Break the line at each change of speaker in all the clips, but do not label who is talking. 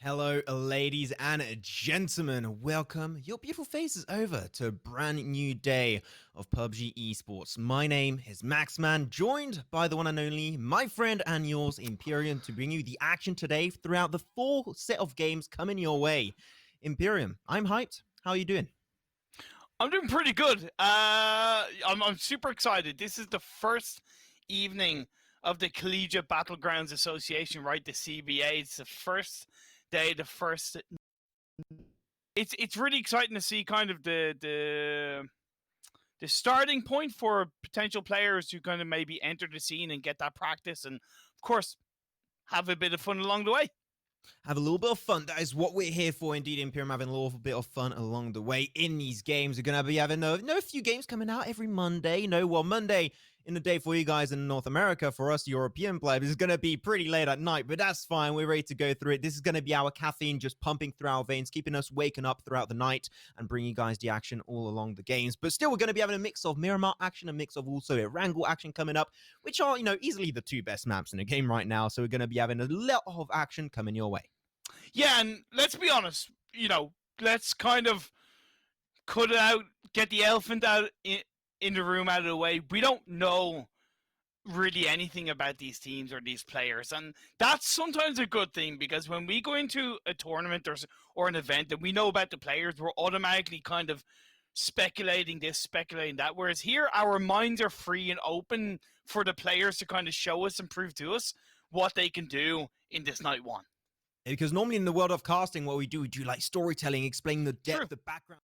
Hello, ladies and gentlemen. Welcome your beautiful faces over to a brand new day of PUBG Esports. My name is Maxman, joined by the one and only my friend and yours, Imperium, to bring you the action today throughout the full set of games coming your way. Imperium, I'm hyped. How are you doing?
I'm doing pretty good. I'm super excited. This is the first evening of the Collegiate Battlegrounds Association, right? The CBA. It's the first day, the first. It's really exciting to see kind of the starting point for potential players who kind of maybe enter the scene and get that practice, and of course have a bit of fun along the way.
Have a little bit of fun. That is what we're here for, indeed, Imperium. Having a little bit of fun along the way in these games. We're going to be having a few games coming out every Monday. Monday in the day for you guys in North America. For us European players, is going to be pretty late at night, but that's fine. We're ready to go through it. This is going to be our caffeine just pumping through our veins, keeping us waking up throughout the night and bringing you guys the action all along the games. But still, we're going to be having a mix of Miramar action, a mix of also Erangel action coming up, which are, easily the two best maps in the game right now. So we're going to be having a lot of action coming your way.
Yeah, and let's be honest. Let's kind of cut it out, get the elephant out in the room out of the way. We don't know really anything about these teams or these players, and that's sometimes a good thing because when we go into a tournament or an event and we know about the players, we're automatically kind of speculating this, speculating that. Whereas here, our minds are free and open for the players to kind of show us and prove to us what they can do in this night one.
Because normally in the world of casting, what we do like storytelling, explaining the
True.
depth, the background.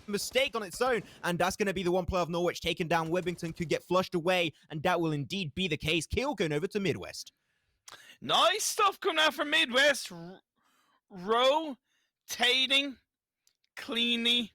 mistake on its own, and that's going to be the one player of Norwich taken down. Webington could get flushed away, and that will indeed be the case. Kill going over to Midwest.
Nice stuff coming out from Midwest. Rotating cleanly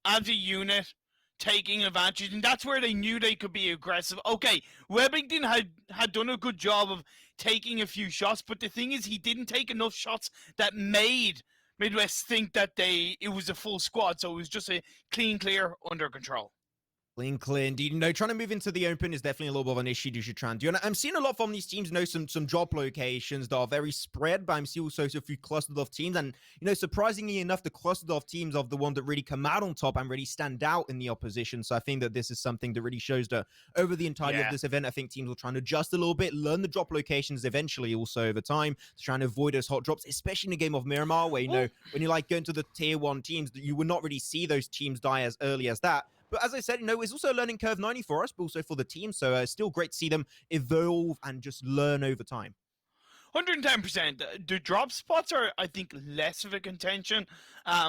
as a unit, taking advantage, and that's where they knew they could be aggressive. Okay, Webington had done a good job of taking a few shots, but the thing is, he didn't take enough shots that made Midwest think that it was a full squad, so it was just a clean clear under control.
Clean clear indeed. Trying to move into the open is definitely a little bit of an issue you should try and do. And I'm seeing a lot from these teams, some drop locations that are very spread, but I'm seeing also a few clustered off teams. And, surprisingly enough, the clustered off teams are the one that really come out on top and really stand out in the opposition. So I think that this is something that really shows that over the entirety of this event, I think teams will try and adjust a little bit, learn the drop locations eventually also over time to try and avoid those hot drops, especially in the game of Miramar, where, when you like going to the tier 1 teams, you would not really see those teams die as early as that. But as I said, it's also a learning curve, not only for us, but also for the team. So it's still great to see them evolve and just learn over time.
110%. The drop spots are, I think, less of a contention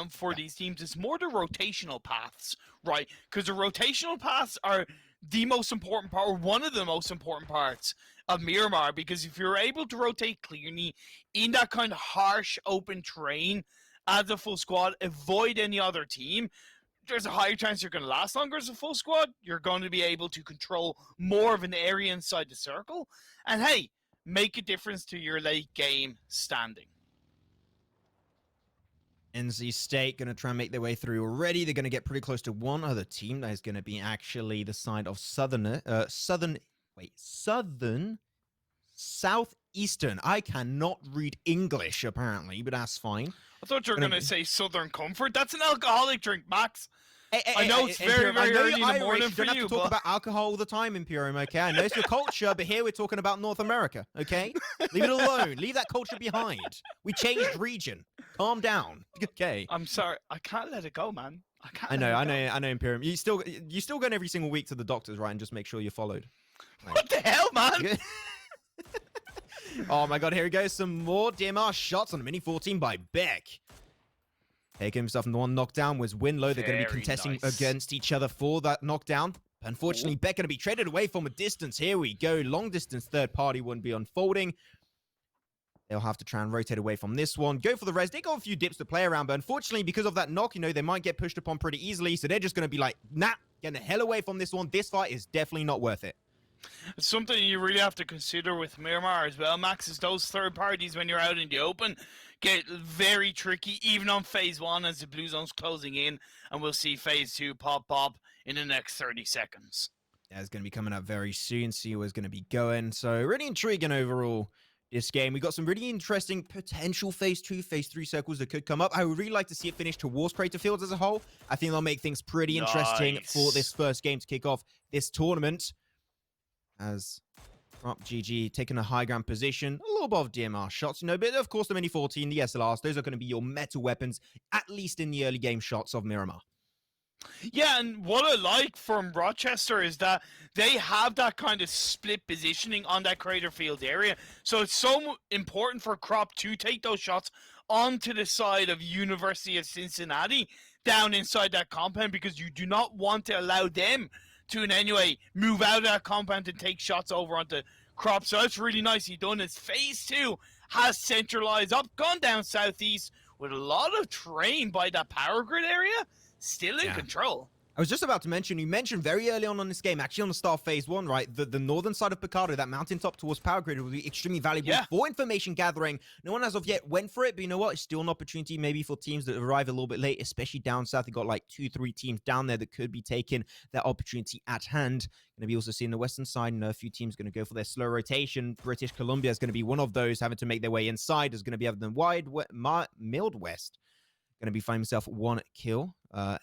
for these teams. It's more the rotational paths, right? Because the rotational paths are the most important part, or one of the most important parts of Miramar, because if you're able to rotate clearly in that kind of harsh, open terrain as a full squad, avoid any other team, there's a higher chance you're going to last longer as a full squad. You're going to be able to control more of an area inside the circle. And hey, make a difference to your late game standing.
NC State going to try and make their way through already. They're going to get pretty close to one other team. That is going to be actually the side of Southeastern. I cannot read English, apparently, but that's fine.
I thought you were going to say Southern Comfort. That's an alcoholic drink, Max. I know it's
Imperium,
very early in the morning for
you. You don't have to talk about alcohol all the time, Imperium, okay? I know it's your culture, but here we're talking about North America, okay? Leave it alone. Leave that culture behind. We changed region. Calm down, okay?
I'm sorry. I can't let it go, man.
I know, Imperium. You still going every single week to the doctors, right? And just make sure you're followed.
Right. What the hell, man?
Oh my god, here he goes. Some more DMR shots on Mini 14 by Beck. Taking himself in the one knockdown was Winlow. They're going to be contesting against each other for that knockdown. Unfortunately, Beck going to be traded away from a distance. Here we go. Long distance third party wouldn't be unfolding. They'll have to try and rotate away from this one. Go for the res. They got a few dips to play around, but unfortunately, because of that knock, they might get pushed upon pretty easily. So they're just going to be like, nah, getting the hell away from this one. This fight is definitely not worth it.
It's something you really have to consider with Miramar as well, Max, is those third parties when you're out in the open get very tricky, even on phase 1 as the blue zone's closing in, and we'll see phase 2 pop in the next 30 seconds.
Yeah, it's going to be coming up very soon, see where it's going to be going. So really intriguing overall, this game. We got some really interesting potential phase 2, phase 3 circles that could come up. I would really like to see it finish towards Crater Fields as a whole. I think they'll make things pretty interesting for this first game to kick off this tournament. As Prop GG taking a high ground position, a little bit of DMR shots, but of course the Mini 14, the SLRs, those are going to be your meta weapons, at least in the early game shots of Miramar.
Yeah, and what I like from Rochester is that they have that kind of split positioning on that Crater Field area. So it's so important for Crop to take those shots onto the side of University of Cincinnati, down inside that compound, because you do not want to allow them to in any way move out of that compound and take shots over onto Crop. So that's really nicely done. As phase 2 has centralized up, gone down southeast with a lot of terrain by that power grid area, still in control.
I was just about to mention, you mentioned very early on this game, actually on the start of phase 1, right? The northern side of Picardo, that mountaintop towards Power Grid will be extremely valuable for information gathering. No one as of yet went for it, but you know what? It's still an opportunity maybe for teams that arrive a little bit late, especially down south. They got like 2-3 teams down there that could be taking that opportunity at hand. Going to be also seeing the western side, a few teams going to go for their slow rotation. British Columbia is going to be one of those having to make their way inside. Is going to be having the Mild West. Going to be finding himself 1 kill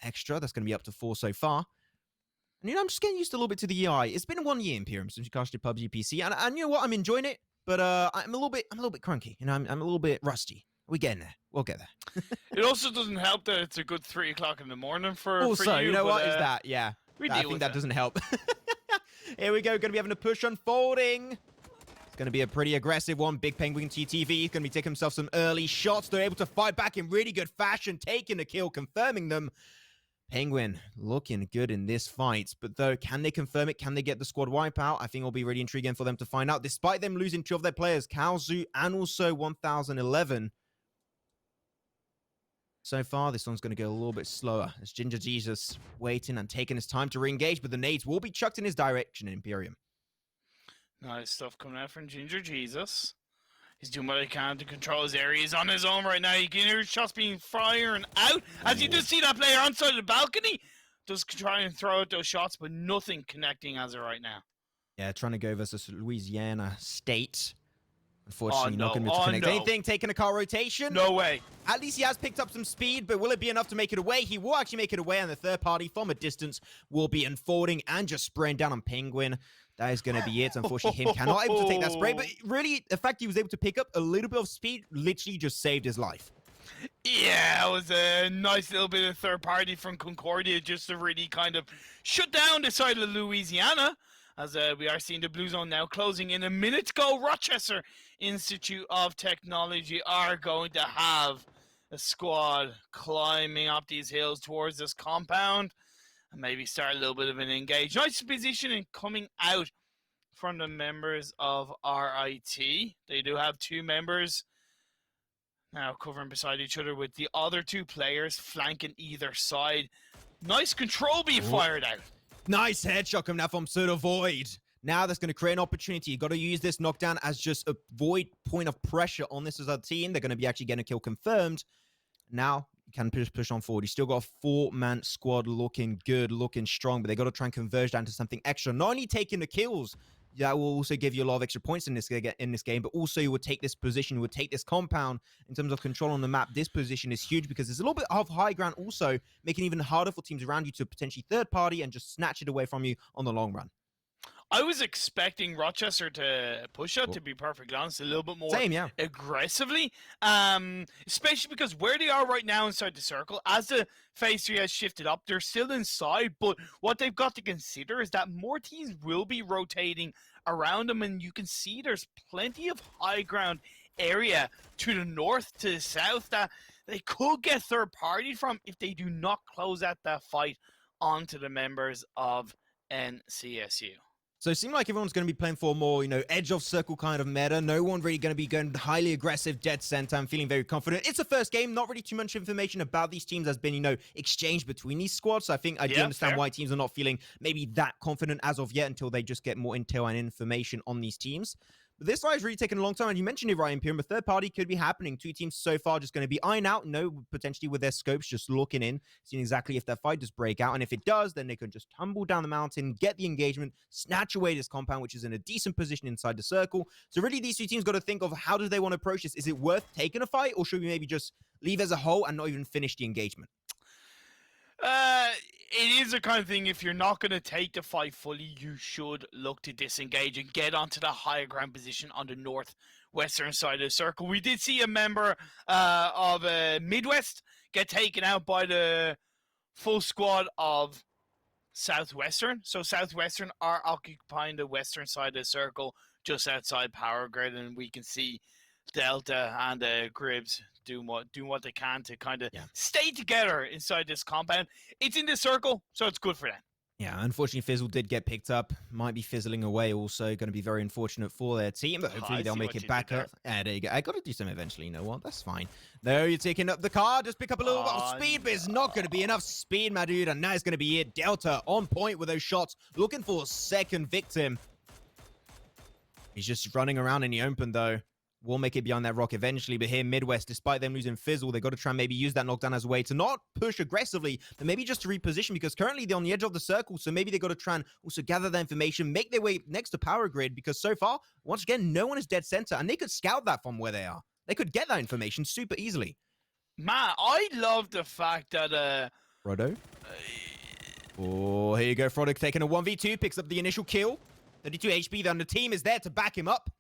extra. That's going to be up to 4 so far. And I'm just getting used a little bit to the UI. It's been 1 year, Imperium, since we casted PUBG PC, and you know what? I'm enjoying it, but I'm a little bit crunky. I'm a little bit rusty. We're getting there. We'll get there.
It also doesn't help that it's a good 3 o'clock in the morning for
also,
you.
You know what is that? Yeah, I think that doesn't help. Here we go. Going to be having a push unfolding. Going to be a pretty aggressive one. Big Penguin TTV going to be taking himself some early shots. They're able to fight back in really good fashion, taking the kill, confirming them. Penguin looking good in this fight, but though, can they confirm it? Can they get the squad wipeout? I think it'll be really intriguing for them to find out, despite them losing 2 of their players, Kaozu and also 1011. So far, this one's going to go a little bit slower as Ginger Jesus waiting and taking his time to re-engage, but the nades will be chucked in his direction in Imperium.
Nice stuff coming out from Ginger Jesus. He's doing what he can to control his area. He's on his own right now. You can hear his shots being firing out. As you just see that player on side of the balcony, just try and throw out those shots, but nothing connecting as of right now.
Yeah, trying to go versus Louisiana State. Unfortunately,
no.
not going to be able to connect
no.
anything. Taking a car rotation.
No way.
At least he has picked up some speed, but will it be enough to make it away? He will actually make it away, and the third party from a distance will be unfolding and just spraying down on Penguin. That is going to be it. Unfortunately, him cannot able to take that spray, but really, the fact he was able to pick up a little bit of speed literally just saved his life.
Yeah, it was a nice little bit of third party from Concordia just to really kind of shut down the side of Louisiana. As we are seeing the Blue Zone now closing in a minute to go. Rochester Institute of Technology are going to have a squad climbing up these hills towards this compound and maybe start a little bit of an engage. Nice positioning coming out from the members of RIT. They do have 2 members now covering beside each other with the other 2 players flanking either side. Nice control being fired out.
Nice headshot coming out from Soda Void. Now that's going to create an opportunity. You've got to use this knockdown as just a void point of pressure on this as a team. They're going to be actually getting a kill confirmed. Now you can push on forward. You still got a 4-man squad looking good, looking strong, but they got to try and converge down to something extra. Not only taking the kills, that will also give you a lot of extra points in this game, but also you would take this position, you would take this compound in terms of control on the map. This position is huge because there's a little bit of high ground also, making it even harder for teams around you to potentially third party and just snatch it away from you on the long run.
I was expecting Rochester to push out, to be perfectly honest, a little bit more aggressively, especially because where they are right now inside the circle, as the phase 3 has shifted up, they're still inside, but what they've got to consider is that more teams will be rotating around them, and you can see there's plenty of high ground area to the north, to the south, that they could get third party from if they do not close out that fight onto the members of NCSU.
So it seemed like everyone's going to be playing for more, edge of circle kind of meta. No one really going to be going highly aggressive dead center. I'm feeling very confident. It's the first game. Not really too much information about these teams has been, exchanged between these squads. So I think I do understand why teams are not feeling maybe that confident as of yet until they just get more intel and information on these teams. But this fight has really taken a long time, and you mentioned it right, Imperium. A third party could be happening. 2 teams so far just going to be eyeing out, potentially with their scopes, just looking in, seeing exactly if that fight does break out. And if it does, then they can just tumble down the mountain, get the engagement, snatch away this compound, which is in a decent position inside the circle. So really, these 2 teams got to think of how do they want to approach this. Is it worth taking a fight, or should we maybe just leave as a whole and not even finish the engagement?
It is the kind of thing, if you're not going to take the fight fully, you should look to disengage and get onto the higher ground position on the northwestern side of the circle. We did see a member of Midwest get taken out by the full squad of Southwestern. So Southwestern are occupying the western side of the circle just outside Power Grid, and we can see Delta and Gribs doing what they can to kind of stay together inside this compound. It's in the circle, so it's good for them.
Yeah, unfortunately, Fizzle did get picked up. Might be fizzling away also. Going to be very unfortunate for their team, but hopefully they'll make it back up. Yeah, there you go. I got to do some eventually. You know what? That's fine. There, you're taking up the car. Just pick up a little bit of speed, but it's not going to be enough speed, my dude. And now it's going to be it. Delta on point with those shots. Looking for a second victim. He's just running around in the open, though. Will make it beyond that rock eventually, but here Midwest, despite them losing Fizzle, they got to try and maybe use that knockdown as a way to not push aggressively, but maybe just to reposition, because currently they're on the edge of the circle, so maybe they got to try and also gather that information, make their way next to Power Grid, because so far, once again, no one is dead center, and they could scout that from where they are. They could get that information super easily.
Man, I love the fact that
Frodo? Oh, here you go, Frodo taking a 1v2, picks up the initial kill. 32 HP, then the team is there to back him up.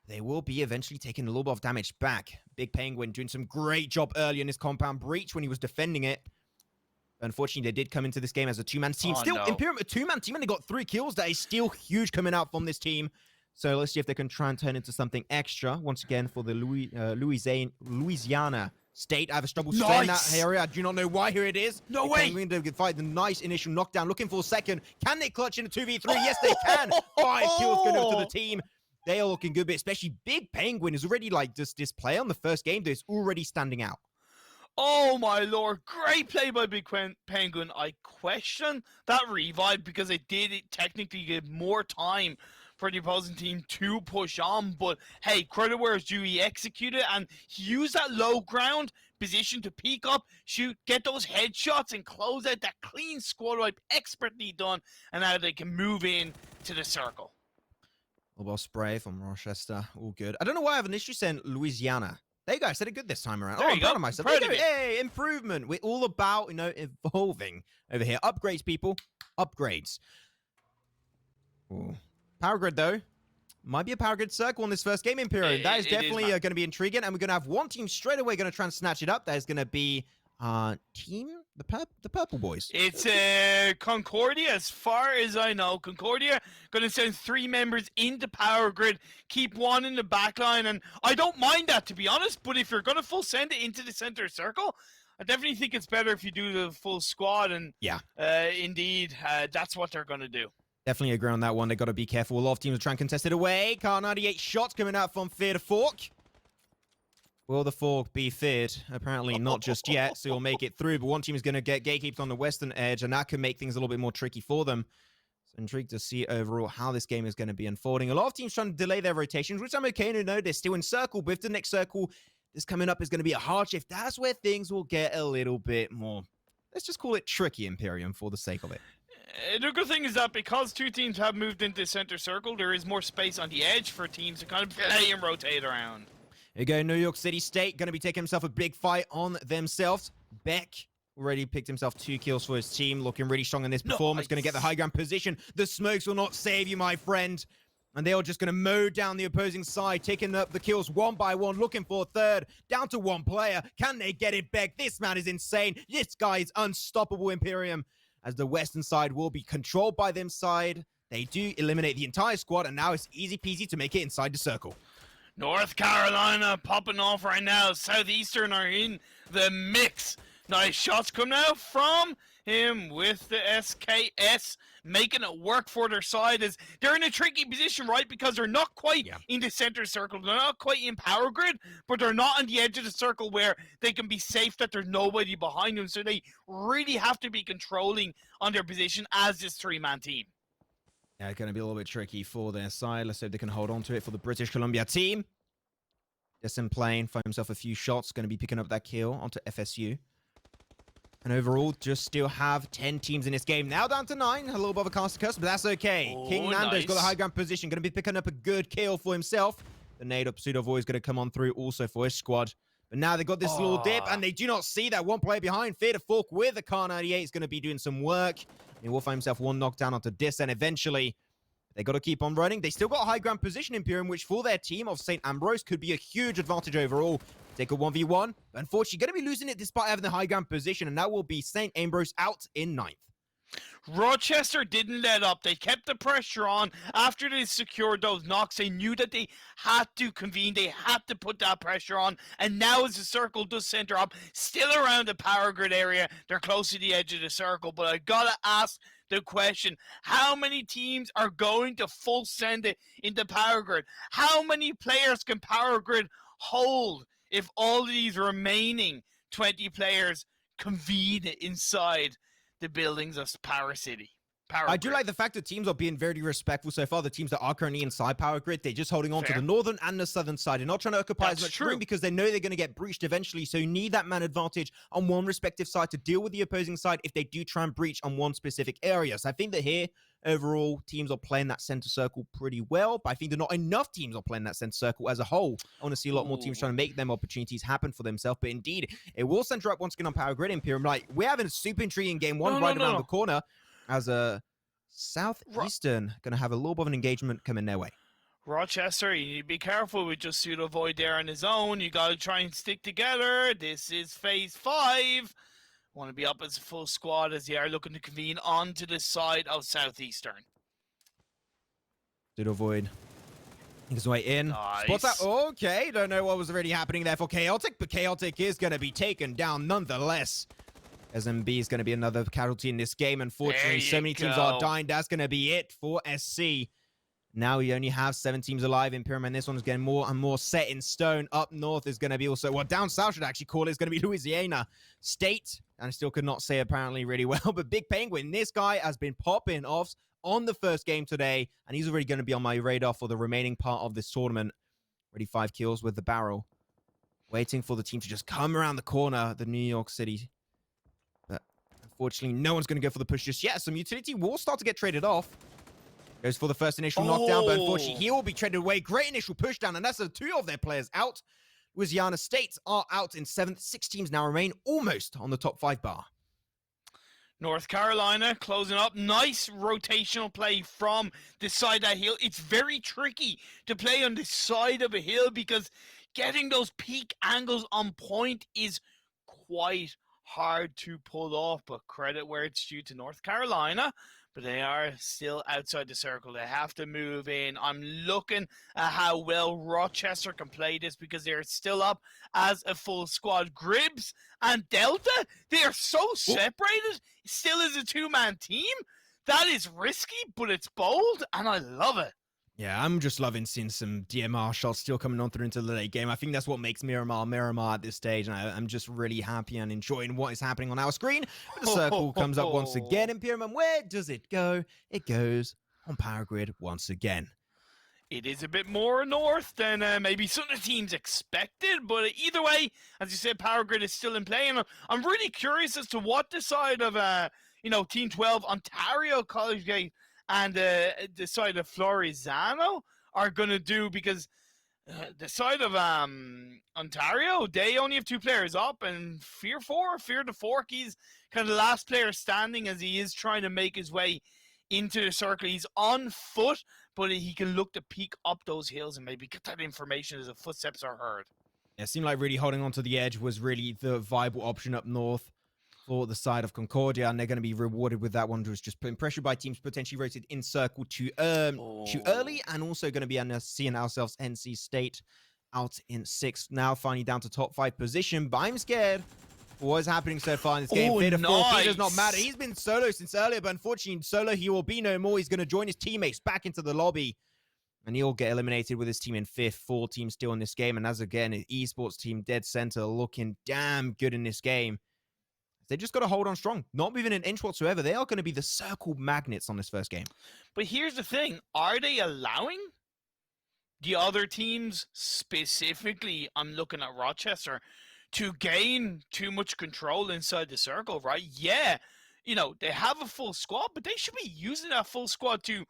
They will be eventually taking a little bit of damage back. Big Penguin doing some great job early in his compound breach when he was defending it. Unfortunately, they did come into this game as a 2-man team. Imperium, a 2-man team, and they got 3 kills. That is still huge coming out from this team. So let's see if they can try and turn into something extra. Once again, for the Louisiana State have a struggle to stay in that
Nice.
area. I do not know why. Here it is.
No
The
way.
Penguin to fight the nice initial knockdown. Looking for a second. Can they clutch in a 2v3? Yes, they can. 5 kills going over to the team. They are looking good, but especially Big Penguin is already like just this play on the first game that is already standing out.
Oh my lord, great play by Big Penguin. I question that revive because it did technically give more time for the opposing team to push on, but hey, credit where it's due. He executed and he used that low ground position to peek up, shoot, get those headshots and close out that clean squad wipe, expertly done, and now they can move in to the circle.
Mobile spray from Rochester, all good. I don't know why I have an issue saying Louisiana. There you go, I said it good this time around.
There
Oh,
you
I'm proud
go.
of myself.
Proud
There you
of
go.
you.
Hey, improvement. We're all about, evolving over here. Upgrades, people. Upgrades. Ooh. Power grid, though. Might be a power grid circle in this first game, Imperium. That is definitely going to be intriguing, and we're going to have one team straight away going to try and snatch it up. That is going to be the Purple Boys.
It's Concordia, as far as I know. Concordia going to send 3 members into Power Grid, keep 1 in the back line, and I don't mind that, to be honest, but if you're going to full send it into the center circle, I definitely think it's better if you do the full squad, and
yeah,
indeed, that's what they're going to do.
Definitely agree on that one. They got to be careful. A lot of teams are trying to contest it away. Car 98 shots coming out from Fear the Fork. Will the Fork be feared? Apparently not just yet, so he'll make it through. But one team is going to get gatekeeped on the western edge, and that could make things a little bit more tricky for them. So intrigued to see overall how this game is going to be unfolding. A lot of teams trying to delay their rotations, which I'm okay to know. They're still in circle, but if the next circle is coming up is going to be a hard shift, that's where things will get a little bit more, let's just call it tricky, Imperium, for the sake of it.
The good thing is that because 2 teams have moved into center circle, there is more space on the edge for teams to kind of play and rotate around.
Here you go, New York City State, going to be taking himself a big fight on themselves. Beck already picked himself 2 kills for his team, looking really strong in this performance. Going to get the high ground position. The smokes will not save you, my friend. And they are just going to mow down the opposing side, taking up the kills one by one, looking for a third. Down to 1 player. Can they get it back? This man is insane. This guy is unstoppable, Imperium. As the western side will be controlled by them side. They do eliminate the entire squad, and now it's easy peasy to make it inside the circle.
North Carolina popping off right now. Southeastern are in the mix. Nice shots coming out from him with the SKS, making it work for their side. As they're in a tricky position, right? Because they're not quite in the center circle. They're not quite in power grid, but they're not on the edge of the circle where they can be safe that there's nobody behind them. So they really have to be controlling on their position as this 3-man team.
Yeah, it's going to be a little bit tricky for their side. Let's hope they can hold on to it for the British Columbia team. Destin playing, find himself a few shots. Going to be picking up that kill onto FSU. And overall, just still have 10 teams in this game. Now down to 9. A little bit of a caster curse, but that's okay.
Oh,
King Nando's
nice.
got the high ground position. Going to be picking up a good kill for himself. The nade up Pseudo Void is going to come on through also for his squad. But now they've got this little dip, and they do not see that 1 player behind. Fear the Fork with the Car 98 is going to be doing some work. He will find himself 1 knockdown onto Dis, and eventually they got to keep on running. They still got a high ground position, Imperium, which for their team of St. Ambrose could be a huge advantage overall. Take a 1v1. But unfortunately, going to be losing it despite having the high ground position, and that will be St. Ambrose out in 9th.
Rochester didn't let up. They kept the pressure on. After they secured those knocks, they knew that they had to convene. They had to put that pressure on. And now as the circle does center up, still around the power grid area, they're close to the edge of the circle. But I gotta ask the question, how many teams are going to full send it into power grid? How many players can power grid hold if all of these remaining 20 players convene inside the buildings of Power City?
I do like the fact that teams are being very respectful so far. The teams that are currently inside Power Grid, they're just holding on to the northern and the southern side. They're not trying to occupy as much room because they know they're going to get breached eventually. So you need that man advantage on one respective side to deal with the opposing side if they do try and breach on one specific area. So I think that here, overall, teams are playing that center circle pretty well. But I think that not enough teams are playing that center circle as a whole. I want to see a lot more teams trying to make them opportunities happen for themselves. But indeed, it will center up once again on Power Grid, Imperium. Like, we're having a super intriguing game one around the corner as a Southeastern going to have a little bit of an engagement coming their way.
Rochester, you need to be careful with just Pseudo Void there on his own. You got to try and stick together. This is phase 5. Want to be up as a full squad as they are looking to convene onto the side of Southeastern.
Pseudo Void His way in. Spots out.
Nice.
Okay, don't know what was already happening there for Chaotic, but Chaotic is going to be taken down nonetheless. SMB is going to be another casualty in this game. Unfortunately,
There
so
you
many teams are
go.
dying. That's going to be it for SC. Now we only have 7 teams alive. Imperium, and this one's getting more and more set in stone. Up north is going to be also, well, down south should actually call it. It's going to be Louisiana State. And I still could not say apparently really well. But Big Penguin, this guy has been popping off on the first game today. And he's already going to be on my radar for the remaining part of this tournament. Already 5 kills with the barrel. Waiting for the team to just come around the corner, the New York City. But unfortunately, no one's going to go for the push just yet. Some utility will start to get traded off. Goes for the first initial knockdown, but unfortunately, he will be traded away. Great initial pushdown, and that's the 2 of their players out. Louisiana State are out in 7th. 6 teams now remain almost on the top 5 bar.
North Carolina closing up. Nice rotational play from the side of that hill. It's very tricky to play on the side of a hill because getting those peak angles on point is quite hard to pull off. But credit where it's due to North Carolina. But they are still outside the circle. They have to move in. I'm looking at how well Rochester can play this because they're still up as a full squad. Gribs and Delta, they are so separated. Still is a 2-man team. That is risky, but it's bold, and I love it.
Yeah, I'm just loving seeing some DMR shots still coming on through into the late game. I think that's what makes Miramar at this stage, and I'm just really happy and enjoying what is happening on our screen. But the circle comes up once again. Imperium, and where does it go? It goes on Power Grid once again.
It is a bit more north than maybe some of the teams expected, but either way, as you said, Power Grid is still in play, and I'm really curious as to what the side of Team 12 Ontario College Gate and the side of Florizano are going to do, because the side of Ontario, they only have 2 players up, and Fear the Fork, he's kind of the last player standing as he is trying to make his way into the circle. He's on foot, but he can look to peek up those hills and maybe get that information as the footsteps are heard.
Yeah, it seemed like really holding on to the edge was really the viable option up north for the side of Concordia, and they're going to be rewarded with that one. Was just putting pressure by teams potentially rotated in circle too early, and also going to be seeing ourselves NC State out in 6th. Now finally down to top 5 position, but I'm scared for what is happening so far in this game. Fear the Fork, he does not matter. He's been solo since earlier, but unfortunately solo he will be no more. He's going to join his teammates back into the lobby, and he'll get eliminated with his team in 5th. 4 teams still in this game, and as again, an esports team dead center looking damn good in this game. They just got to hold on strong, not moving an inch whatsoever. They are going to be the circle magnets on this first game.
But here's the thing. Are they allowing the other teams, specifically, I'm looking at Rochester, to gain too much control inside the circle, right? Yeah, they have a full squad, but they should be using that full squad to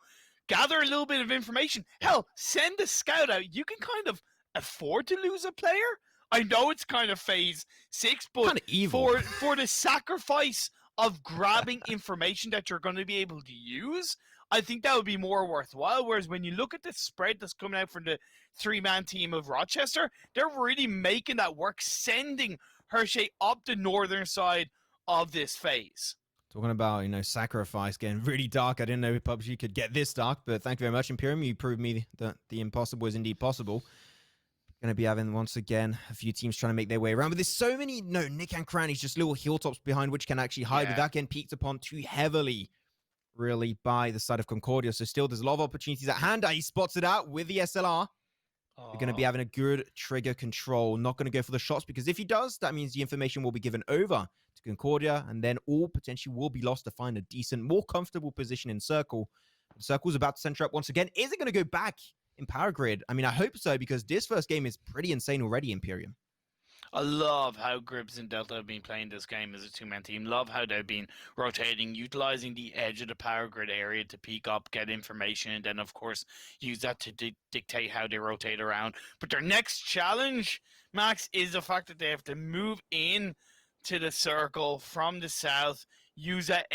gather a little bit of information. Hell, send a scout out. You can kind of afford to lose a player. I know it's kind of phase 6, but
kind of evil.
for the sacrifice of grabbing information that you're going to be able to use, I think that would be more worthwhile. Whereas when you look at the spread that's coming out from the 3-man team of Rochester, they're really making that work, sending Hershey up the northern side of this phase.
Talking about, sacrifice getting really dark. I didn't know PUBG could get this dark, but thank you very much, Imperium. You proved me that the impossible is indeed possible. Going to be having, once again, a few teams trying to make their way around. But there's so many, nick and crannies, just little hilltops behind which can actually hide without getting peeked upon too heavily, really, by the side of Concordia. So still, there's a lot of opportunities at hand. He spots it out with the SLR. They're going to be having a good trigger control. Not going to go for the shots, because if he does, that means the information will be given over to Concordia, and then all potentially will be lost to find a decent, more comfortable position in circle. The circle's about to center up once again. Is it going to go back in Power Grid? I mean, I hope so, because this first game is pretty insane already, Imperium.
I love how Gribs and Delta have been playing this game as a 2-man team. Love how they've been rotating, utilizing the edge of the Power Grid area to peek up, get information, and then, of course, use that to dictate how they rotate around. But their next challenge, Max, is the fact that they have to move in to the circle from the south, use that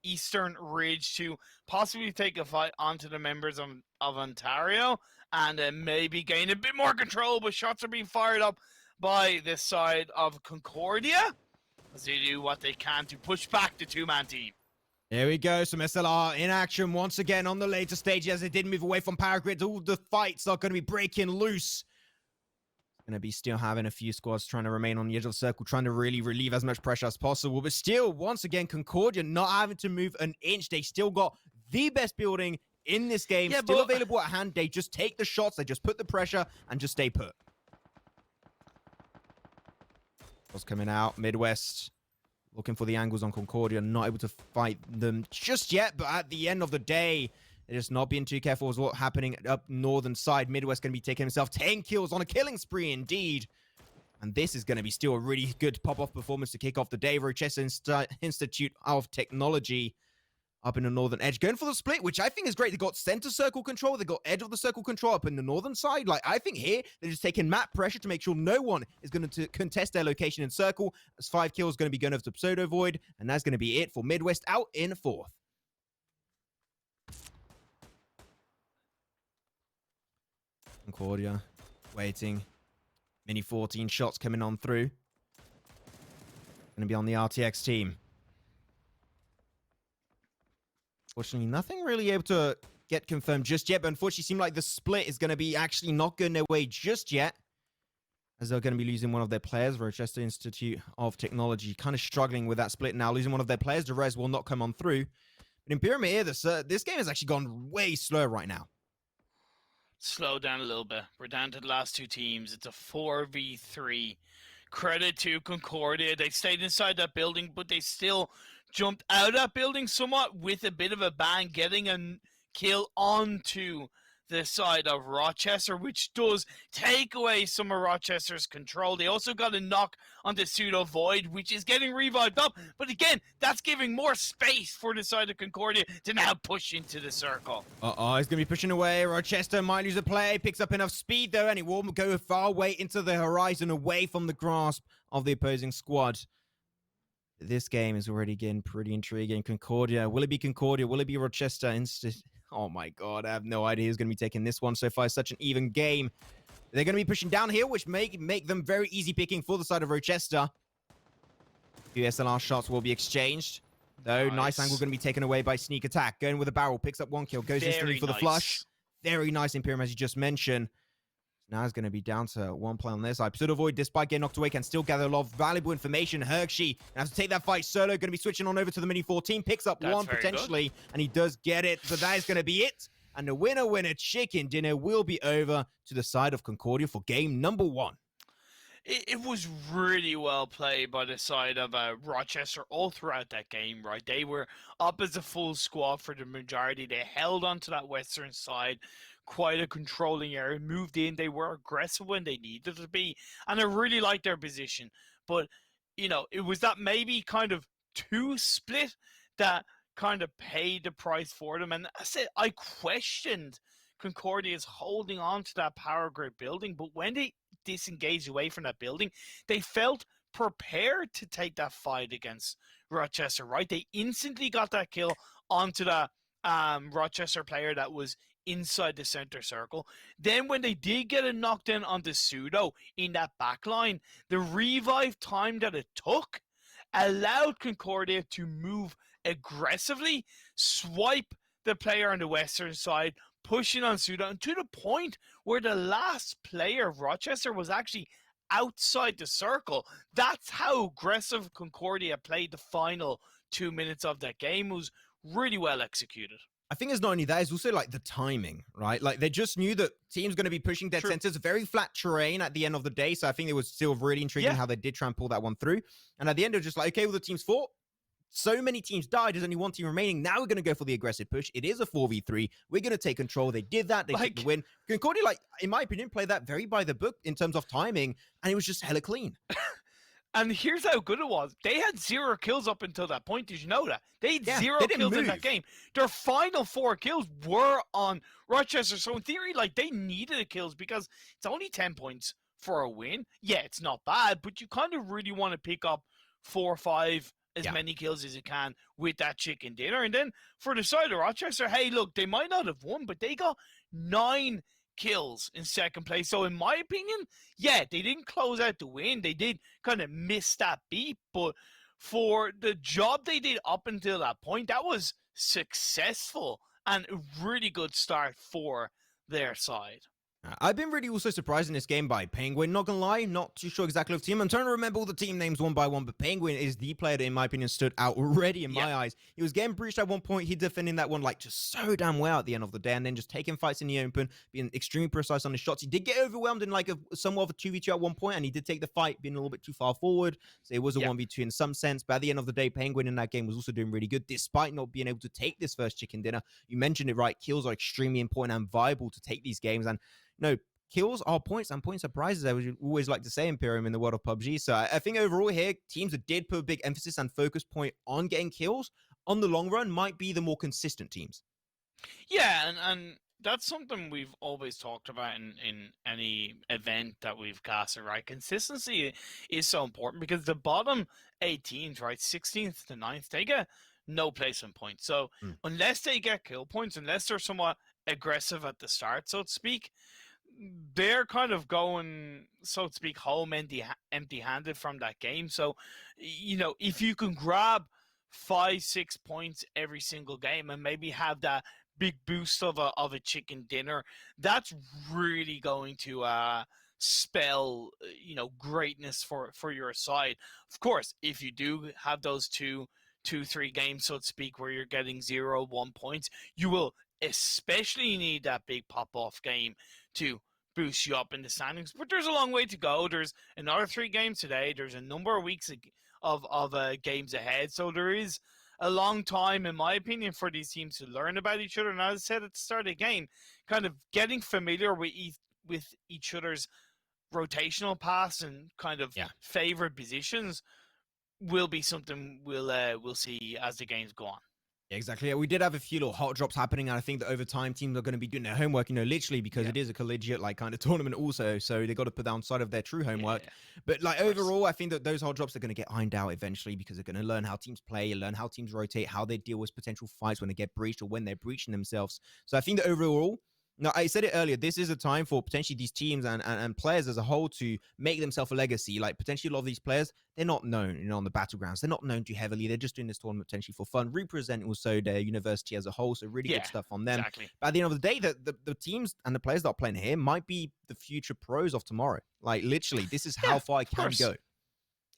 eastern ridge to possibly take a fight onto the members of Ontario, and then maybe gain a bit more control. But shots are being fired up by this side of Concordia as they do what they can to push back the 2-man team.
Here we go, some SLR in action once again on the later stage as they did move away from Power Grid. All the fights are going to be breaking loose. Going to be still having a few squads trying to remain on the edge of the circle, trying to really relieve as much pressure as possible. But still, once again, Concordia not having to move an inch. They still got the best building in this game, still available at hand. They just take the shots, they just put the pressure and just stay put. What's coming out? Midwest. Looking for the angles on Concordia, not able to fight them just yet, but at the end of the day, they're just not being too careful with what's happening up northern side. Midwest going to be taking himself 10 kills on a killing spree indeed. And this is going to be still a really good pop-off performance to kick off the day. Rochester Institute of Technology up in the northern edge, going for the split, which I think is great. They got center circle control, they got edge of the circle control up in the northern side. Like, I think here, they're just taking map pressure to make sure no one is going to contest their location in circle, as 5 kills going to be going over to Pseudo Void, and that's going to be it for Midwest out in 4th. Concordia waiting. Mini 14 shots coming on through. Going to be on the RTX team. Unfortunately, nothing really able to get confirmed just yet, but unfortunately, it seems like the split is going to be actually not going their way just yet, as they're going to be losing one of their players. Rochester Institute of Technology kind of struggling with that split now, losing one of their players. The res will not come on through. But in Pyramid here, this game has actually gone way slow right now.
Slow down a little bit. We're down to the last 2 teams. It's a 4v3. Credit to Concordia. They stayed inside that building, but they still jumped out of that building somewhat with a bit of a bang, getting a kill onto the side of Rochester, which does take away some of Rochester's control. They also got a knock on the Pseudo Void, which is getting revived up. But again, that's giving more space for the side of Concordia to now push into the circle.
He's going to be pushing away. Rochester might lose a play. Picks up enough speed, though, and it will go far away into the horizon, away from the grasp of the opposing squad. This game is already getting pretty intriguing. Concordia. Will it be Concordia? Will it be Rochester? Oh my god, I have no idea who's going to be taking this one so far. It's such an even game. They're going to be pushing down here, which make them very easy picking for the side of Rochester. Few SLR shots will be exchanged. Though, nice angle going to be taken away by Sneak Attack. Going with a barrel, picks up 1 kill, goes instantly for the flush. Very nice Imperium, as you just mentioned. Now it's going to be down to 1 play on their side. Pseudo Void, despite getting knocked away, can still gather a lot of valuable information. Hergshi has to take that fight solo. Going to be switching on over to the Mini 14. Picks up 1 potentially, and he does get it. So that is going to be it. And the winner chicken dinner will be over to the side of Concordia for game number 1.
It was really well played by the side of Rochester all throughout that game, right? They were up as a full squad for the majority. They held onto that western side. Quite a controlling area, moved in, they were aggressive when they needed to be, and I really liked their position. But, you know, it was that maybe kind of 2 split that kind of paid the price for them. And I said, I questioned Concordia's holding on to that power grid building, but when they disengaged away from that building, they felt prepared to take that fight against Rochester, right? They instantly got that kill onto that Rochester player that was inside the center circle. Then when they did get a knockdown on the Pseudo in that back line, the revive time that it took allowed Concordia to move aggressively, swipe the player on the western side, pushing on Pseudo, and to the point where the last player of Rochester was actually outside the circle. That's how aggressive Concordia played the final 2 minutes of that game. It was really well executed.
I think it's not only that, it's also like the timing, right? Like they just knew that team's going to be pushing dead centers, very flat terrain at the end of the day. So I think it was still really intriguing how they did try and pull that one through. And at the end, it was just like, okay, well, the teams fought. So many teams died. There's only 1 team remaining. Now we're going to go for the aggressive push. It is a 4v3. We're going to take control. They did that. They took the win. Concordia, like, in my opinion, played that very by the book in terms of timing. And it was just hella clean.
And here's how good it was. They had 0 kills up until that point. Did you know that? They had 0 kills in that game. Their final 4 kills were on Rochester. So in theory, like, they needed the kills because it's only 10 points for a win. Yeah, it's not bad, but you kind of really want to pick up 4 or 5 as many kills as you can with that chicken dinner. And then for the side of Rochester, hey, look, they might not have won, but they got 9 kills in second place. So in my opinion, yeah, they didn't close out the win. They did kind of miss that beat, but for the job they did up until that point, that was successful and a really good start for their side.
I've been really also surprised in this game by Penguin. Not gonna lie, not too sure exactly of team. I'm trying to remember all the team names one by one, but Penguin is the player that, in my opinion, stood out already in my eyes. He was getting breached at one point. He defending that one like just so damn well at the end of the day, and then just taking fights in the open, being extremely precise on his shots. He did get overwhelmed in like somewhat of a 2v2 at one point, and he did take the fight, being a little bit too far forward. So it was a 1v2 in some sense. But at the end of the day, Penguin in that game was also doing really good, despite not being able to take this first chicken dinner. You mentioned it right. Kills are extremely important and viable to take these games, and kills are points, and points are prizes. I would always like to say, Imperium, in the world of PUBG. So I think overall here, teams that did put a big emphasis and focus point on getting kills on the long run might be the more consistent teams.
Yeah, and that's something we've always talked about in any event that we've casted, right? Consistency is so important because the bottom 8 teams, right, 16th to 9th, they get no place in points. So unless they get kill points, unless they're somewhat aggressive at the start, so to speak, they're kind of going, so to speak, home empty-handed from that game. So, if you can grab 5-6 points every single game and maybe have that big boost of a chicken dinner, that's really going to spell greatness for your side. Of course, if you do have those 3 games, so to speak, where you're getting 0-1 points, you will especially need that big pop-off game to boost you up in the standings. But there's a long way to go. There's another 3 games today. There's a number of weeks of games ahead. So there is a long time, in my opinion, for these teams to learn about each other. And as I said at the start of the game, kind of getting familiar with each other's rotational paths and kind of favorite positions will be something we'll see as the games go on.
Yeah, exactly. Yeah, we did have a few little hot drops happening, and I think that over time teams are going to be doing their homework, literally, because it is a collegiate like kind of tournament also, so they got to put that on side of their true homework. But like overall, I think that those hot drops are going to get ironed out eventually, because they're going to learn how teams play, learn how teams rotate, how they deal with potential fights when they get breached or when they're breaching themselves. So I think that overall, now, I said it earlier, this is a time for potentially these teams and players as a whole to make themselves a legacy. Like, potentially a lot of these players, they're not known, on the battlegrounds. They're not known too heavily. They're just doing this tournament potentially for fun, representing also their university as a whole. So really good stuff on them.
Exactly.
But at the end of the day, the teams and the players that are playing here might be the future pros of tomorrow. Like, literally, this is how far it can go.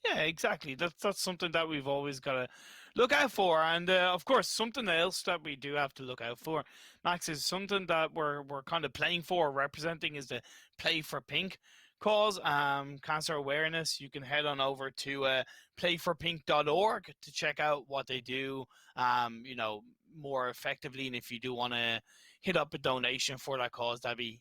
Yeah, exactly. That's something that we've always got to look out for. And of course, something else that we do have to look out for, Max, is something that we're kind of playing for, representing, is the Play for Pink cause. Cancer awareness. You can head on over to playforpink.org to check out what they do, more effectively. And if you do want to hit up a donation for that cause, that'd be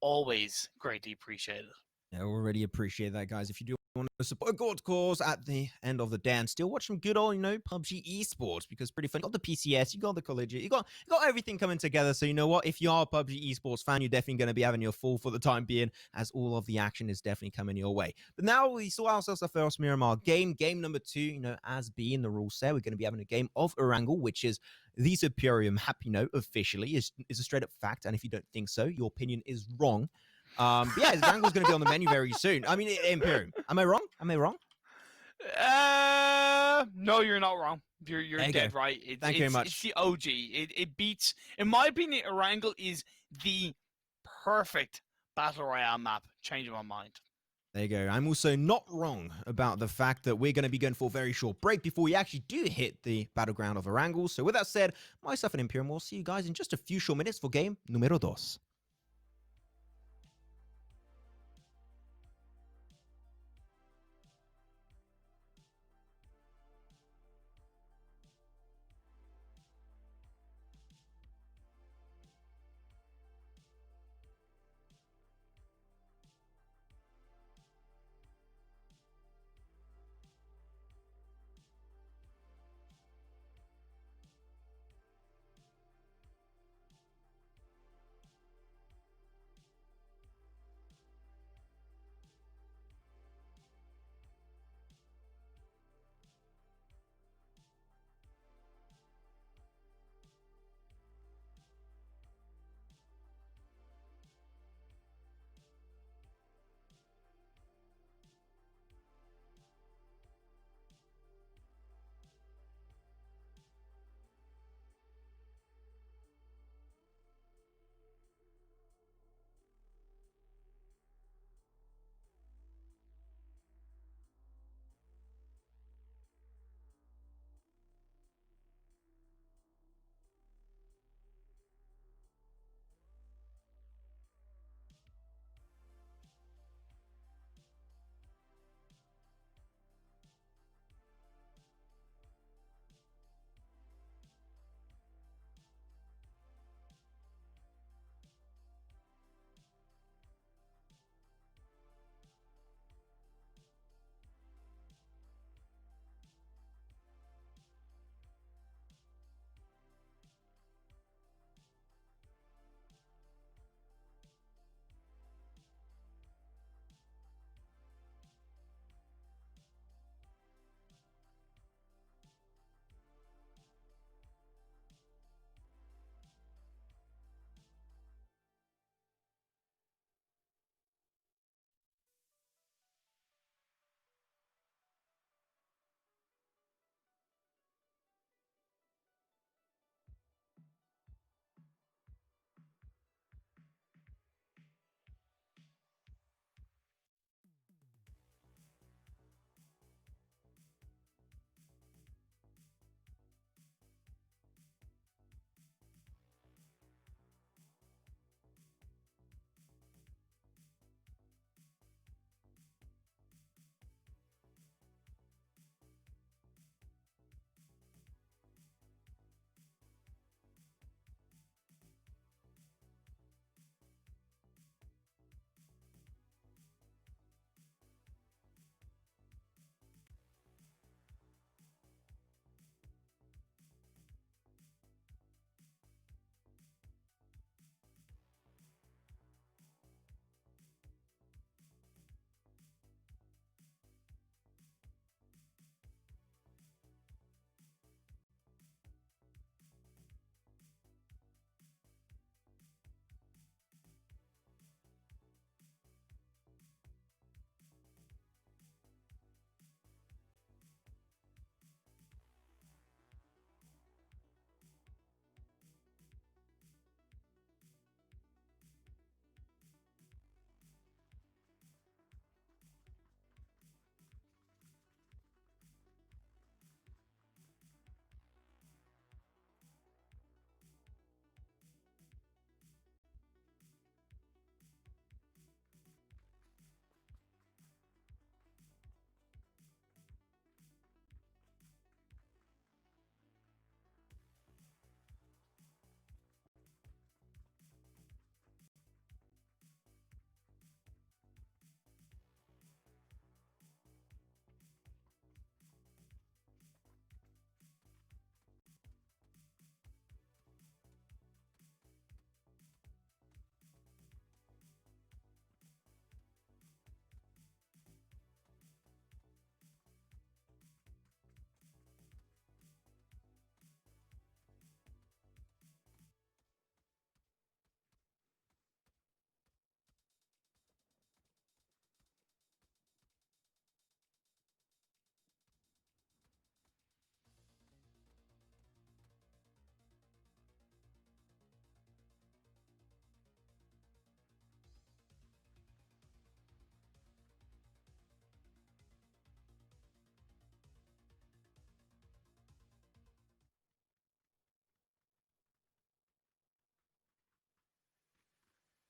always greatly appreciated.
I already appreciate that, guys. If you do want to support a good cause at the end of the day and still watch some good old, PUBG esports, because pretty fun. You got the PCS, you got the collegiate, you got everything coming together. So you know what? If you are a PUBG esports fan, you're definitely going to be having your full for the time being, as all of the action is definitely coming your way. But now we saw ourselves our first Miramar game number 2. As being the rule said, we're going to be having a game of Erangel, which is the Superior map. Officially is a straight up fact. And if you don't think so, your opinion is wrong. Erangel's going to be on the menu very soon. I mean, Imperium. Am I wrong?
No, you're not wrong. You're dead right.
Thank you very much.
It's the OG. It beats, in my opinion, Erangel is the perfect battle royale map. Changing my mind.
There you go. I'm also not wrong about the fact that we're going to be going for a very short break before we actually do hit the battleground of Erangel. So with that said, myself and Imperium will see you guys in just a few short minutes for game numero 2.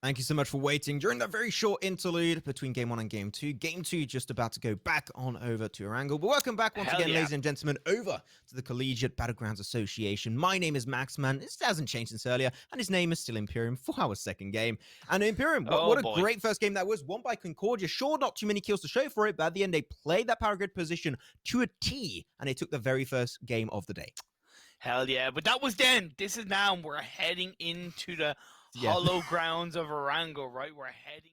Thank you so much for waiting during that very short interlude between Game 1 and Game 2. Game 2 just about to go back on over to Erangel. But welcome back once
Hell
again,
yeah.
ladies and gentlemen, over to the Collegiate Battlegrounds Association. My name is Maxman. This hasn't changed since earlier, and his name is still Imperium for our second game. And Imperium, what a
boy.
great first game that was. Won by Concordia. Sure, not too many kills to show for it, but at the end, they played that power grid position to a T, and they took the very first game of the day.
Hell yeah. But that was then. This is now. We're heading into the hollow grounds of Erangel, right? We're heading.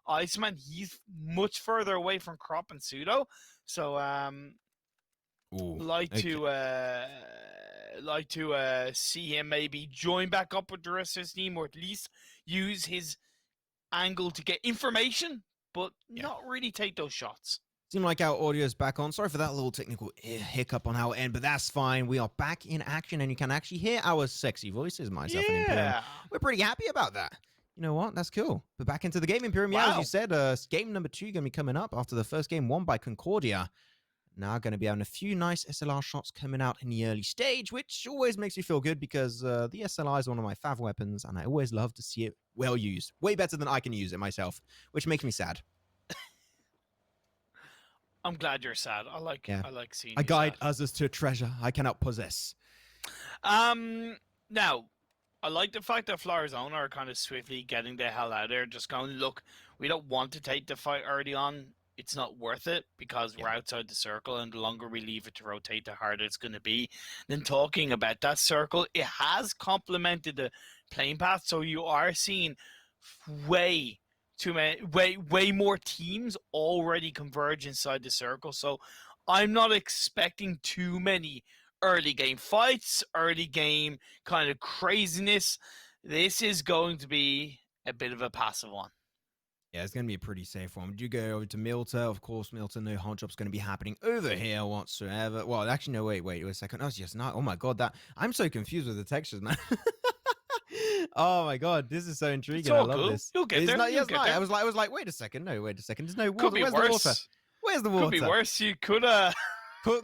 Iceman, he's much further away from Crop and Pseudo. So like to see him maybe join back up with the rest of his team, or at least use his angle to get information, but not really take those shots.
Seem like our audio is back on. Sorry for that little technical hiccup on our end, but that's fine. We are back in action, and you can actually hear our sexy voices, myself and Imperium. We're pretty happy about that. You know what? That's cool. But back into the game, Imperium.
Wow.
Yeah, as you said, game number 2 going to be coming up after the first game won by Concordia. Now going to be having a few nice SLR shots coming out in the early stage, which always makes me feel good because the SLR is one of my fav weapons, and I always love to see it well used. Way better than I can use it myself, which makes me sad.
I'm glad you're sad. I like seeing.
I guide others to a treasure I cannot possess.
Now, I like the fact that Florizona are kind of swiftly getting the hell out of there, just going, look, we don't want to take the fight early on. It's not worth it because we're outside the circle, and the longer we leave it to rotate, the harder it's going to be. Then talking about that circle, it has complemented the playing path, so you are seeing way more teams already converge inside the circle. So I'm not expecting too many early game fights, early game kind of craziness. This is going to be a bit of a passive one.
Yeah, it's going to be a pretty safe one. You go over to Milta. Of course, Milta, no hard job's going to be happening over here whatsoever. Well, actually, no, wait a second. Oh, it's just not. Oh my God, I'm so confused with the textures, man. Oh my God, this is so intriguing. I love this.
You'll get there.
I was like, wait a second. No, wait a second. There's no water.
Could be
Where's
worse.
the water? Where's the water?
Could be worse. You could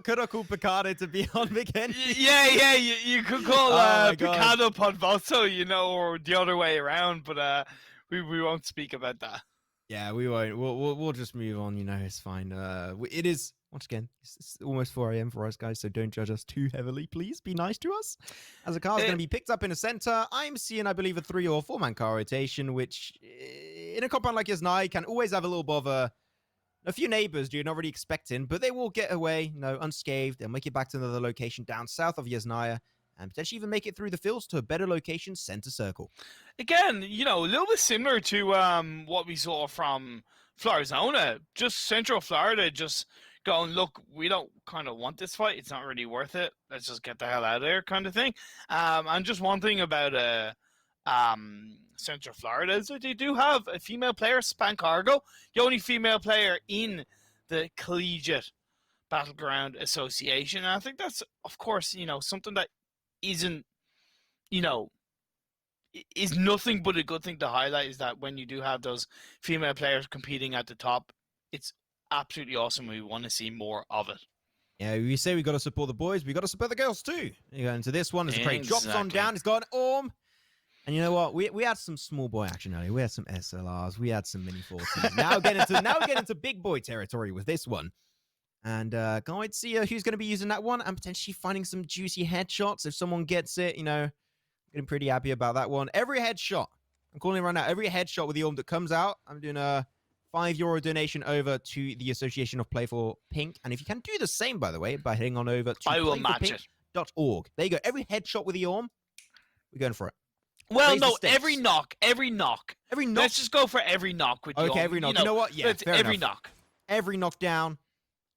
could have called Picardo to be on again.
Yeah. You could call Picardo Podvoso, or the other way around. But we won't speak about that.
Yeah, we won't. We'll just move on. It's fine. It is. Once again, it's almost 4 a.m. for us, guys, so don't judge us too heavily, please. Be nice to us. As a car is going to be picked up in the center, I'm seeing, I believe, a 3 or 4 man car rotation, which in a compound like Yasnaya can always have a little bother. A few neighbors you're not really expecting, but they will get away, unscathed. They'll make it back to another location down south of Yasnaya, and potentially even make it through the fields to a better location, center circle.
Again, a little bit similar to what we saw from Florizona. Just Central Florida, just going, look, we don't kind of want this fight. It's not really worth it. Let's just get the hell out of there kind of thing. And just one thing about Central Florida is that they do have a female player, Span Cargo, the only female player in the Collegiate Battleground Association. And I think that's, of course, something that isn't, is nothing but a good thing to highlight, is that when you do have those female players competing at the top, it's absolutely awesome. We want to see more of it.
Yeah, we say we got to support the boys, we got to support the girls too. You go into this one, there's a crate drops on
Exactly.
down, it's got an Orm. And you know what? We had some small boy action earlier. We had some SLRs. We had some mini 40s. Now we're getting into big boy territory with this one. And can't wait to see who's going to be using that one and potentially finding some juicy headshots. If someone gets it, you know, getting pretty happy about that one. Every headshot, I'm calling it right now, every headshot with the Orm that comes out, I'm doing a €5 donation over to the Association of Play for Pink. And if you can do the same, by the way, by heading on over to
I will match it.
playforpink.org. There you go. Every headshot with the Orm, we're going for it.
Well,
Raise the
no,
stakes.
every knock.
Every knock.
Let's just go for every knock with
Okay, every knock. You know what? Yeah, fair
every
enough.
knock.
Every knockdown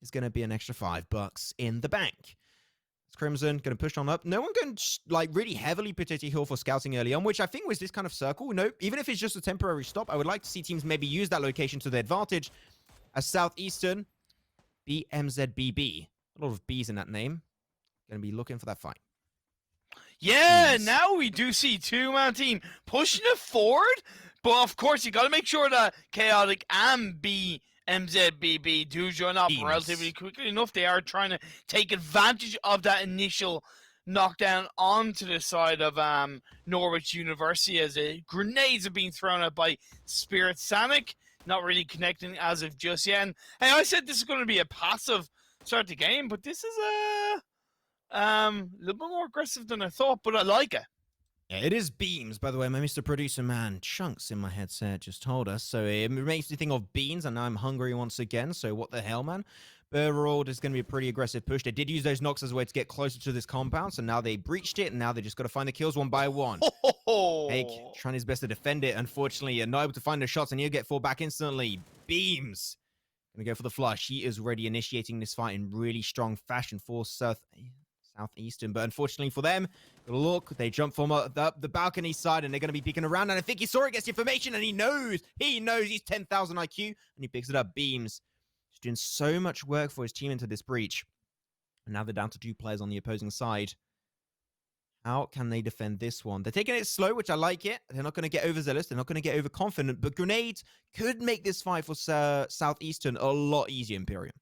is going to be an extra $5 in the bank. It's Crimson going to push on up. No one can like really heavily Potato Hill for scouting early on, which I think was this kind of circle. No, even if it's just a temporary stop, I would like to see teams maybe use that location to their advantage. As Southeastern, BMZBB. A lot of B's in that name. Going to be looking for that fight.
Yeah,
Jeez.
now we do see two-man team pushing it forward, but of course you got to make sure that Chaotic and BMZBB do join up
Beams.
relatively quickly enough. They are trying to take advantage of that initial knockdown onto the side of Norwich University as grenades are being thrown out by Spirit Sanic, not really connecting as of just yet. And, hey, I said this is going to be a passive start the game, but this is a little bit more aggressive than I thought, but I like it.
Yeah, it is Beams, by the way. My Mr. Producer man, Chunks in my headset just told us. So it makes me think of beans, and now I'm hungry once again. So what the hell, man? But overall, it's going to be a pretty aggressive push. They did use those knocks as a way to get closer to this compound, so now they breached it, and now they just got to find the kills one by one. Hake trying his best to defend it. Unfortunately, not able to find the shots, and he'll get fall back instantly. Beams gonna go for the flush. He is already initiating this fight in really strong fashion for Southeastern, but unfortunately for them, look, they jump from the balcony side, and they're going to be peeking around, and I think he saw it, gets the information, and he knows he's 10,000 IQ, and he picks it up. Beams he's doing so much work for his team into this breach, and now they're down to 2 players on the opposing side. How can they defend this one? They're taking it slow, which I like it. They're not going to get overzealous. They're not going to get overconfident, but grenades could make this fight for Southeastern a lot easier, Imperium.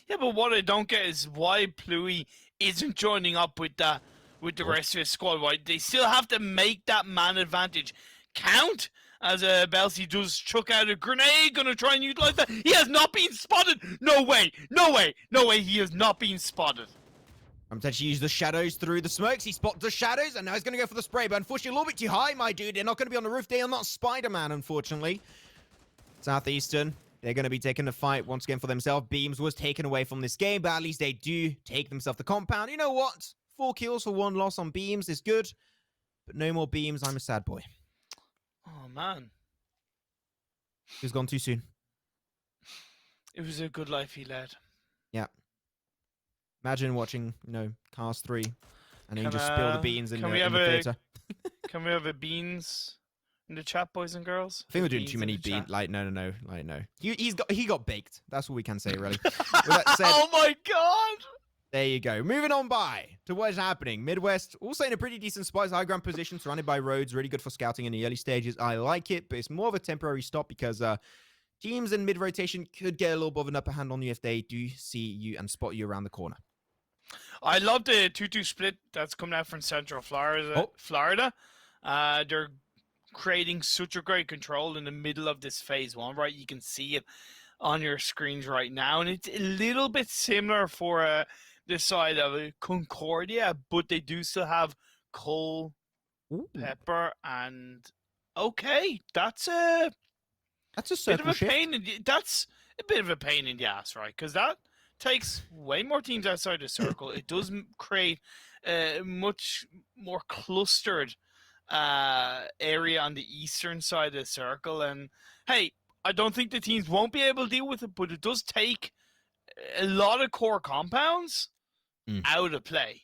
Yeah, but what I don't get is why Pluie isn't joining up with the rest of his squad. Why they still have to make that man advantage count? As Belsey does chuck out a grenade, gonna try and utilize that. He has not been spotted. No way, no way, no way. He has not been spotted.
I'm potentially use the shadows through the smokes. He spots the shadows, and now he's going to go for the spray. But unfortunately, a little bit too high, my dude. They're not going to be on the roof. They are not Spider-Man, unfortunately. Southeastern, they're going to be taking the fight once again for themselves. Beams was taken away from this game, but at least they do take themselves the compound. You know what? 4 kills for 1 loss on Beams is good. But no more Beams. I'm a sad boy.
Oh, man.
He's gone too soon.
It was a good life he led.
Yeah. Imagine watching, Cars 3, and then you just spill the beans in the theater.
Can we have a beans in the chat, boys and girls?
I think we're doing too many beans. Like, no. Like, no. He got baked. That's all we can say, really. With that said,
oh my god!
There you go. Moving on by to what is happening. Midwest, also in a pretty decent spot. High ground position, surrounded by roads. Really good for scouting in the early stages. I like it, but it's more of a temporary stop because teams in mid-rotation could get a little bit of an upper hand on you if they do see you and spot you around the corner.
I love the 2-2 split that's coming out from Central Florida. They're creating such a great control in the middle of this phase 1, right? You can see it on your screens right now, and it's a little bit similar for this side of Concordia, but they do still have Cole, Pepper, and okay, that's a
circle shift.
That's a bit of a pain in the ass, right? Because that takes way more teams outside the circle. It does create a much more clustered area on the eastern side of the circle. And hey, I don't think the teams won't be able to deal with it, but it does take a lot of core compounds out of play.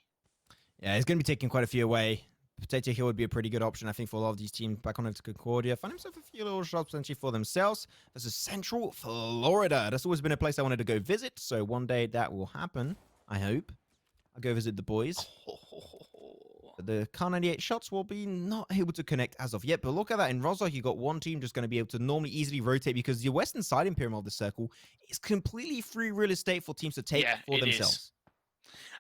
Yeah, it's going to be taking quite a few away. Potato Hill would be a pretty good option, I think, for a lot of these teams back on over to Concordia. Find himself a few little shops potentially for themselves. This is Central Florida. That's always been a place I wanted to go visit, so one day that will happen, I hope. I'll go visit the boys. the Kar 98 shots will be not able to connect as of yet. But look at that. In Rozhok, you got one team just going to be able to normally easily rotate because your western side Imperium of the circle is completely free real estate for teams to take for themselves.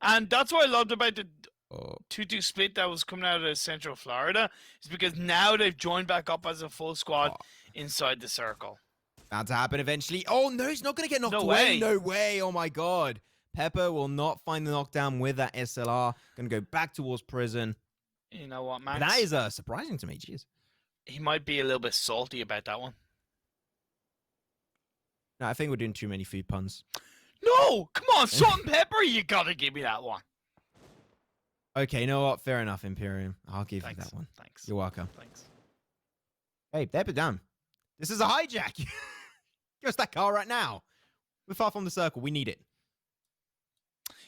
And that's what I loved about the
Oh.
2-2 split that was coming out of Central Florida, is because now they've joined back up as a full squad inside the circle.
About to happen eventually. Oh, no, he's not going to get knocked
No
away.
way.
No way. Oh, my God. Pepper will not find the knockdown with that SLR. Going to go back towards prison.
You know what, Max?
That is surprising to me. Jeez.
He might be a little bit salty about that one.
No, I think we're doing too many food puns.
No! Come on, salt and pepper! You gotta give me that one.
Okay, you know what? Fair enough, Imperium. I'll give you that one.
Thanks.
You're welcome.
Thanks.
Hey, they're down. This is a hijack. Give us that car right now. We're far from the circle. We need it.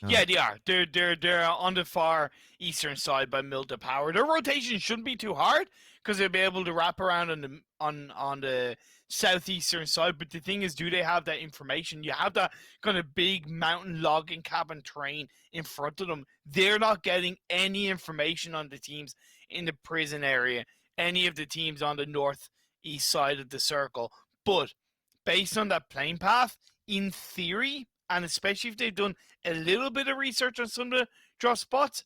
Oh.
Yeah, they are. They're on the far eastern side by Milta Power. Their rotation shouldn't be too hard because they'll be able to wrap around on the southeastern side. But the thing is, do they have that information? You have that kind of big mountain logging cabin terrain in front of them. They're not getting any information on the teams in the prison area, any of the teams on the northeast side of the circle. But based on that plane path, in theory, and especially if they've done a little bit of research on some of the drop spots,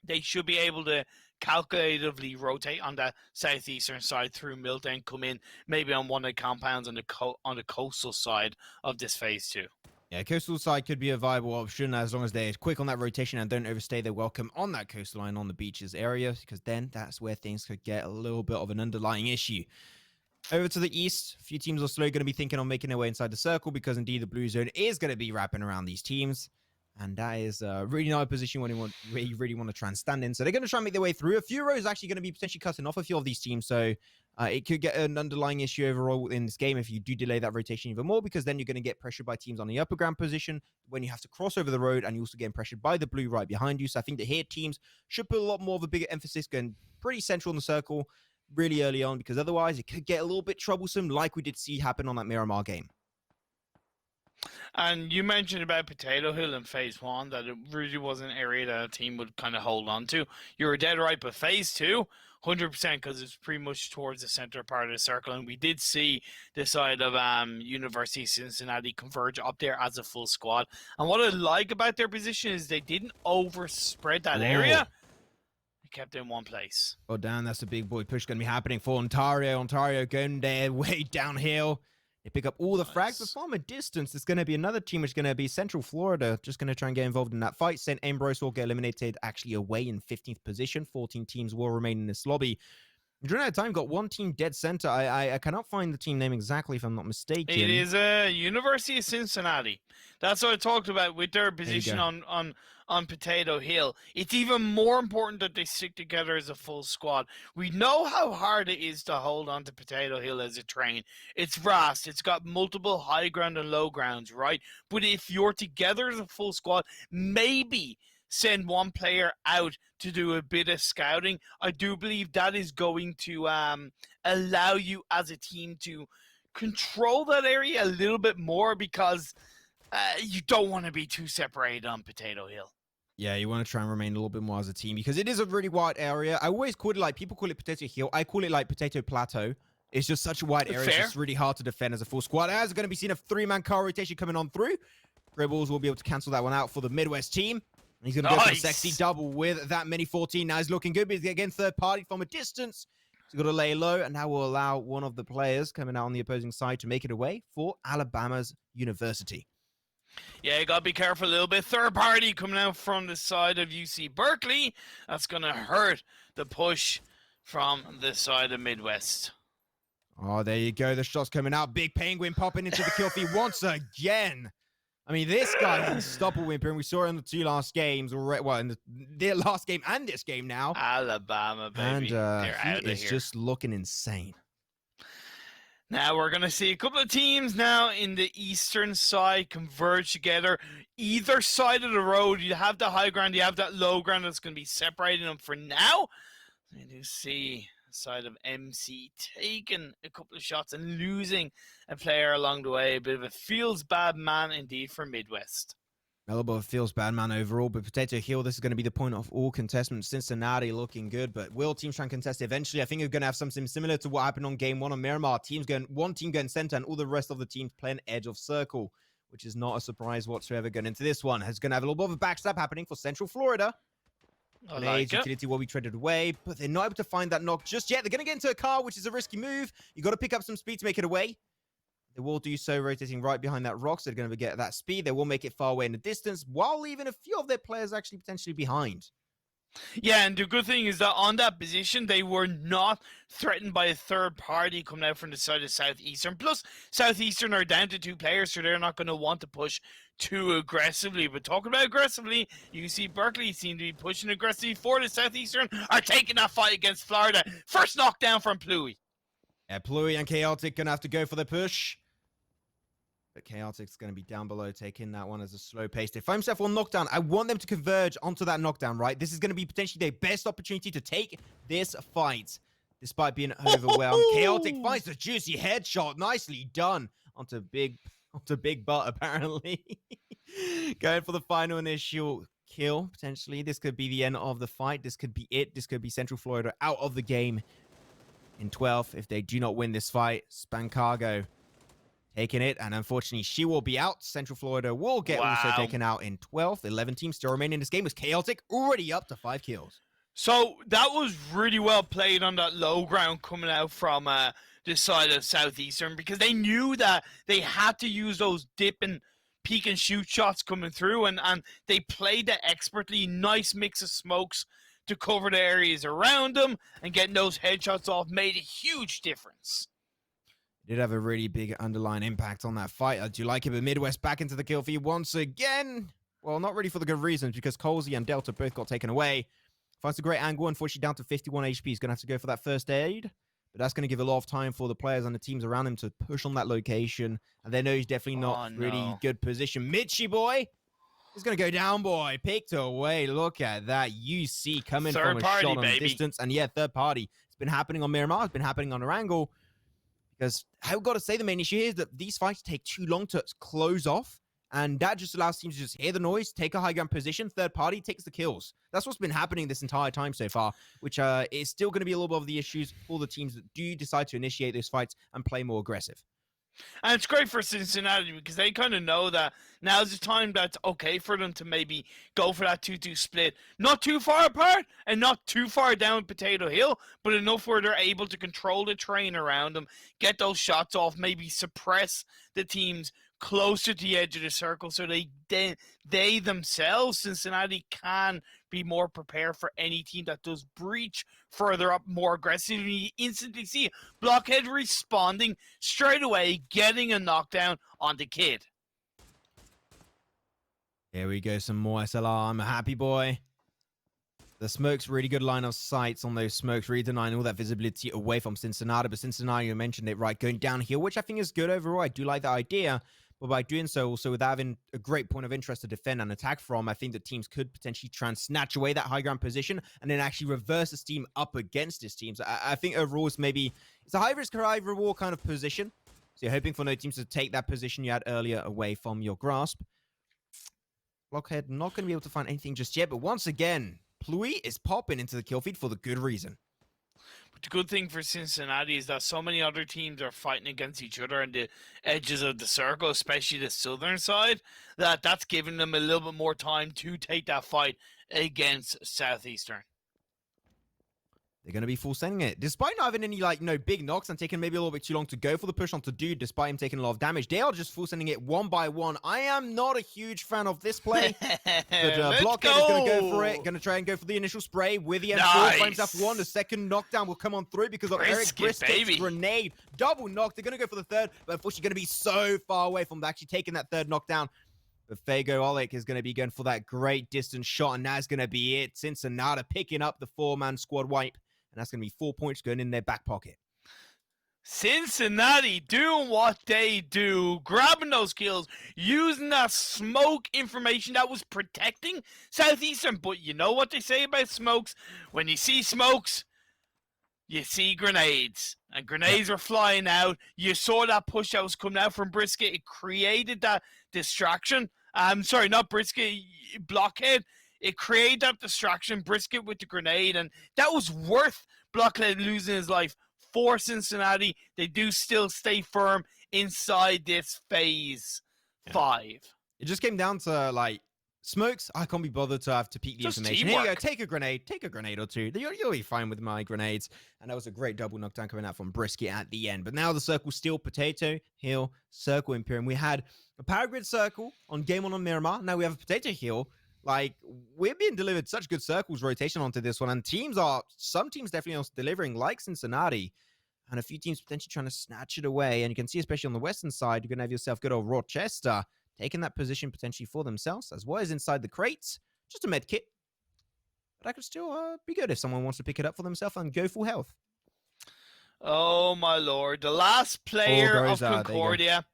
they should be able to calculatively rotate on the southeastern side through Milta and come in maybe on one of the compounds on the coastal side of this phase 2.
Yeah, coastal side could be a viable option as long as they're quick on that rotation and don't overstay their welcome on that coastline on the beaches area, because then that's where things could get a little bit of an underlying issue. Over to the east, a few teams are slowly going to be thinking on making their way inside the circle because indeed the blue zone is going to be wrapping around these teams. And that is a really nice position where you really want to try and stand in. So they're going to try and make their way through. A few rows actually going to be potentially cutting off a few of these teams. So it could get an underlying issue overall in this game if you do delay that rotation even more, because then you're going to get pressured by teams on the upper ground position when you have to cross over the road, and you're also getting pressured by the blue right behind you. So I think that here teams should put a lot more of a bigger emphasis going pretty central in the circle really early on, because otherwise it could get a little bit troublesome like we did see happen on that Miramar game.
And you mentioned about Potato Hill in phase 1, that it really was an area that a team would kind of hold on to. You were dead right, but phase 2, 100%, because it's pretty much towards the center part of the circle. And we did see the side of University of Cincinnati converge up there as a full squad. And what I like about their position is they didn't overspread that area. Kept in one place.
Oh, damn, that's a big boy push going to be happening for Ontario. Ontario going their way downhill. They pick up all the frags, but from a distance, there's going to be another team which is going to be Central Florida, just going to try and get involved in that fight. St. Ambrose will get eliminated actually away in 15th position. 14 teams will remain in this lobby. During that time, got one team dead center. I cannot find the team name exactly, if I'm not mistaken.
It is University of Cincinnati. That's what I talked about with their position on Potato Hill. It's even more important that they stick together as a full squad. We know how hard it is to hold on to Potato Hill as a train. It's vast. It's got multiple high ground and low grounds, right? But if you're together as a full squad, maybe send one player out to do a bit of scouting. I do believe that is going to allow you as a team to control that area a little bit more, because you don't want to be too separated on Potato Hill.
Yeah, you want to try and remain a little bit more as a team, because it is a really wide area. I always call it, like, people call it Potato Hill. I call it like Potato Plateau. It's just such a wide area. It's just really hard to defend as a full squad. As going to be seen a 3-man car rotation coming on through. Gribbles will be able to cancel that one out for the Midwest team. And he's going to go for a sexy double with that Mini 14. Now he's looking good, but he's again third party from a distance. He's got to lay low, and that will allow one of the players coming out on the opposing side to make it away for Alabama's University.
Yeah, you got to be careful a little bit. Third party coming out from the side of UC Berkeley. That's going to hurt the push from the side of Midwest.
Oh, there you go. The shot's coming out. Big Penguin popping into the kill feed once again. I mean, this guy is unstoppable, and we saw it in the 2 last games, well, in the last game and this game now.
Alabama, baby.
And
they're out of
he is
here.
just looking insane.
Now we're going to see a couple of teams now in the eastern side converge together. Either side of the road, you have the high ground, you have that low ground that's going to be separating them for now. I do see the side of MC taking a couple of shots and losing a player along the way. A bit of a feels bad man indeed for Midwest.
Melba feels bad, man, overall, but Potato Hill, this is going to be the point of all contestants. Cincinnati looking good, but will teams try and contest it eventually? I think we're going to have something similar to what happened on game one on Miramar. One team going center and all the rest of the teams playing edge of circle, which is not a surprise whatsoever going into this one. It's going to have a little bit of a backstab happening for Central Florida.
I like it.
Utility will be traded away, but they're not able to find that knock just yet. They're going to get into a car, which is a risky move. You got to pick up some speed to make it away. They will do so, rotating right behind that rock, so they're going to get that speed. They will make it far away in the distance, while leaving a few of their players actually potentially behind.
Yeah, and the good thing is that on that position, they were not threatened by a third party coming out from the side of Southeastern. Plus, Southeastern are down to 2 players, so they're not going to want to push too aggressively. But talking about aggressively, you see Berkeley seem to be pushing aggressively for the Southeastern, are taking that fight against Florida. First knockdown from Pluie.
Yeah, Pluie and Chaotic going to have to go for the push. But Chaotic's going to be down below, taking that one as a slow pace. They find themselves on knockdown. I want them to converge onto that knockdown, right? This is going to be potentially their best opportunity to take this fight, despite being overwhelmed. Chaotic finds the juicy headshot. Nicely done. Onto big butt, apparently. Going for the final initial kill, potentially. This could be the end of the fight. This could be it. This could be Central Florida out of the game in 12 if they do not win this fight. Spancargo taking it, and unfortunately, she will be out. Central Florida will get also taken out in 12th. 11 teams still remain in this game, with Chaotic already up to 5 kills.
So that was really well played on that low ground coming out from the side of Southeastern, because they knew that they had to use those dip and peek and shoot shots coming through, and they played that expertly. Nice mix of smokes to cover the areas around them, and getting those headshots off made a huge difference.
Did have a really big underlying impact on that fight. I do like it, but Midwest back into the kill feed once again. Well, not really for the good reasons, because Colsey and Delta both got taken away. Finds a great angle, unfortunately down to 51 HP. He's going to have to go for that first aid, but that's going to give a lot of time for the players and the teams around him to push on that location, and they know he's definitely not really good position. Mitchie boy is going to go down, boy. Picked away. Look at that. UC coming from a shot on distance, and yeah, third party. It's been happening on Miramar. It's been happening on Erangel. Because I've got to say the main issue here is that these fights take too long to close off, and that just allows teams to just hear the noise, take a high ground position, third party takes the kills. That's what's been happening this entire time so far, which is still going to be a little bit of the issues for the teams that do decide to initiate those fights and play more aggressive.
And it's great for Cincinnati because they kind of know that now's the time that's okay for them to maybe go for that 2-2 split. Not too far apart and not too far down Potato Hill, but enough where they're able to control the terrain around them, get those shots off, maybe suppress the teams closer to the edge of the circle so they themselves, Cincinnati, can be more prepared for any team that does breach further up more aggressively. You instantly see Blockhead responding straight away, getting a knockdown on the kid.
Here we go, some more SLR. I'm a happy boy. The smokes, really good line of sights on those smokes, really denying all that visibility away from Cincinnati. But Cincinnati, you mentioned it, right, going down here, which I think is good overall. I do like that idea. But by doing so, also without having a great point of interest to defend and attack from, I think that teams could potentially try and snatch away that high ground position and then actually reverse this team up against this team. So I think overall it's a high risk, high reward kind of position. So you're hoping for no teams to take that position you had earlier away from your grasp. Blockhead not going to be able to find anything just yet, but once again, Pluie is popping into the kill feed for the good reason.
But the good thing for Cincinnati is that so many other teams are fighting against each other on the edges of the circle, especially the southern side, that's giving them a little bit more time to take that fight against Southeastern.
They're going to be full sending it. Despite not having any, big knocks and taking maybe a little bit too long to go for the push onto Dude, despite him taking a lot of damage, they are just full sending it one by one. I am not a huge fan of this play. But Blockhead is going to go for it. Going to try and go for the initial spray with the M4.
Nice.
Finds that one. The second knockdown will come on through because of Eric Brisket's grenade. Double knock. They're going to go for the third, but unfortunately going to be so far away from actually taking that third knockdown. But Fago Oleg is going to be going for that great distance shot, and that's going to be it. Cincinnati picking up the 4-man squad wipe. And that's going to be 4 points going in their back pocket.
Cincinnati doing what they do, grabbing those kills, using that smoke information that was protecting Southeastern. But you know what they say about smokes? When you see smokes, you see grenades. And grenades were flying out. You saw that push that was coming out from Brisket. It created that distraction. Sorry, not Brisket, Blockhead. It created that distraction, Brisket with the grenade, and that was worth Blockhead losing his life for Cincinnati. They do still stay firm inside this phase 5.
It just came down to, like, Smokes, I can't be bothered to have to peek the
Just
information. Here you go,
teamwork.
take a grenade or two. You'll be fine with my grenades. And that was a great double knockdown coming out from Brisket at the end. But now the circle still Potato Hill, Circle Imperium. We had a Power Grid Circle on Game 1 on Miramar. Now we have a Potato Hill. Like, we're being delivered such good circles rotation onto this one. And some teams definitely are delivering, like Cincinnati. And a few teams potentially trying to snatch it away. And you can see, especially on the western side, you're going to have yourself good old Rochester taking that position potentially for themselves, as well as inside the crates. Just a med kit. But that could still be good if someone wants to pick it up for themselves and go full health.
Oh, my lord. The last player of Concordia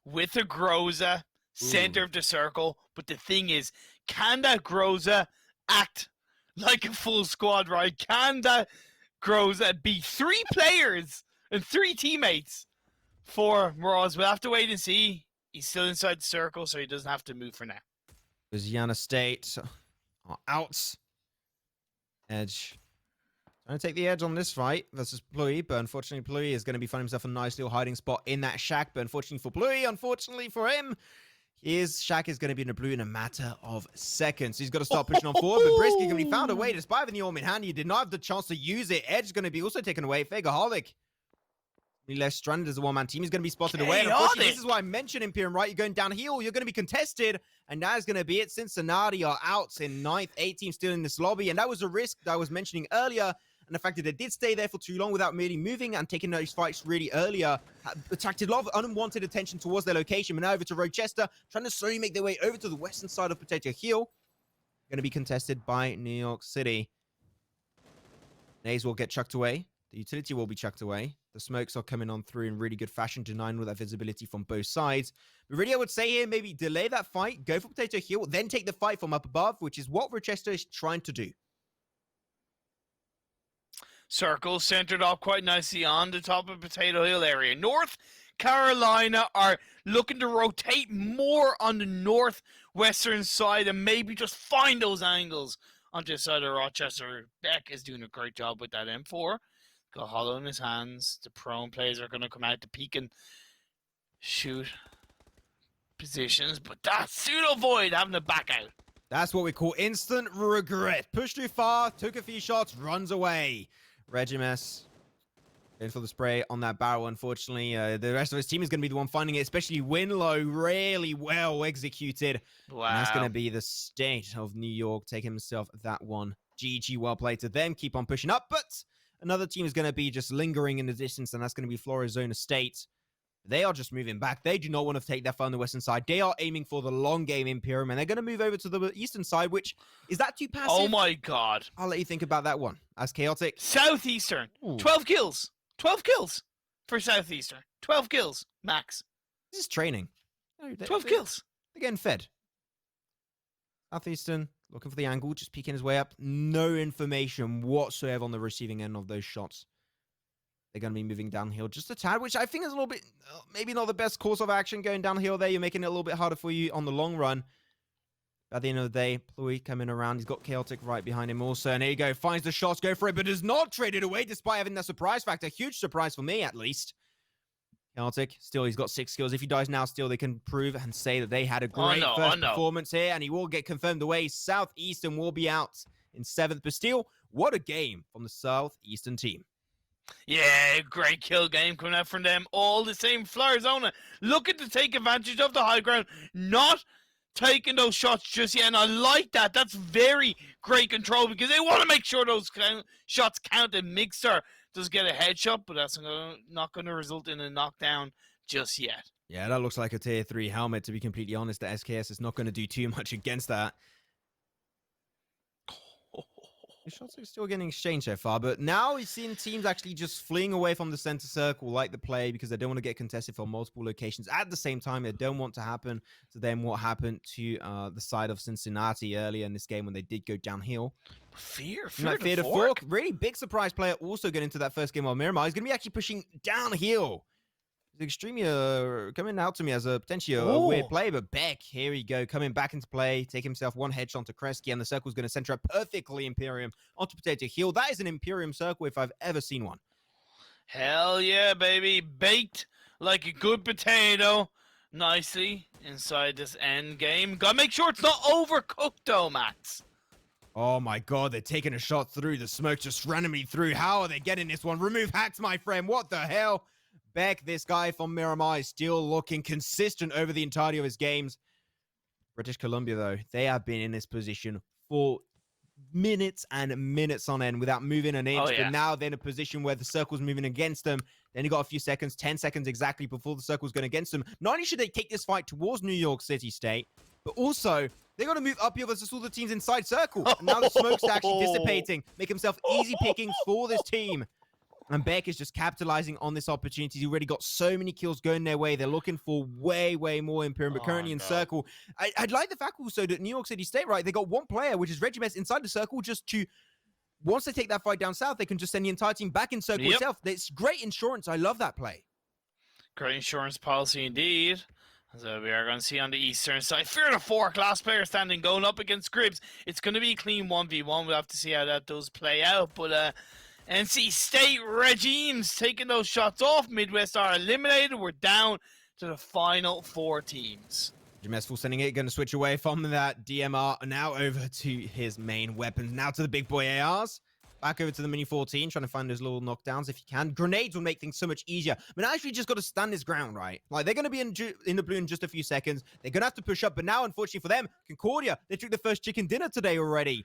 with a Groza, center of the circle. But the thing is, can that Groza act like a full squad, right? Can that Groza be 3 players and 3 teammates for Moroz? We'll have to wait and see. He's still inside the circle, so he doesn't have to move for now.
Louisiana State are out. Edge trying to take the edge on this fight versus Pluie, but unfortunately Pluie is going to be finding himself a nice little hiding spot in that shack. But unfortunately for Pluie, unfortunately for him, his shack is going to be in the blue in a matter of seconds. He's got to start pushing on forward, but Brisket can be found away. Despite having the Orm in hand, he did not have the chance to use it. Edge is going to be also taken away. Fagaholic left stranded as a one-man team. He's going to be spotted away. And unfortunately, this is why I mentioned Imperium, right? You're going downhill. You're going to be contested. And that is going to be it. Cincinnati are out in 9th. 8 teams still in this lobby. And that was a risk that I was mentioning earlier. And the fact that they did stay there for too long without really moving and taking those fights really earlier attracted a lot of unwanted attention towards their location. But now over to Rochester, trying to slowly make their way over to the western side of Potato Hill. Going to be contested by New York City. Nays will get chucked away. The utility will be chucked away. The smokes are coming on through in really good fashion, denying all that visibility from both sides. But really, I would say here, maybe delay that fight, go for Potato Hill, then take the fight from up above, which is what Rochester is trying to do.
Circle centered up quite nicely on the top of Potato Hill area. North Carolina are looking to rotate more on the northwestern side and maybe just find those angles on this side of Rochester. Beck is doing a great job with that M4. Got hollow in his hands. The prone players are going to come out to peek and shoot positions. But that Pseudo Void having to back out.
That's what we call instant regret. Pushed too far, took a few shots, runs away. Regimes going for the spray on that barrel, unfortunately. The rest of his team is going to be the one finding it, especially Winlow. Really well executed.
Wow.
And that's going to be the state of New York taking himself that one. GG, well played to them. Keep on pushing up, but another team is going to be just lingering in the distance, and that's going to be Florizona State. They are just moving back. They do not want to take that far on the western side. They are aiming for the long game Imperium, and they're going to move over to the eastern side, which, is that too passive?
Oh my god.
I'll let you think about that one. As Chaotic.
Southeastern.
Ooh.
12 kills. 12 kills for Southeastern. 12 kills, max.
This is training.
12 kills.
They're getting fed. Southeastern, looking for the angle, just peeking his way up. No information whatsoever on the receiving end of those shots. They're going to be moving downhill just a tad, which I think is a little bit, maybe not the best course of action going downhill there. You're making it a little bit harder for you on the long run. At the end of the day, Pluie coming around. He's got Chaotic right behind him also. And there you go. Finds the shots, go for it, but does not trade it away despite having that surprise factor. Huge surprise for me, at least. Chaotic, still, he's got 6 kills. If he dies now, still, they can prove and say that they had a great first performance here. And he will get confirmed away. Southeastern will be out in 7th. But still, what a game from the Southeastern team.
Yeah, great kill game coming out from them. All the same. Florizona looking to take advantage of the high ground. Not taking those shots just yet. And I like that. That's very great control because they want to make sure those shots count. And Mixer does get a headshot, but that's not going to result in a knockdown just yet.
Yeah, that looks like a tier 3 helmet, to be completely honest. The SKS is not going to do too much against that. The shots are still getting exchanged so far, but now we've seen teams actually just fleeing away from the center circle like the play because they don't want to get contested from multiple locations at the same time. They don't want to happen to them what happened to the side of Cincinnati earlier in this game when they did go downhill.
Fear
to fork. Really big surprise player also getting into that first game of Miramar. He's going to be actually pushing downhill. extremely coming out to me as a potentially a weird
Oh,
play, but Beck, here we go, coming back into play, take himself one headshot onto Kresge, and the circle's going to center up perfectly Imperium onto Potato Heal. That is an Imperium circle if I've ever seen one.
hell yeah, baby. Baked like a good potato. Nicely inside this end game. Gotta make sure it's not overcooked though, Max.
Oh my god, they're taking a shot through. The smoke just randomly through. How are they getting this one? Remove hacks, my friend. What the hell? Beck, this guy from Miramar, is still looking consistent over the entirety of his games. British Columbia, though, they have been in this position for minutes and minutes on end without moving an inch.
Oh, yeah.
But now they're in a position where the circle's moving against them. Then you got a few seconds, 10 seconds exactly before the circle's going against them. Not only should they take this fight towards New York City State, but also they got to move up here versus all the teams inside circle. And now the smoke's actually dissipating, make himself easy pickings for this team. And Beck is just capitalizing on this opportunity. He's already got so many kills going their way. They're looking for way, way more Imperium, but currently in circle. I'd like the fact also that New York City State, right, they got one player, which is Regimess, inside the circle just to, once they take that fight down south, they can just send the entire team back in circle itself. It's great insurance. I love that play.
Great insurance policy indeed. So we are going to see on the eastern side, Fear the 4 class player standing going up against Gribbs. It's going to be a clean 1v1. We'll have to see how that does play out. But NC State Regimes taking those shots off. Midwest are eliminated. We're down to the final 4 teams.
Jamesful sending it, going to switch away from that DMR now over to his main weapons. Now to the big boy ARs. Back over to the Mini 14, trying to find those little knockdowns if you can. Grenades will make things so much easier. But now actually just got to stand his ground, right? Like, they're going to be in the blue in just a few seconds. They're going to have to push up. But now, unfortunately for them, Concordia, they took the first chicken dinner today already.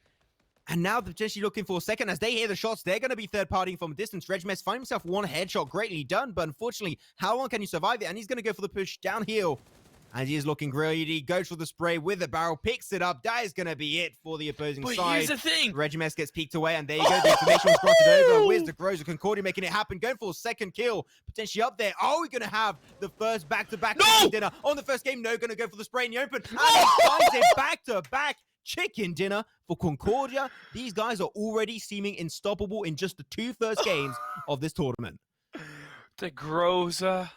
And now they're potentially looking for a second. As they hear the shots, they're going to be third-partying from a distance. Regimess find himself one headshot. Greatly done. But unfortunately, how long can you survive it? And he's going to go for the push downhill. And he is looking greedy, goes for the spray with the barrel, picks it up. That is going to be it for the opposing side.
But here's the thing.
Regimess gets peeked away, and there you go. The information was grotted over. Where's the Groza? Concordia making it happen, going for a second kill. Potentially up there. Are we going to have the first back-to-back chicken dinner on the first game? No, going to go for the spray in the open. And he finds a back-to-back chicken dinner for Concordia. These guys are already seeming unstoppable in just the 2 first games of this tournament.
The Groza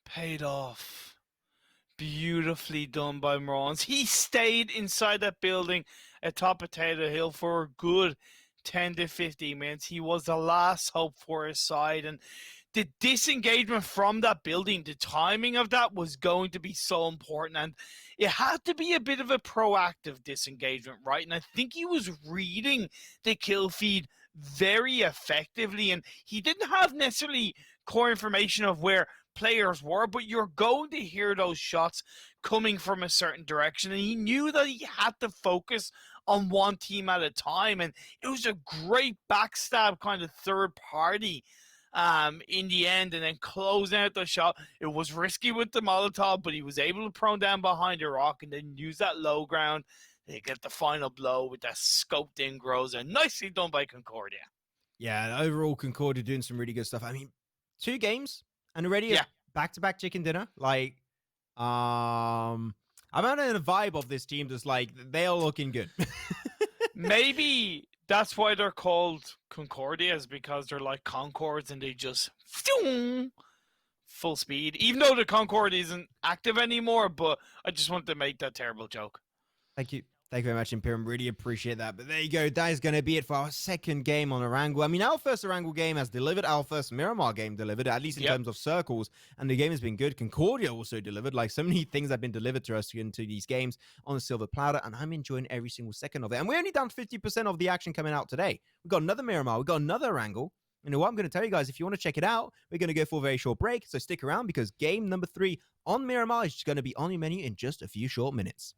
paid off. Beautifully done by Morons. He stayed inside that building atop Potato Hill for a good 10 to 15 minutes. He was the last hope for his side. And the disengagement from that building, the timing of that was going to be so important. And it had to be a bit of a proactive disengagement, right? And I think he was reading the kill feed very effectively. And he didn't have necessarily core information of where players were, but you're going to hear those shots coming from a certain direction, and he knew that he had to focus on one team at a time, and it was a great backstab kind of third party in the end, and then closing out the shot. It was risky with the Molotov, but he was able to prone down behind a rock and then use that low ground to get the final blow with that scoped in Groza. Nicely done by Concordia.
Yeah, overall Concordia doing some really good stuff. I mean, 2 games and already a back-to-back chicken dinner. Like, I'm out in the vibe of this team. Just like they are looking good.
Maybe that's why they're called Concordias, because they're like Concords and they just full speed. Even though the Concorde isn't active anymore, but I just wanted to make that terrible joke.
Thank you. Thank you very much, Imperium. Really appreciate that. But there you go. That is going to be it for our second game on Erangel. I mean, our first Erangel game has delivered. Our first Miramar game delivered, at least in terms of circles. And the game has been good. Concordia also delivered. Like, so many things have been delivered to us into these games on the silver platter. And I'm enjoying every single second of it. And we're only down to 50% of the action coming out today. We've got another Miramar. We've got another Erangel. You know what I'm going to tell you guys? If you want to check it out, we're going to go for a very short break. So stick around, because game number 3 on Miramar is going to be on your menu in just a few short minutes.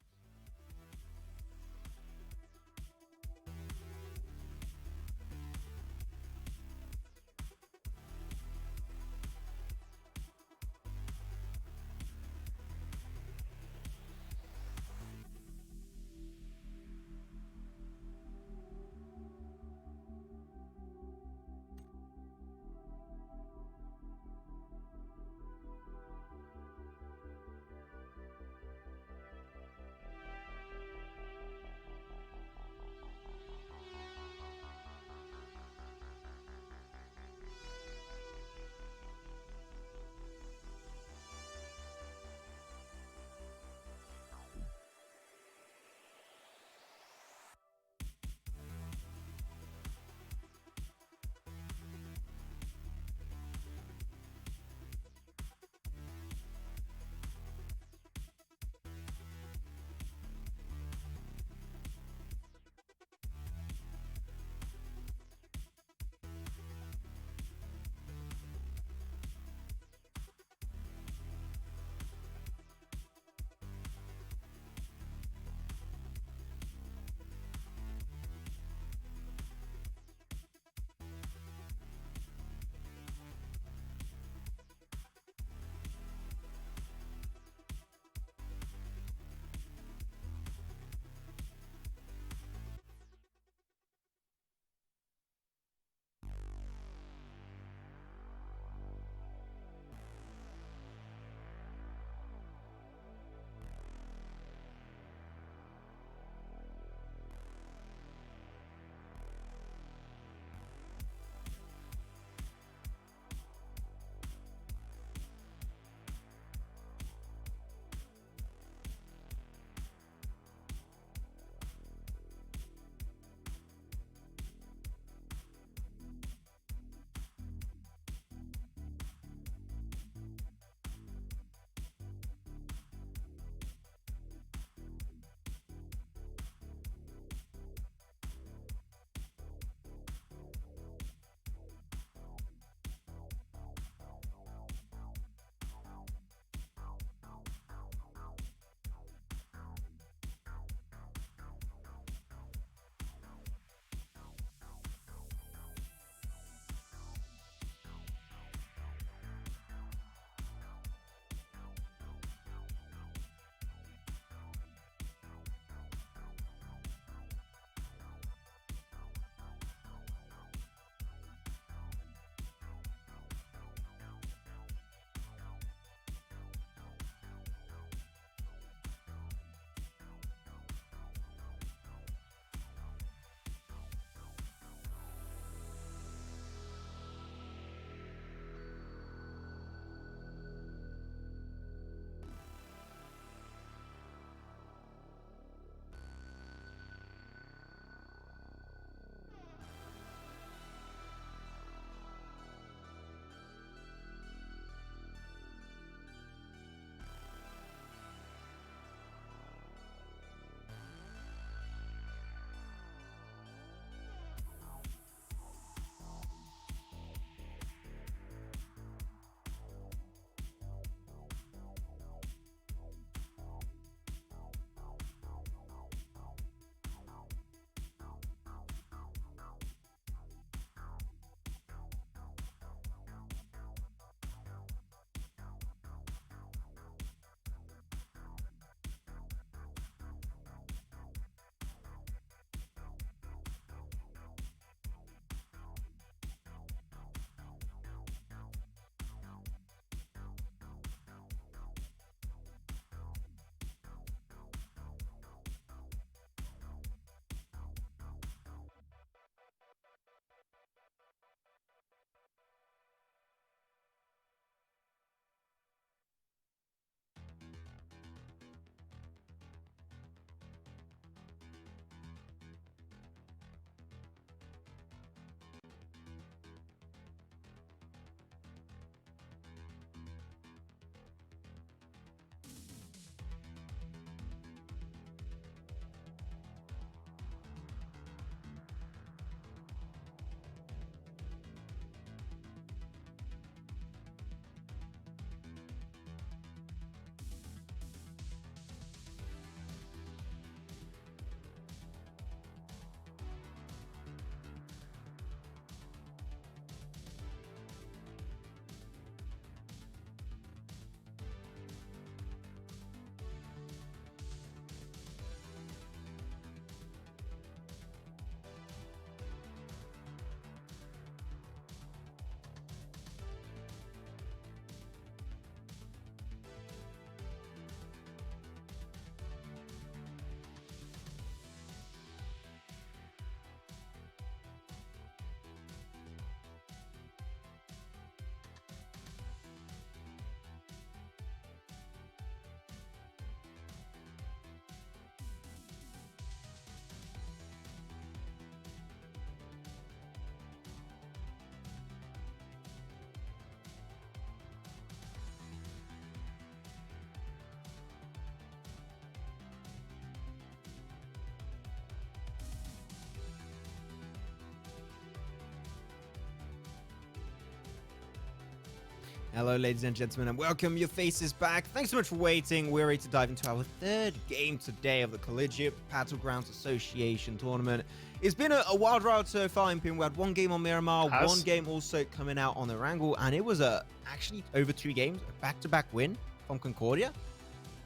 Hello, ladies and gentlemen, and welcome your faces back. Thanks so much for waiting. We're ready to dive into our third game today of the Collegiate Battlegrounds Association tournament. It's been a wild ride so far. We had one game on Miramar, one game also coming out on Erangel, and it was actually over 2 games, a back-to-back win from Concordia.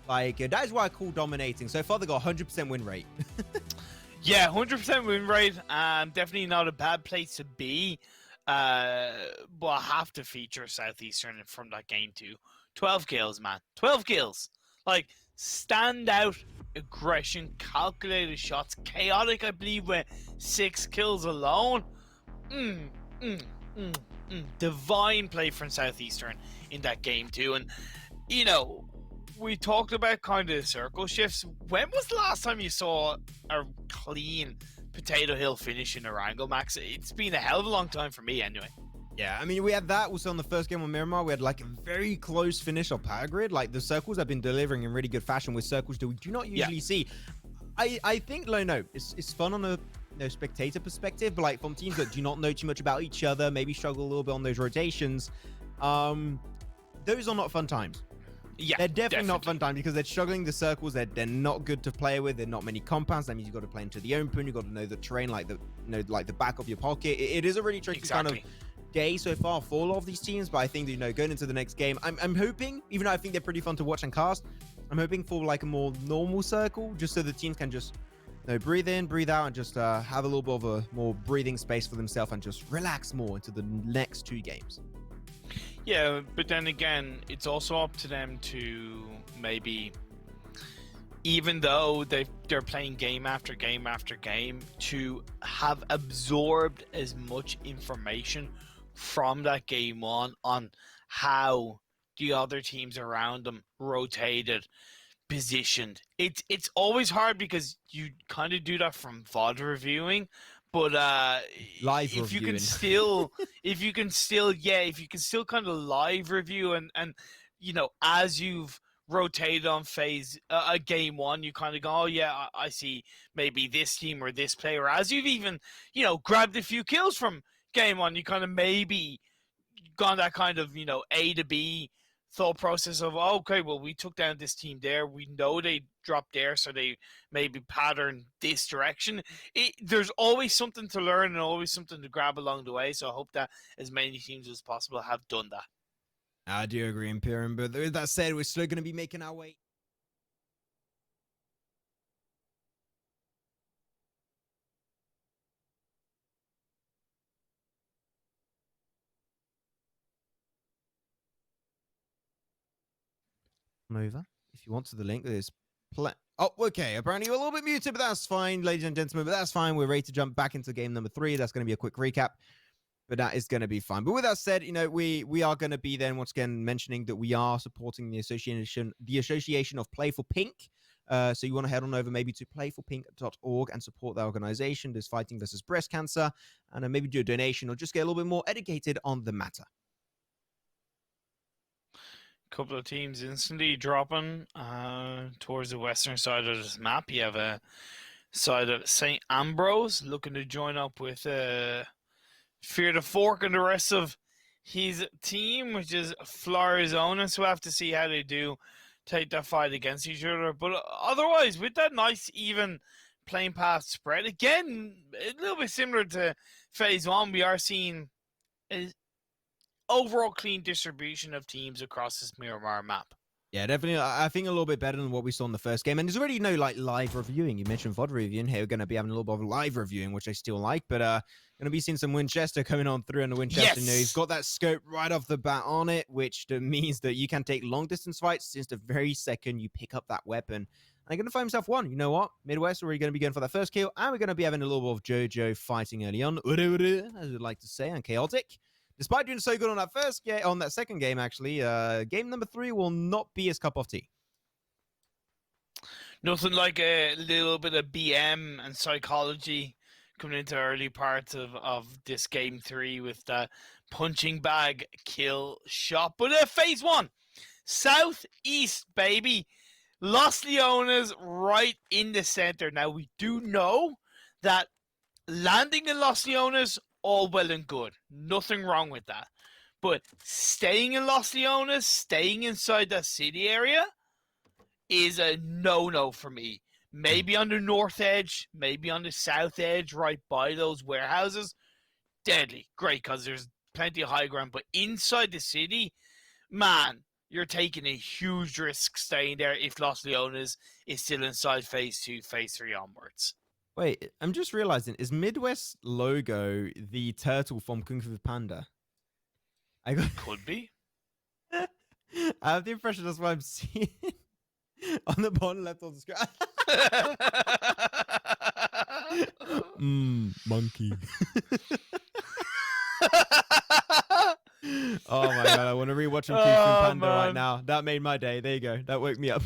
Like, that is what I call dominating. So far, they got 100% win rate.
Yeah, 100% win rate. Definitely not a bad place to be. But I have to feature Southeastern from that game too. 12 kills, man. 12 kills. Like, standout aggression, calculated shots, chaotic, I believe, with 6 kills alone. Divine play from Southeastern in that game too. And, you know, we talked about kind of circle shifts. When was the last time you saw a clean Potato Hill finish in Erangel, Max? It's been a hell of a long time for me anyway.
Yeah, I mean, we had that also on the first game on Miramar. We had like a very close finish on Power Grid. Like, the circles have been delivering in really good fashion with circles that we do not usually see. I think, no, it's fun on a spectator perspective, but like from teams that do not know too much about each other, maybe struggle a little bit on those rotations, those are not fun times.
Yeah,
they're definitely not fun times because they're struggling the circles. They're not good to play with. They're not many compounds. That means you've got to play into the open. You've got to know the terrain, like the back of your pocket. It is a really tricky kind of day so far for a lot of these teams. But I think that, going into the next game, I'm hoping, even though I think they're pretty fun to watch and cast, I'm hoping for like a more normal circle, just so the teams can just breathe in, breathe out, and just have a little bit of a more breathing space for themselves and just relax more into the next 2 games.
Yeah, but then again, it's also up to them to maybe, even though they're playing game after game after game, to have absorbed as much information from that game on how the other teams around them rotated, positioned. It's always hard because you kind of do that from VOD reviewing, but
live
if
reviewing.
if you can still kind of live review and as you've rotated on phase game 1, you kind of go, oh yeah, I see maybe this team or this player. As you've even grabbed a few kills from game 1, you kind of maybe gone that kind of A to B thought process of, okay, well, we took down this team there. We know they dropped there, so they maybe pattern this direction. There's always something to learn and always something to grab along the way. So I hope that as many teams as possible have done that.
I do agree, Imperium. But with that said, we're still going to be making our way. Over if you want to the link. There's oh, okay, apparently you're a little bit muted, but that's fine, ladies and gentlemen. But that's fine. We're ready to jump back into game number 3. That's going to be a quick recap, but that is going to be fine. But with that said, we are going to be then once again mentioning that we are supporting the association of Play for Pink. So you want to head on over maybe to playforpink.org and support that organization that's fighting versus breast cancer, and maybe do a donation or just get a little bit more educated on the matter.
Couple of teams instantly dropping towards the western side of this map. You have a side of St. Ambrose looking to join up with Fear the Fork and the rest of his team, which is Florizona. So we'll have to see how they do take that fight against each other. But otherwise, with that nice even playing path spread, again, a little bit similar to Phase 1, we are seeing overall clean distribution of teams across this Miramar map.
Yeah, definitely. I think a little bit better than what we saw in the first game. And there's already no live reviewing. You mentioned VOD reviewing. Here we're going to be having a little bit of live reviewing, which I still like. But going to be seeing some Winchester coming on through, and the Winchester, he's got that scope right off the bat on it, which means that you can take long distance fights since the very second you pick up that weapon. And they're going to find himself one. You know what? Midwest, we're going to be going for that first kill, and we're going to be having a little bit of JoJo fighting early on, as we'd like to say, and chaotic. Despite doing so good on that first game, on that second game, actually, game number 3 will not be his cup of tea.
Nothing like a little bit of BM and psychology coming into early parts of this game 3 with the punching bag kill shot. But phase 1, southeast, baby. Los Leones right in the center. Now, we do know that landing in Los Leones, all well and good. Nothing wrong with that. But staying in Los Leones, staying inside that city area, is a no-no for me. Maybe on the north edge, maybe on the south edge, right by those warehouses. Deadly. Great, because there's plenty of high ground. But inside the city, man, you're taking a huge risk staying there if Los Leones is still inside Phase 2, Phase 3 onwards.
Wait, I'm just realizing, is Midwest logo the turtle from Kung Fu Panda? I got.
Could be.
I have the impression that's what I'm seeing on the bottom left of the screen. Monkey. Oh my god, I want to rewatch Kung Fu Panda right now. That made my day. There you go. That woke me up.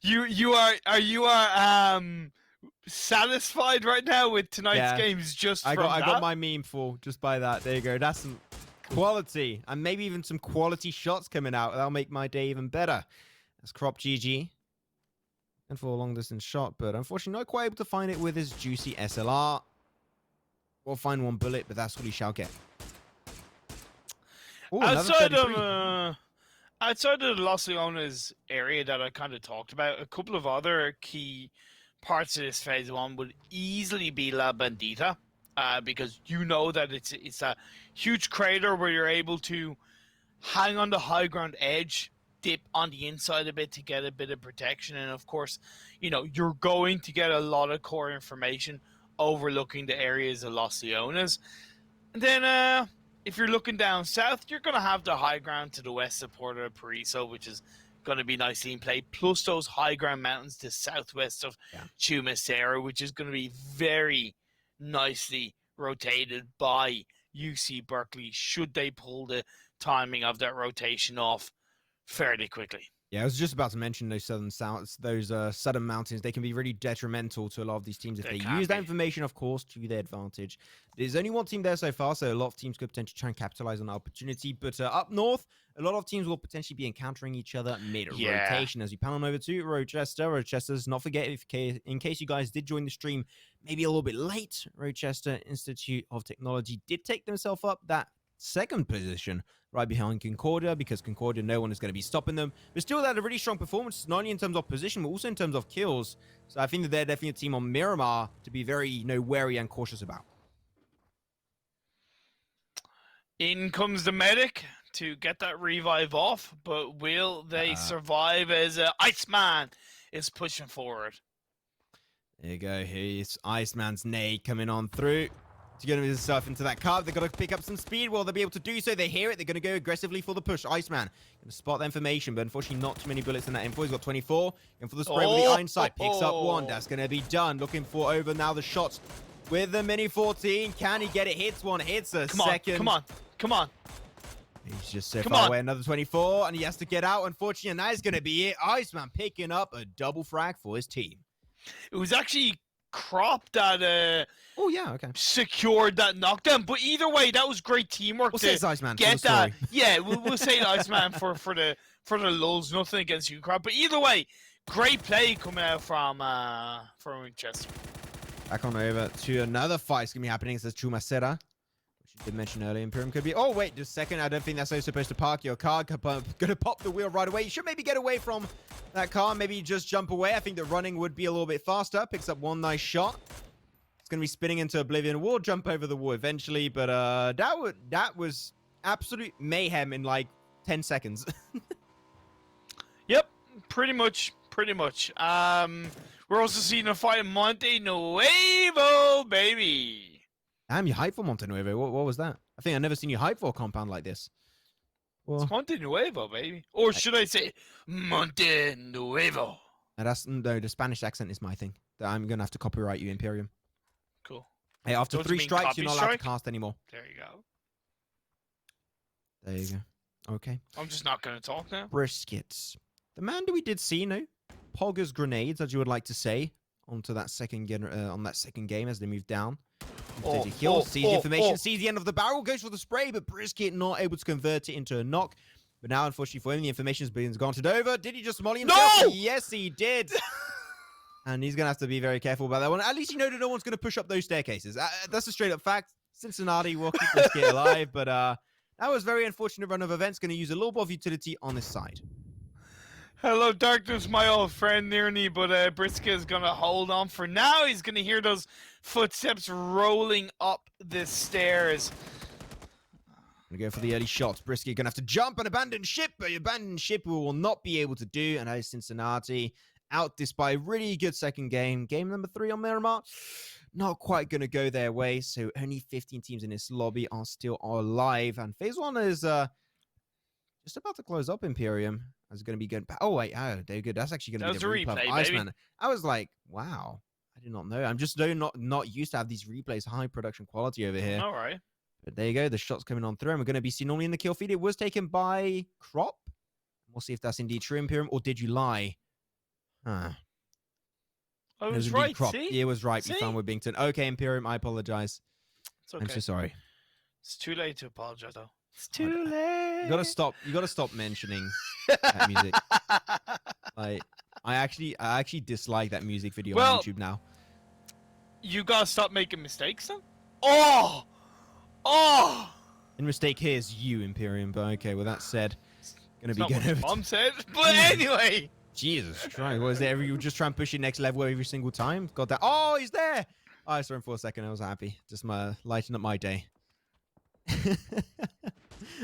You are satisfied right now with tonight's games just
I
from
got
that?
I got my meme full just by that. There you go. That's some quality and maybe even some quality shots coming out. That'll make my day even better. That's Crop GG. And for a long distance shot, but unfortunately not quite able to find it with his juicy SLR. We'll find one bullet, but that's what he shall get. Ooh,
outside of the Los Leones area that I kind of talked about, a couple of other key parts of this Phase 1 would easily be La Bandita, because you know that it's a huge crater where you're able to hang on the high ground edge, dip on the inside a bit to get a bit of protection, and of course, you know, you're going to get a lot of core information overlooking the areas of Los Leones. And then if you're looking down south, you're going to have the high ground to the west of Puerto Paraiso, which is going to be nicely in play, plus those high ground mountains to southwest of Chumacero, which is going to be very nicely rotated by UC Berkeley should they pull the timing of that rotation off fairly quickly.
Yeah, I was just about to mention those southern mountains. They can be really detrimental to a lot of these teams if they use that information, of course, to their advantage. There's only one team there so far, so a lot of teams could potentially try and capitalize on that opportunity. But up north, a lot of teams will potentially be encountering each other mid-rotation. As you pan on over to Rochester. Rochester's, not forget, in case you guys did join the stream maybe a little bit late, Rochester Institute of Technology did take themselves up that second position right behind Concordia, because Concordia, no one is going to be stopping them. But still, they had a really strong performance, not only in terms of position, but also in terms of kills. So I think that they're definitely a team on Miramar to be very, wary and cautious about.
In comes the medic to get that revive off, but will they survive as Iceman is pushing forward?
There you go. Here's Iceman's nade coming on through. To get himself into that car, they've got to pick up some speed. Will they be able to do so? They hear it. They're going to go aggressively for the push. Iceman going to spot the information, but unfortunately not too many bullets in that info. He's got 24. And for the spray with the iron sight, picks up one. That's going to be done. Looking for over now the shots with the Mini 14. Can he get it? Hits one. Hits a second.
Come on.
He's just so far away. Another 24, and he has to get out. Unfortunately, and that is going to be it. Iceman picking up a double frag for his team.
It was actually Crop that secured that knockdown, but either way, that was great teamwork.
We'll say it's Iceman
get that. Yeah, we'll say Iceman for the lulz. Nothing against you, Crop, but either way, great play coming out from Winchester.
Back on over to another fight. It's gonna be happening. It says Chumacera, which you did mention earlier. Imperium could be. Oh wait, just a second. I don't think that's how you're supposed to park your car. Gonna pop the wheel right away. You should maybe get away from that car. Maybe just jump away. I think the running would be a little bit faster. Picks up one nice shot. It's going to be spinning into oblivion. We'll jump over the wall eventually, but that was absolute mayhem in like 10 seconds.
Yep, pretty much. We're also seeing a fight in Monte Nuevo, baby.
Damn, you hyped for Monte Nuevo. What was that? I think I've never seen you hype for a compound like this.
Well, it's Monte Nuevo, baby. Or should I say Monte Nuevo?
No, the Spanish accent is my thing. I'm going to have to copyright you, Imperium.
Cool.
Hey, after 3 strikes, you're not allowed to cast anymore.
There you go.
There you go. Okay.
I'm just not going to talk now.
Briskets. The man that we did see, Pogger's grenades, as you would like to say, onto that second game as they move down. Sees the information, sees the end of the barrel, goes for the spray, but Brisket not able to convert it into a knock. But now, unfortunately for him, the information has been granted over. Did he just molly himself?
No!
Yes, he did. And he's going to have to be very careful about that one. At least you know that no one's going to push up those staircases. That's a straight up fact. Cincinnati will keep Brisket alive, but that was very unfortunate run of events. Going to use a little bit of utility on this side.
Hello, darkness, my old friend Nearly, but Brisket is going to hold on for now. He's going to hear those footsteps rolling up the stairs.
Gonna go for the early shots. Brisket gonna have to jump and abandon ship, but abandon ship we will not be able to do. And that is Cincinnati out this by a really good second game. Game number 3 on Miramar. Not quite gonna go their way. So only 15 teams in this lobby are still alive. And phase 1 is just about to close up. Imperium is gonna be good. Oh wait, oh, they're good. That's actually gonna be the replay of Iceman. I was like, wow, I did not know. I'm just not used to have these replays, high production quality over here.
All right.
But there you go. The shot's coming on through. And we're going to be seen normally in the kill feed. It was taken by Crop. We'll see if that's indeed true, Imperium, or did you lie? Huh.
I
It
was
indeed
right.
Crop.
See?
It was right.
See?
You found with Bington. Okay, Imperium, I apologize.
It's okay.
I'm so sorry.
It's too late to apologize, though. It's too late.
You gotta stop mentioning that music. Like, I actually dislike that music video on YouTube now.
You gotta stop making mistakes, then. Oh.
And mistake here is you, Imperium. But okay, with that said, gonna be good.
Mom said, but anyway.
Jesus Christ, what is it? You just try and push your next level every single time? Got that? Oh, he's there! Oh, I saw him for a second. I was happy. Just lighting up my day.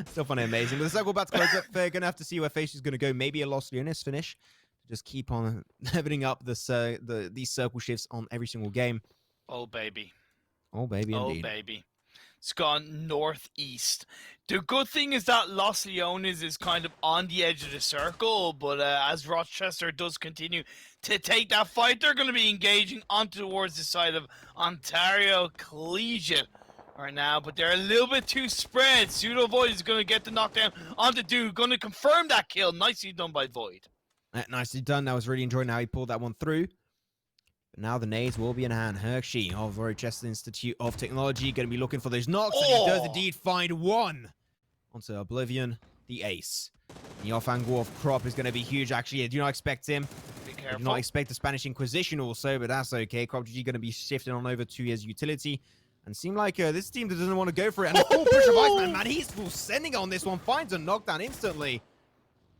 Still funny, amazing. But the circle about to close up. They're gonna have to see where Face is gonna go. Maybe a Los Leones finish. Just keep on leveling up these circle shifts on every single game.
Oh baby.
Oh baby, indeed.
Oh baby. It's gone northeast. The good thing is that Los Leones is kind of on the edge of the circle, but as Rochester does continue to take that fight, they're going to be engaging on towards the side of Ontario Collegiate right now, but they're a little bit too spread. Pseudo Void is going to get the knockdown onto Dude, going to confirm that kill. Nicely done by Void.
Nicely done. I was really enjoying how he pulled that one through. But now the nades will be in hand. Hershey of Rochester Institute of Technology going to be looking for those knocks. And he does indeed find one. Onto Oblivion, the ace. The off angle of Crop is going to be huge, actually. I do not expect him.
Be careful.
I do not expect the Spanish Inquisition also, but that's okay. Crop GG going to be shifting on over to his utility. And seem like this team doesn't want to go for it. And the full push of Iceman, man. He's full sending on this one. Finds a knockdown instantly.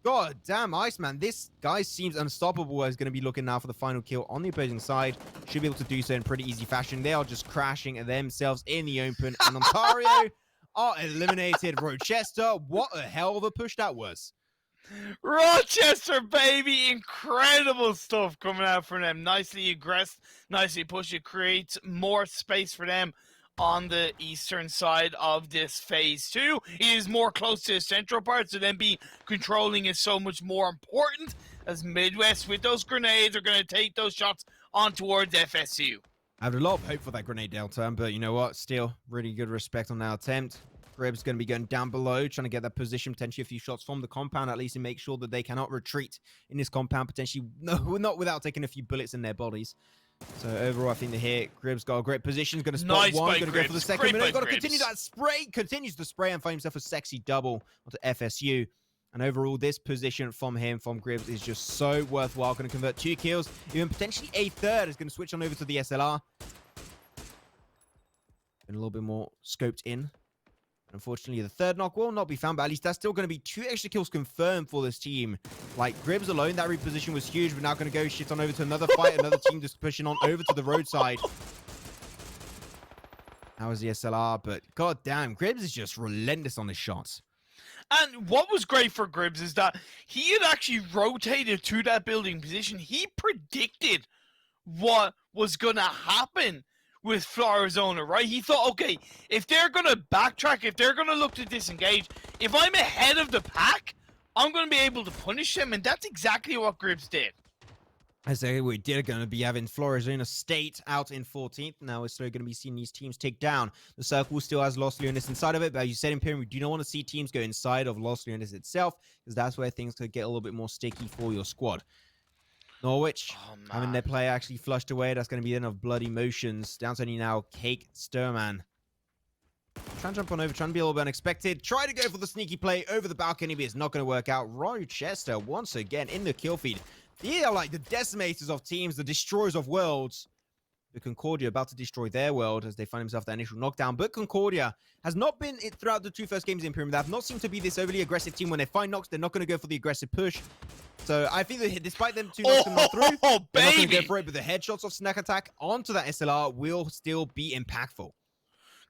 God damn, Iceman. This guy seems unstoppable. Is going to be looking now for the final kill on the opposing side. Should be able to do so in pretty easy fashion. They are just crashing themselves in the open. And Ontario are eliminated. Rochester, what a hell of a push that was.
Rochester, baby. Incredible stuff coming out from them. Nicely aggressed, nicely pushed. It creates more space for them on the eastern side of this phase 2. It is more close to the central part, so then controlling is so much more important as Midwest with those grenades are going to take those shots on towards FSU.
I have a lot of hope for that grenade downturn, but you know what? Still, really good respect on that attempt. Grib's going to be going down below, trying to get that position, potentially a few shots from the compound, at least, and make sure that they cannot retreat in this compound, potentially, no, not without taking a few bullets in their bodies. So overall, I think here, Grib's got a great position. Going to spot one. Going to go for the second minute. Got to continue that spray. Continues to spray and find himself a sexy double onto FSU. And overall, this position from Gribs, is just so worthwhile. Going to convert 2 kills, even potentially a third. Is going to switch on over to the SLR. And a little bit more scoped in. Unfortunately, the third knock will not be found, but at least that's still going to be 2 extra kills confirmed for this team. Like, Gribs alone, that reposition was huge, but now going to go shit on over to another fight. Another team just pushing on over to the roadside. That was the SLR, but god damn, Gribs is just relentless on his shots.
And what was great for Gribs is that he had actually rotated to that building position. He predicted what was going to happen with Florizona, right? He thought, okay, if they're going to backtrack, if they're going to look to disengage, if I'm ahead of the pack, I'm going to be able to punish them, and that's exactly what Gribs did.
I say we did going to be having Florizona State out in 14th. Now we're still going to be seeing these teams take down. The circle still has Los Leones inside of it, but as you said, Imperium, we do not want to see teams go inside of Los Leones itself, because that's where things could get a little bit more sticky for your squad. Norwich, having their player actually flushed away. That's going to be the end of Bloody Motions. Down to only now Cake Sturman. Trying to jump on over, trying to be a little bit unexpected. Try to go for the sneaky play over the balcony, but it's not going to work out. Rochester, once again, in the kill feed. They are like the decimators of teams, the destroyers of worlds. But Concordia about to destroy their world as they find themselves that initial knockdown. But Concordia has not been it throughout the two first games in Imperium. They have not seemed to be this overly aggressive team. When they find knocks, they're not going to go for the aggressive push. So I think that despite them two knocks not through, they're not going to go for it. But the headshots of Snack Attack onto that SLR will still be impactful.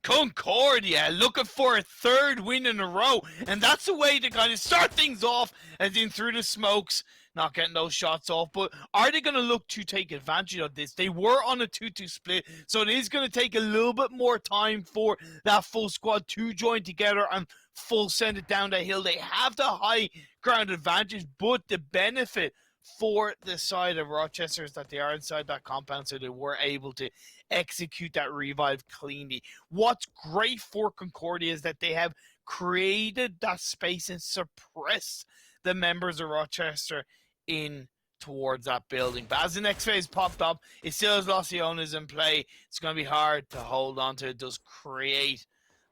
Concordia looking for a third win in a row, and that's the way to kind of start things off, as in through the smokes, not getting those shots off. But are they going to look to take advantage of this? They were on a 2-2 split, so it is going to take a little bit more time for that full squad to join together and full send it down the hill. They have the high ground advantage, but the benefit for the side of Rochester is that they are inside that compound, so they were able to execute that revive cleanly. What's great for Concordia is that they have created that space and suppressed the members of Rochester in towards that building. But as the next phase popped up, it still has Locionas in play. It's going to be hard to hold on to. It does create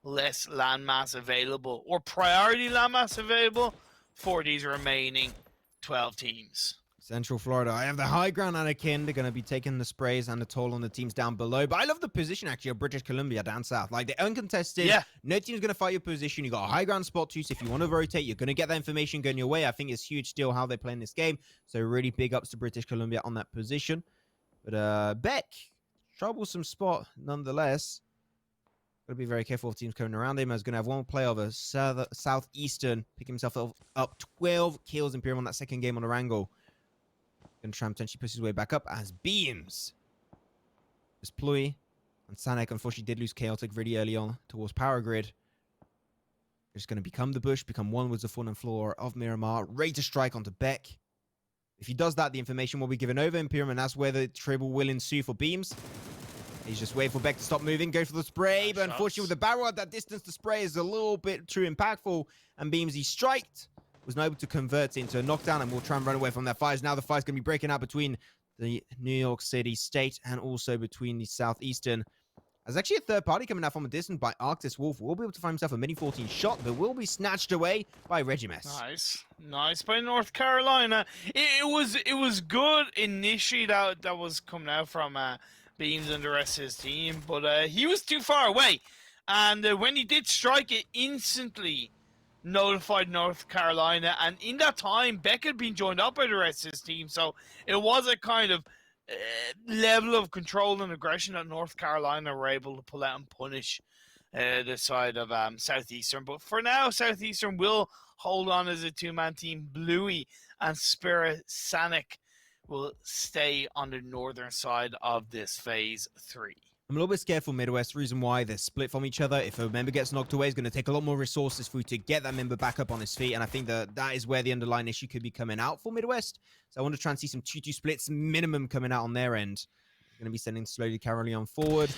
less landmass available, or priority landmass available, for these remaining 12 teams.
Central Florida, I have the high ground, Anakin. They're going to be taking the sprays and the toll on the teams down below. But I love the position, actually, of British Columbia down south. Like, they're uncontested.
Yeah.
No team's going to fight your position. You got a high ground spot, too. So if you want to rotate, you're going to get that information going your way. I think it's huge still how they're playing this game. So really big ups to British Columbia on that position. But Beck, troublesome spot nonetheless. Got to be very careful of teams coming around him. He's going to have one player of a southeastern pick himself up 12 kills Imperium on that second game on Erangel. Going to try and potentially push his way back up as Beams. As Ploy and Sanek unfortunately did lose Chaotic really early on towards Power Grid. Just going to become the bush, become one with the fauna and floor of Miramar, ready to strike onto Beck. If he does that, the information will be given over Imperium, and that's where the tribble will ensue for Beams. He's just waiting for Beck to stop moving, go for the spray, but unfortunately with the barrel at that distance, the spray is a little bit too impactful, and Beams, he striked, was not able to convert it into a knockdown, and will try and run away from that fires. Now the fire's going to be breaking out between the New York City State and also between the Southeastern. There's actually a third party coming out from a distance by Arctis Wolf. Will be able to find himself a mini 14 shot, but will be snatched away by Regimes.
Nice by North Carolina. It was good initially that was coming out from Beams and the rest of his team, but he was too far away, and when he did strike, it instantly notified North Carolina, and in that time Beck had been joined up by the rest of his team, so it was a kind of level of control and aggression that North Carolina were able to pull out and punish the side of Southeastern. But for now, Southeastern will hold on as a two-man team. Bluey and Spirit Sanic will stay on the northern side of this phase 3.
I'm a little bit scared for Midwest. Reason why they're split from each other. If a member gets knocked away, it's going to take a lot more resources for you to get that member back up on his feet. And I think that is where the underlying issue could be coming out for Midwest. So I want to try and see some 2-2 splits minimum coming out on their end. Going to be sending slowly Caroleon forward.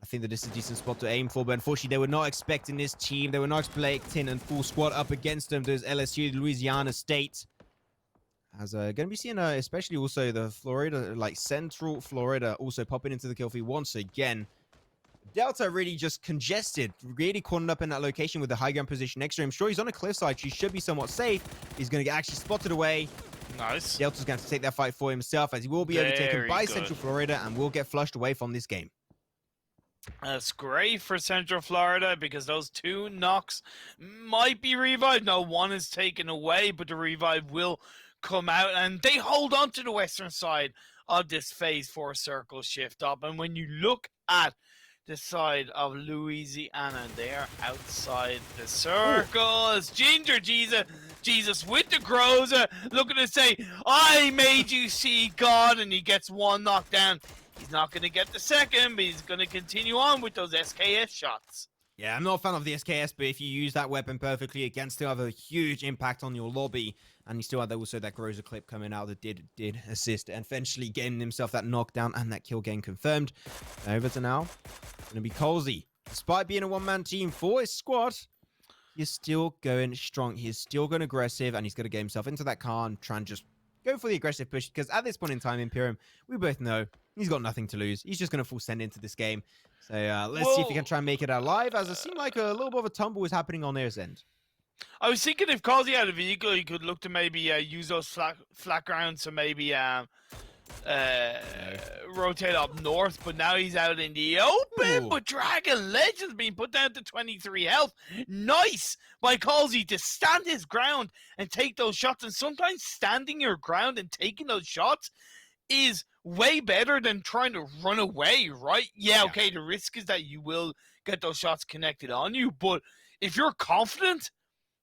I think that this is a decent spot to aim for, but unfortunately they were not expecting this team. They were not expecting a full squad up against them. There's LSU, Louisiana State. As going to be seeing, especially also the Florida, like Central Florida, also popping into the kill feed once again. Delta really just congested, really cornered up in that location with the high ground position next to him. Sure, he's on a cliffside. She should be somewhat safe. He's going to get actually spotted away.
Nice.
Delta's going to take that fight for himself, as he will be overtaken by Central Florida and will get flushed away from this game.
That's great for Central Florida, because those two knocks might be revived. No, one is taken away, but the revive will come out, and they hold on to the western side of this phase 4 circle shift up. And when you look at the side of Louisiana, they're outside the circles. Ginger Jesus with the Groza, looking to say, I made you see God, and he gets one knockdown. He's not going to get the second, but he's going to continue on with those SKS shots.
Yeah, I'm not a fan of the SKS, but if you use that weapon perfectly, it can still have a huge impact on your lobby. And he still had also that Groza clip coming out that did assist, and eventually getting himself that knockdown and that kill game confirmed. Over to now. Going to be Colsey. Despite being a one-man team for his squad, he's still going strong. He's still going aggressive, and he's going to get himself into that car and try and just go for the aggressive push, because at this point in time, Imperium, we both know he's got nothing to lose. He's just going to full send into this game. So let's see if he can try and make it out alive, as it seemed like a little bit of a tumble is happening on their end.
I was thinking if Causey had a vehicle, he could look to maybe use those flat grounds to maybe rotate up north, but now he's out in the open.
Ooh.
But Dragon Legend's being put down to 23 health. Nice by Halsey to stand his ground and take those shots. And sometimes standing your ground and taking those shots is way better than trying to run away, right? Yeah, okay, the risk is that you will get those shots connected on you, but if you're confident,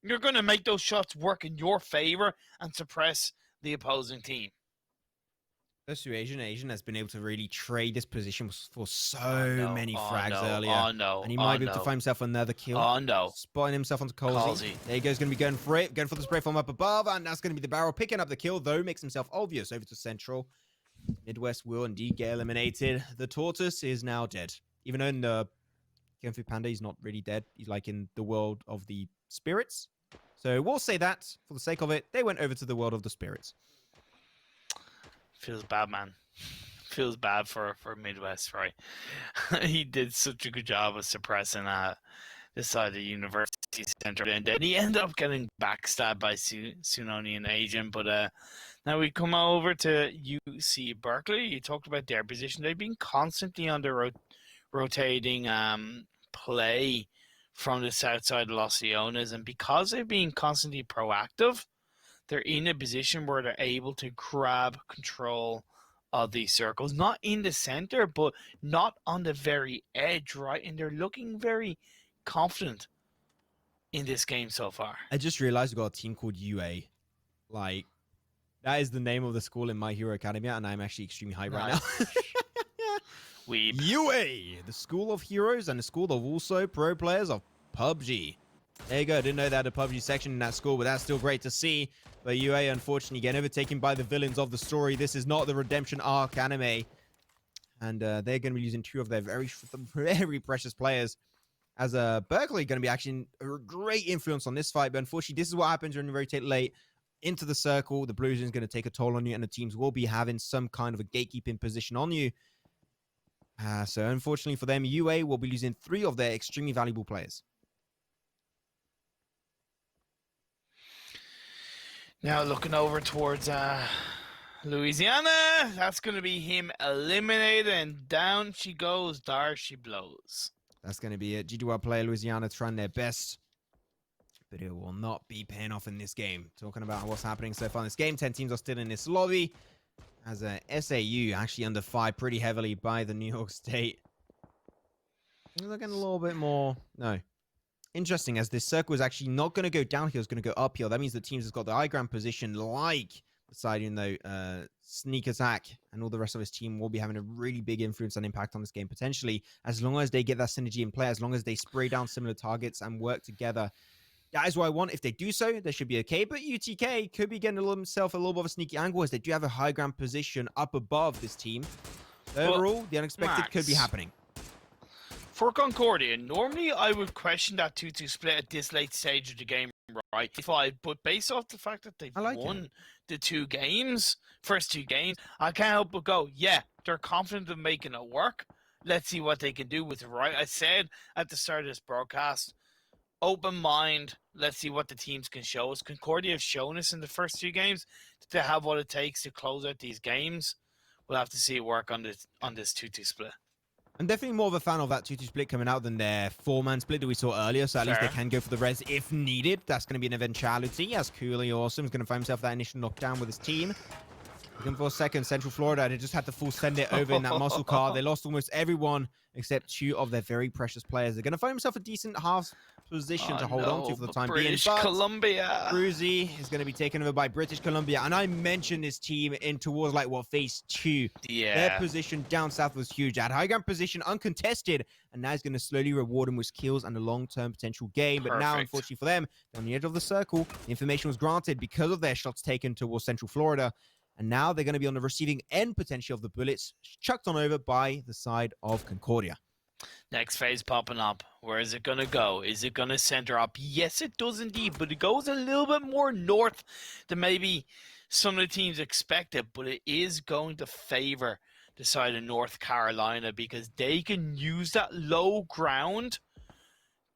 you're going to make those shots work in your favor and suppress the opposing team.
Asian has been able to really trade this position for so many frags earlier.
Oh, no.
And he might be able to find himself another kill.
Oh, no.
Spotting himself onto Colsey. There he goes, going to be going for it. Going for the spray from up above. And that's going to be the barrel picking up the kill, though. Makes himself obvious over to Central. Midwest will indeed get eliminated. The Tortoise is now dead. Even though in the Kung Fu Panda, he's not really dead. He's like in the world of the spirits. So we'll say that for the sake of it. They went over to the world of the spirits.
Feels bad, man. Feels bad for Midwest, right? He did such a good job of suppressing this side of the University Center. And then he ended up getting backstabbed by Sunoni and Agent. But now we come over to UC Berkeley. You talked about their position. They've been constantly on the rotating play from the south side of Los Leones. And because they've been constantly proactive, they're in a position where they're able to grab control of these circles. Not in the center, but not on the very edge, right? And they're looking very confident in this game so far.
I just realized we got a team called UA. Like, that is the name of the school in My Hero Academia, and I'm actually extremely hyped right now.
Weeb.
UA, the school of heroes and the school of also pro players of PUBG. There you go. Didn't know they had a PUBG section in that school, but that's still great to see. But UA, unfortunately, getting overtaken by the villains of the story. This is not the Redemption Arc anime. And they're going to be using two of their very, very precious players. As Berkeley going to be actually a great influence on this fight. But unfortunately, this is what happens when you rotate late into the circle. The Blues is going to take a toll on you, and the teams will be having some kind of a gatekeeping position on you. So unfortunately for them, UA will be losing 3 of their extremely valuable players.
Now looking over towards Louisiana, that's going to be him eliminated, and down she goes, there she blows.
That's going to be it. GDWR player Louisiana trying their best, but it will not be paying off in this game. Talking about what's happening so far in this game, 10 teams are still in this lobby, as SAU actually under fire pretty heavily by the New York State. Looking a little bit more, no. Interesting, as this circle is actually not going to go downhill, it's going to go uphill. That means the teams has got the high ground position, like deciding though Sneak Attack and all the rest of his team will be having a really big influence and impact on this game potentially, as long as they get that synergy in play, as long as they spray down similar targets and work together. That is what I want. If they do so, they should be okay. But UTK could be getting himself a little bit of a sneaky angle, as they do have a high ground position up above this team. Overall, the unexpected could be happening. For
Concordia, normally I would question that 2-2 split at this late stage of the game, right? But based off the fact that they've won the first two games, I can't help but go, yeah, they're confident of making it work. Let's see what they can do with it, right? I said at the start of this broadcast, open mind, let's see what the teams can show us. Concordia have shown us in the first 2 games that they have what it takes to close out these games. We'll have to see it work on this 2-2 split.
I'm definitely more of a fan of that 2-2 split coming out than their 4-man split that we saw earlier, so at least they can go for the res if needed. That's going to be an eventuality, as Cooley Awesome is going to find himself that initial knockdown with his team. Looking for a second, Central Florida, they just had to full send it over in that muscle car. They lost almost everyone except 2 of their very precious players. They're going to find himself a decent half position to hold on to for the time being.
British Columbia.
Cruzy is going to be taken over by British Columbia. And I mentioned this team in towards phase 2.
Yeah.
Their position down south was huge. At high ground position, uncontested. And now he's going to slowly reward him with kills and a long-term potential gain. But now, unfortunately for them, on the edge of the circle, the information was granted because of their shots taken towards Central Florida. And now they're going to be on the receiving end, potentially, of the bullets chucked on over by the side of Concordia.
Next phase popping up. Where is it going to go? Is it going to center up? Yes, it does indeed, but it goes a little bit more north than maybe some of the teams expected, but it is going to favor the side of North Carolina because they can use that low ground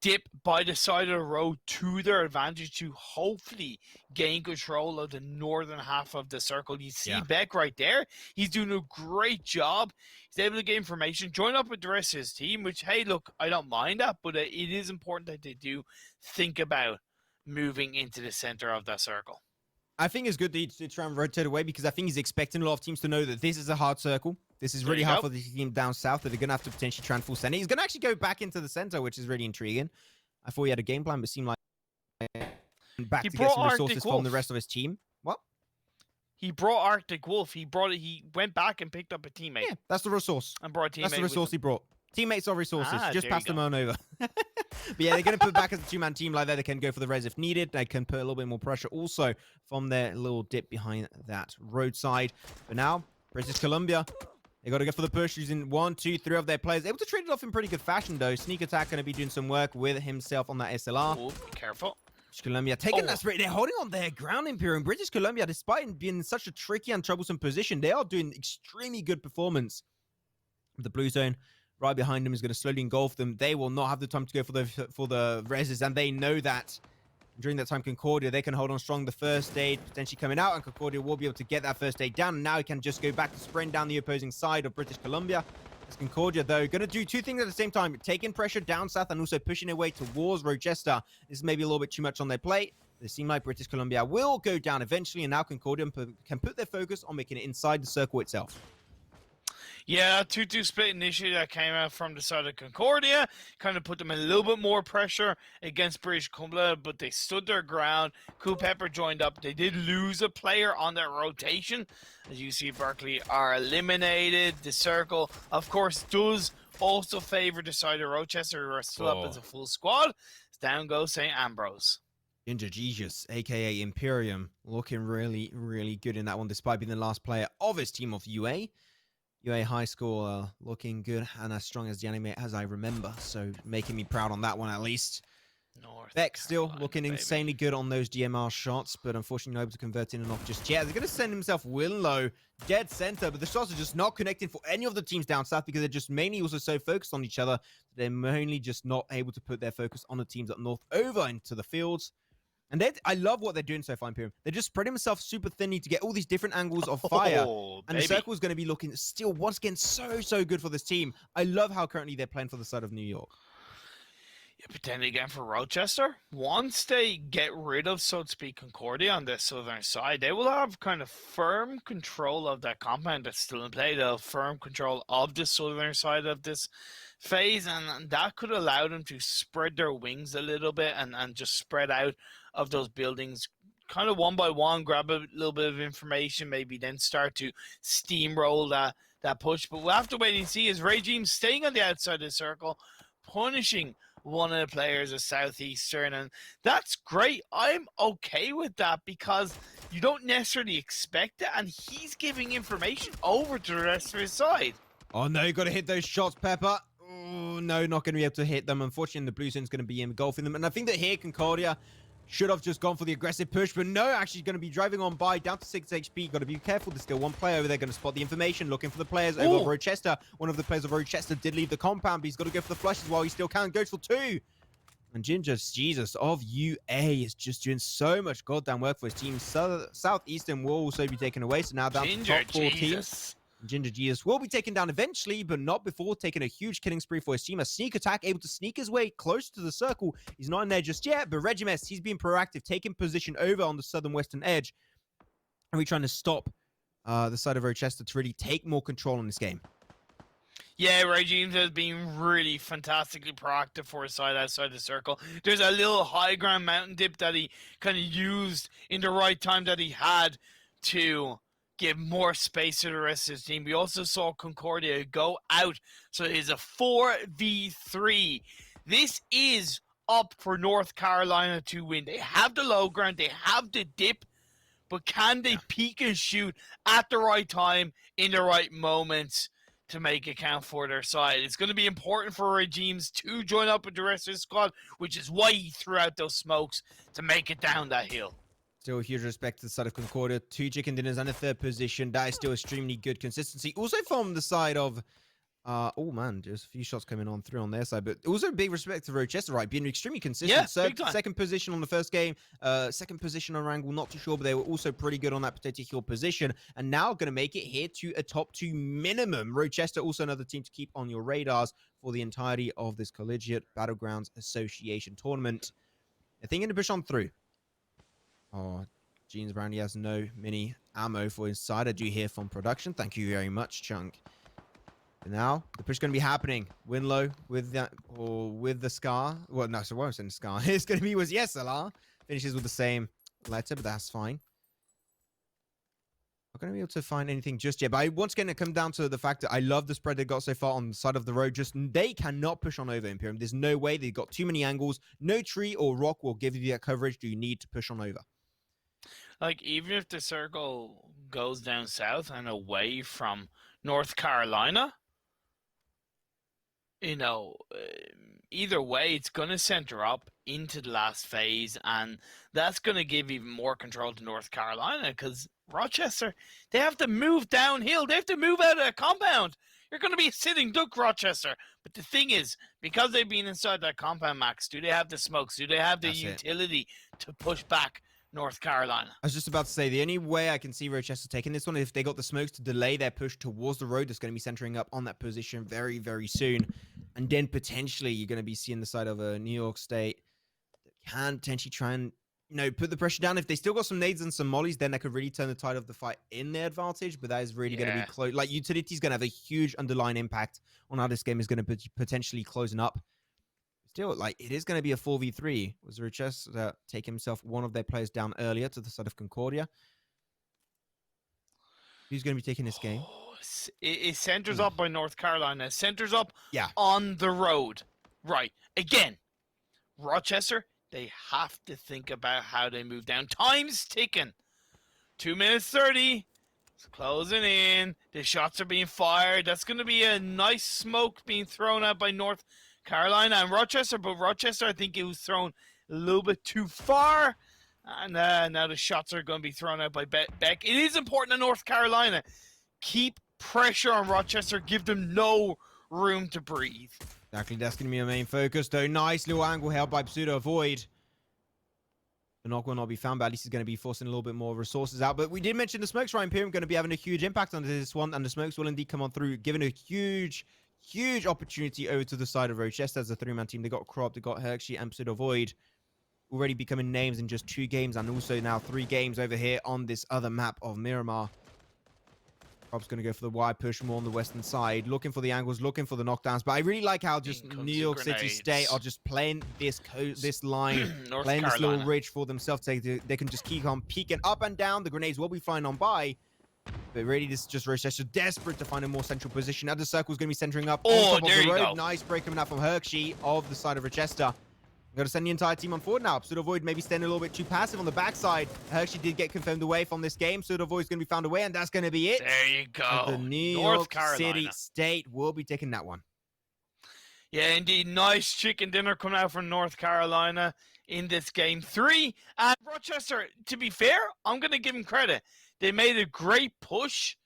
dip by the side of the road to their advantage to hopefully gain control of the northern half of the circle. You see Beck right there. He's doing a great job. He's able to get information, join up with the rest of his team, which, hey, look, I don't mind that, but it is important that they do think about moving into the center of that circle.
I think it's good to try and rotate away because I think he's expecting a lot of teams to know that this is a hard circle. This is really hard for the team down south that they're going to have to potentially try and full center. He's going to actually go back into the center, which is really intriguing. I thought he had a game plan, but it seemed like back to get some resources from the rest of his team. What?
He brought Arctic Wolf. He went back and picked up a teammate.
Yeah, that's the resource.
And brought a teammate.
That's the resource he brought. Teammates are resources. Just pass them on over. But yeah, they're going to put back as a two-man team like that. They can go for the res if needed. They can put a little bit more pressure also from their little dip behind that roadside. But now, British Columbia, they got to go for the push using 1, 2, 3 of their players. Able to trade it off in pretty good fashion, though. Sneak Attack going to be doing some work with himself on that SLR.
Oh, be careful.
British Columbia taking that spray. They're holding on their ground, Imperium. British Columbia, despite being in such a tricky and troublesome position, they are doing extremely good performance. The blue zone right behind them is going to slowly engulf them. They will not have the time to go for the reses, and they know that during that time, Concordia, they can hold on strong. The first aid potentially coming out, and Concordia will be able to get that first aid down. And now he can just go back to sprint down the opposing side of British Columbia. As Concordia, though, going to do two things at the same time. Taking pressure down south and also pushing their way towards Rochester. This is maybe a little bit too much on their plate. It seems like British Columbia will go down eventually, and now Concordia can put their focus on making it inside the circle itself.
Yeah, 2-2 split initially that came out from the side of Concordia. Kind of put them in a little bit more pressure against British Columbia, but they stood their ground. Culpeper joined up. They did lose a player on that rotation. As you see, Berkeley are eliminated. The circle, of course, does also favor the side of Rochester, who are still up as a full squad. Down goes St. Ambrose.
Ginger Jesus, a.k.a. Imperium, looking really, really good in that one, despite being the last player of his team of UA. UA High School looking good and as strong as the anime as I remember. So making me proud on that one at least. Beck still looking insanely good on those DMR shots, but unfortunately not able to convert in and off just yet. They're going to send himself Winlow dead center, but the shots are just not connecting for any of the teams down south because they're just mainly also so focused on each other. They're mainly just not able to put their focus on the teams up north over into the fields. And I love what they're doing so far, Imperium. They're just spreading themselves super thinly to get all these different angles of fire. And the circle is going to be looking still, once again, so good for this team. I love how currently they're playing for the side of New York.
Yeah, but then again for Rochester, once they get rid of, so to speak, Concordia on the southern side, they will have kind of firm control of that compound that's still in play. They'll have firm control of the southern side of this phase, and that could allow them to spread their wings a little bit and just spread out of those buildings kind of one by one, grab a little bit of information, maybe then start to steamroll that push. But we'll have to wait and see. Is Regime staying on the outside of the circle, punishing one of the players of Southeastern, and that's great. I'm okay with that because you don't necessarily expect it, and he's giving information over to the rest of his side.
Oh no, you got to hit those shots, Pepper. Oh no, not going to be able to hit them. Unfortunately, the blue zone's going to be engulfing them, and I think that here Concordia should have just gone for the aggressive push, but no, actually going to be driving on by, down to 6 HP. Got to be careful. There's still one player over there going to spot the information, looking for the players over Rochester. One of the players of Rochester did leave the compound, but he's got to go for the flushes while he still can. Goes for 2. And Ginger Jesus of UA is just doing so much goddamn work for his team. Southeastern will also be taken away, so now down to the top 4 teams. Ginger Jesus will be taken down eventually, but not before taking a huge killing spree for his team. A sneak attack, able to sneak his way close to the circle. He's not in there just yet, but Regimes, he's being proactive, taking position over on the southern western edge. And we're trying to stop the side of Rochester to really take more control in this game.
Yeah, Regime has been really fantastically proactive for his side outside the circle. There's a little high ground mountain dip that he kind of used in the right time that he had to give more space to the rest of his team. We also saw Concordia go out, so it is a 4v3. This is up for North Carolina to win. They have the low ground, they have the dip, but can they peek and shoot at the right time, in the right moments, to make it count for their side? It's going to be important for Regimes to join up with the rest of his squad, which is why he threw out those smokes to make it down that hill.
Still huge respect to the side of Concordia. 2 chicken dinners and a 3rd position. That is still extremely good consistency. Also from the side of Oh man, there's a few shots coming on through on their side, but also big respect to Rochester, right? Being extremely consistent.
Yeah, big time.
Second position on the first game, second position on Wrangle, not too sure, but they were also pretty good on that particular position, and now going to make it here to a top 2 minimum. Rochester, also another team to keep on your radars for the entirety of this Collegiate Battlegrounds Association tournament. I think going to push on through. Oh, Jeans Brandy has no mini ammo for inside. I do hear from production. Thank you very much, Chunk. But now, the push is going to be happening. Winlow with that, or with the Scar. Well, no, so what was in Scar? It's going to be was yes, LR. Finishes with the same letter, but that's fine. Not going to be able to find anything just yet. But I once again, it comes down to the fact that I love the spread they got so far on the side of the road. Just they cannot push on over Imperium. There's no way. They've got too many angles. No tree or rock will give you that coverage. Do you need to push on over?
Like, even if the circle goes down south and away from North Carolina, you know, either way, it's going to center up into the last phase, and that's going to give even more control to North Carolina, because Rochester, they have to move downhill. They have to move out of the compound. You're going to be a sitting duck, Rochester. But the thing is, because they've been inside that compound, Max, do they have the smokes? Do they have the utility to push back North Carolina?
I was just about to say, the only way I can see Rochester taking this one is if they got the smokes to delay their push towards the road that's going to be centering up on that position very, very soon. And then potentially you're going to be seeing the side of a New York State that can potentially try and, you know, put the pressure down. If they still got some nades and some mollies, then that could really turn the tide of the fight in their advantage. But that is really going to be close. Like, utility is going to have a huge underlying impact on how this game is going to be potentially closing up. Still, like, it is going to be a 4v3. Was Rochester take himself one of their players down earlier to the side of Concordia? Who's going to be taking this game?
It centers up by North Carolina. It centers up on the road. Right. Again, Rochester, they have to think about how they move down. Time's ticking. 2 minutes 30. It's closing in. The shots are being fired. That's going to be a nice smoke being thrown out by North Carolina and Rochester. But Rochester, I think it was thrown a little bit too far. And now the shots are going to be thrown out by Beck. It is important to North Carolina. Keep pressure on Rochester. Give them no room to breathe.
Exactly. That's going to be a main focus, though. Nice little angle held by Pseudo Void. The knock will not be found, but at least he's going to be forcing a little bit more resources out. But we did mention the smokes, right? Imperium going to be having a huge impact on this one, and the smokes will indeed come on through, giving a huge opportunity over to the side of Rochester as a 3-man team. They got Crop, they got Herkshey, and Pseudo Void already becoming names in just 2 games, and also now 3 games over here on this other map of Miramar. Crop's going to go for the wide push more on the western side, looking for the angles, looking for the knockdowns. But I really like how just New York City State are just playing this line, playing this little ridge for themselves. They can just keep on peeking up and down. The grenades will be flying on by. But really, this is just Rochester desperate to find a more central position. Now the circle's going to be centering up on top of the road. Nice break coming out from Herkshey of the side of Rochester. I'm going to send the entire team on forward now. Pseudo Void maybe standing a little bit too passive on the backside. Herkshey did get confirmed away from this game. Pseudo Void's going to be found away, and that's going to be it.
There you go.
The New York City State will be taking that one.
Yeah, indeed. Nice chicken dinner coming out from North Carolina in this game 3. And Rochester, to be fair, I'm going to give them credit. They made a great push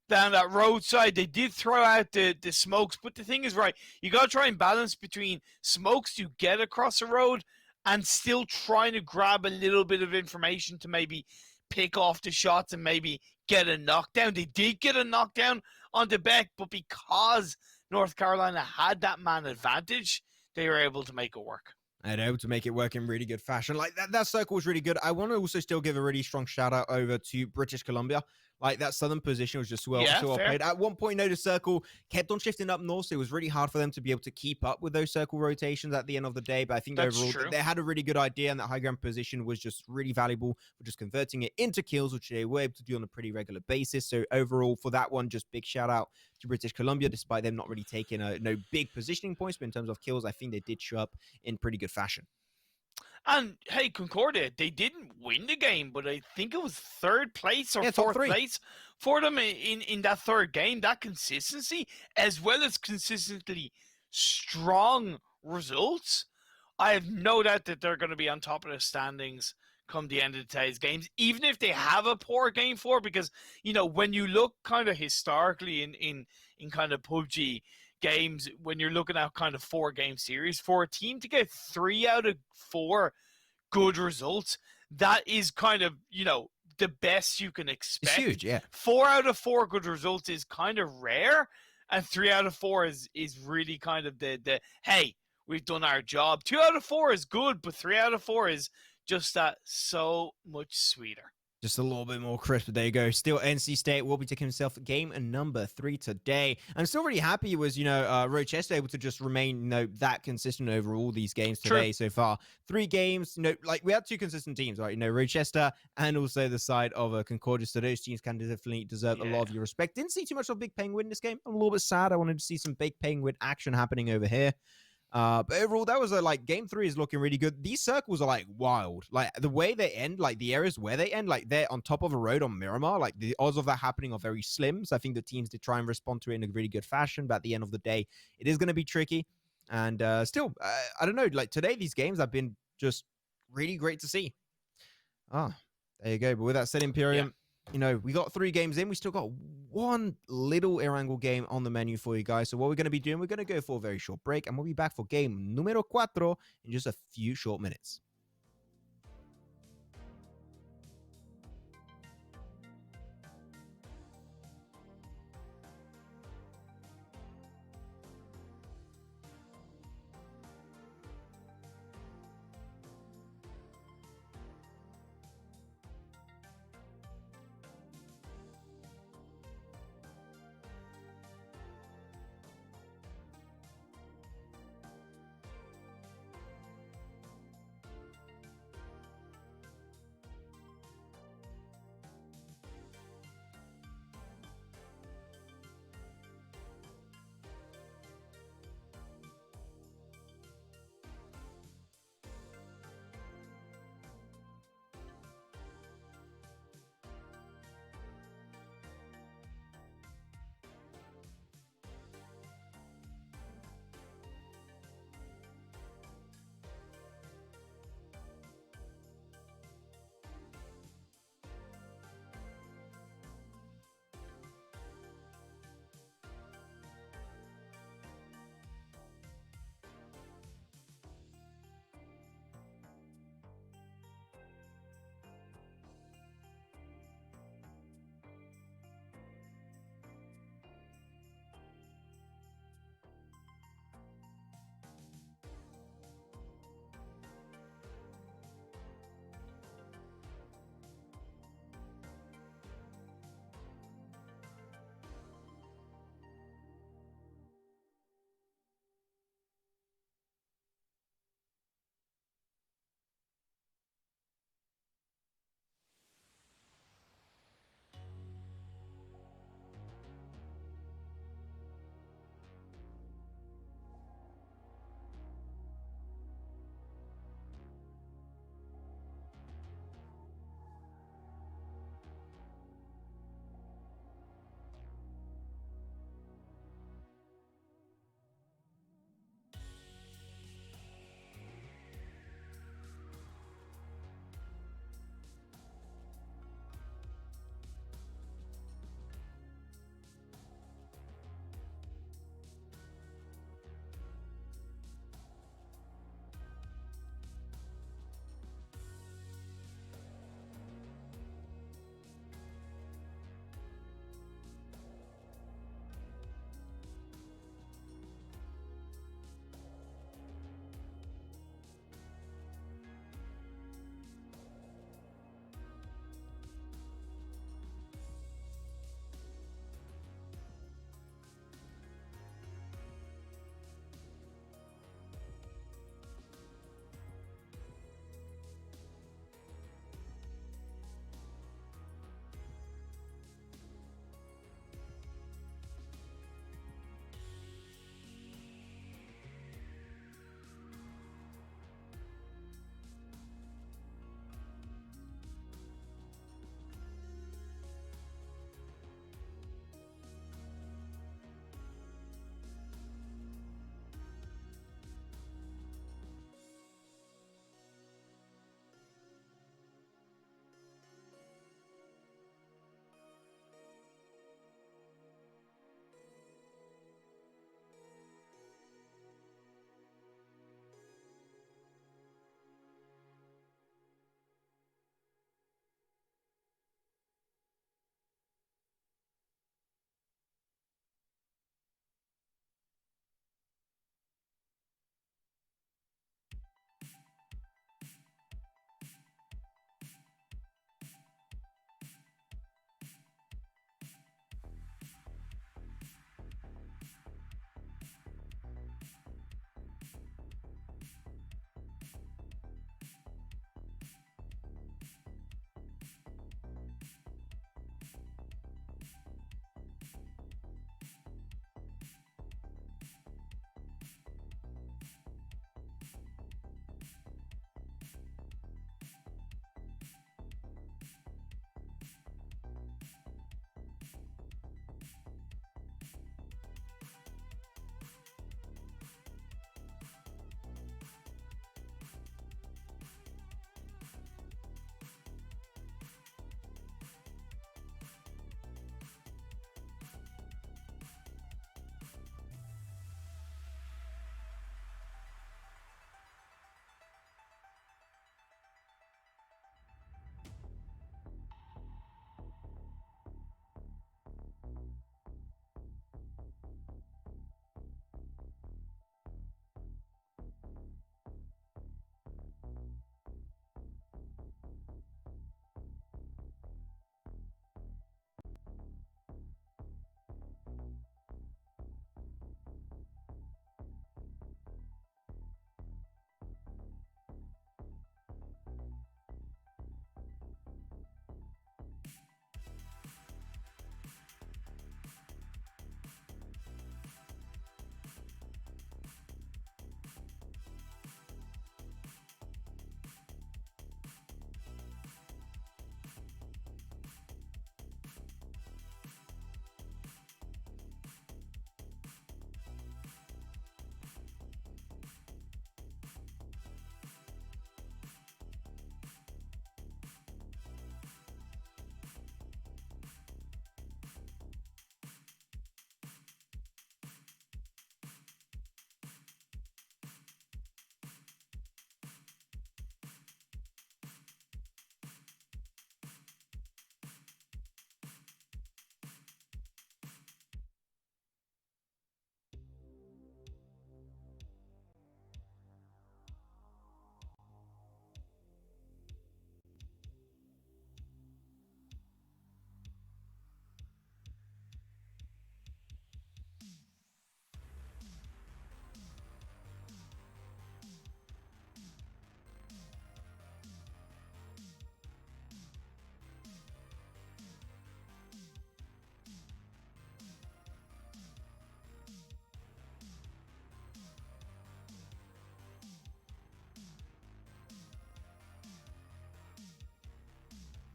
down that roadside. They did throw out the smokes, but the thing is, right, you got to try and balance between smokes you get across the road and still trying to grab a little bit of information to maybe pick off the shots and maybe get a knockdown. They did get a knockdown on the Beck, but because North Carolina had that man advantage, they were able to make it work.
And able to make it work in really good fashion. Like, that circle was really good. I want to also still give a really strong shout out over to British Columbia. Like, that southern position was just well played. At one point, the circle kept on shifting up north, so it was really hard for them to be able to keep up with those circle rotations at the end of the day. But I think overall, they had a really good idea, and that high ground position was just really valuable for just converting it into kills, which they were able to do on a pretty regular basis. So overall, for that one, just big shout out to British Columbia, despite them not really taking no big positioning points, but in terms of kills, I think they did show up in pretty good fashion.
And hey, Concordia, they didn't win the game, but I think it was 3rd place or 4th place for them in that 3rd game. That consistency, as well as consistently strong results, I have no doubt that they're going to be on top of the standings come the end of today's games, even if they have a poor game for, because when you look kind of historically in kind of PUBG games, when you're looking at kind of 4-game series, for a team to get 3 out of 4 good results, that is kind of the best you can
It's
expect.
huge, yeah.
4 out of 4 good results is kind of rare, and 3 out of 4 is really kind of the hey, we've done our job. 2 out of 4 is good, but 3 out of 4 is just that so much sweeter.
Just a little bit more crisp. There you go. Still, NC State will be taking himself game number 3 today. I'm still really happy was, Rochester able to just remain, that consistent over all these games today so far. 3 games, like we had 2 consistent teams, right? Rochester and also the side of Concordia. So those teams can definitely deserve a lot of your respect. Didn't see too much of Big Penguin in this game. I'm a little bit sad. I wanted to see some Big Penguin action happening over here. But overall, that was game 3 is looking really good. These circles are wild. Like the way they end, like the areas where they end, like they're on top of a road on Miramar. Like the odds of that happening are very slim. So I think the teams did try and respond to it in a really good fashion. But at the end of the day, it is going to be tricky. And still, I don't know. Like today, these games have been just really great to see. There you go. But with that said, Imperium, we got 3 games in. We still got 1 little Erangel game on the menu for you guys. So what we're going to be doing, we're going to go for a very short break, and we'll be back for game numero 4 in just a few short minutes.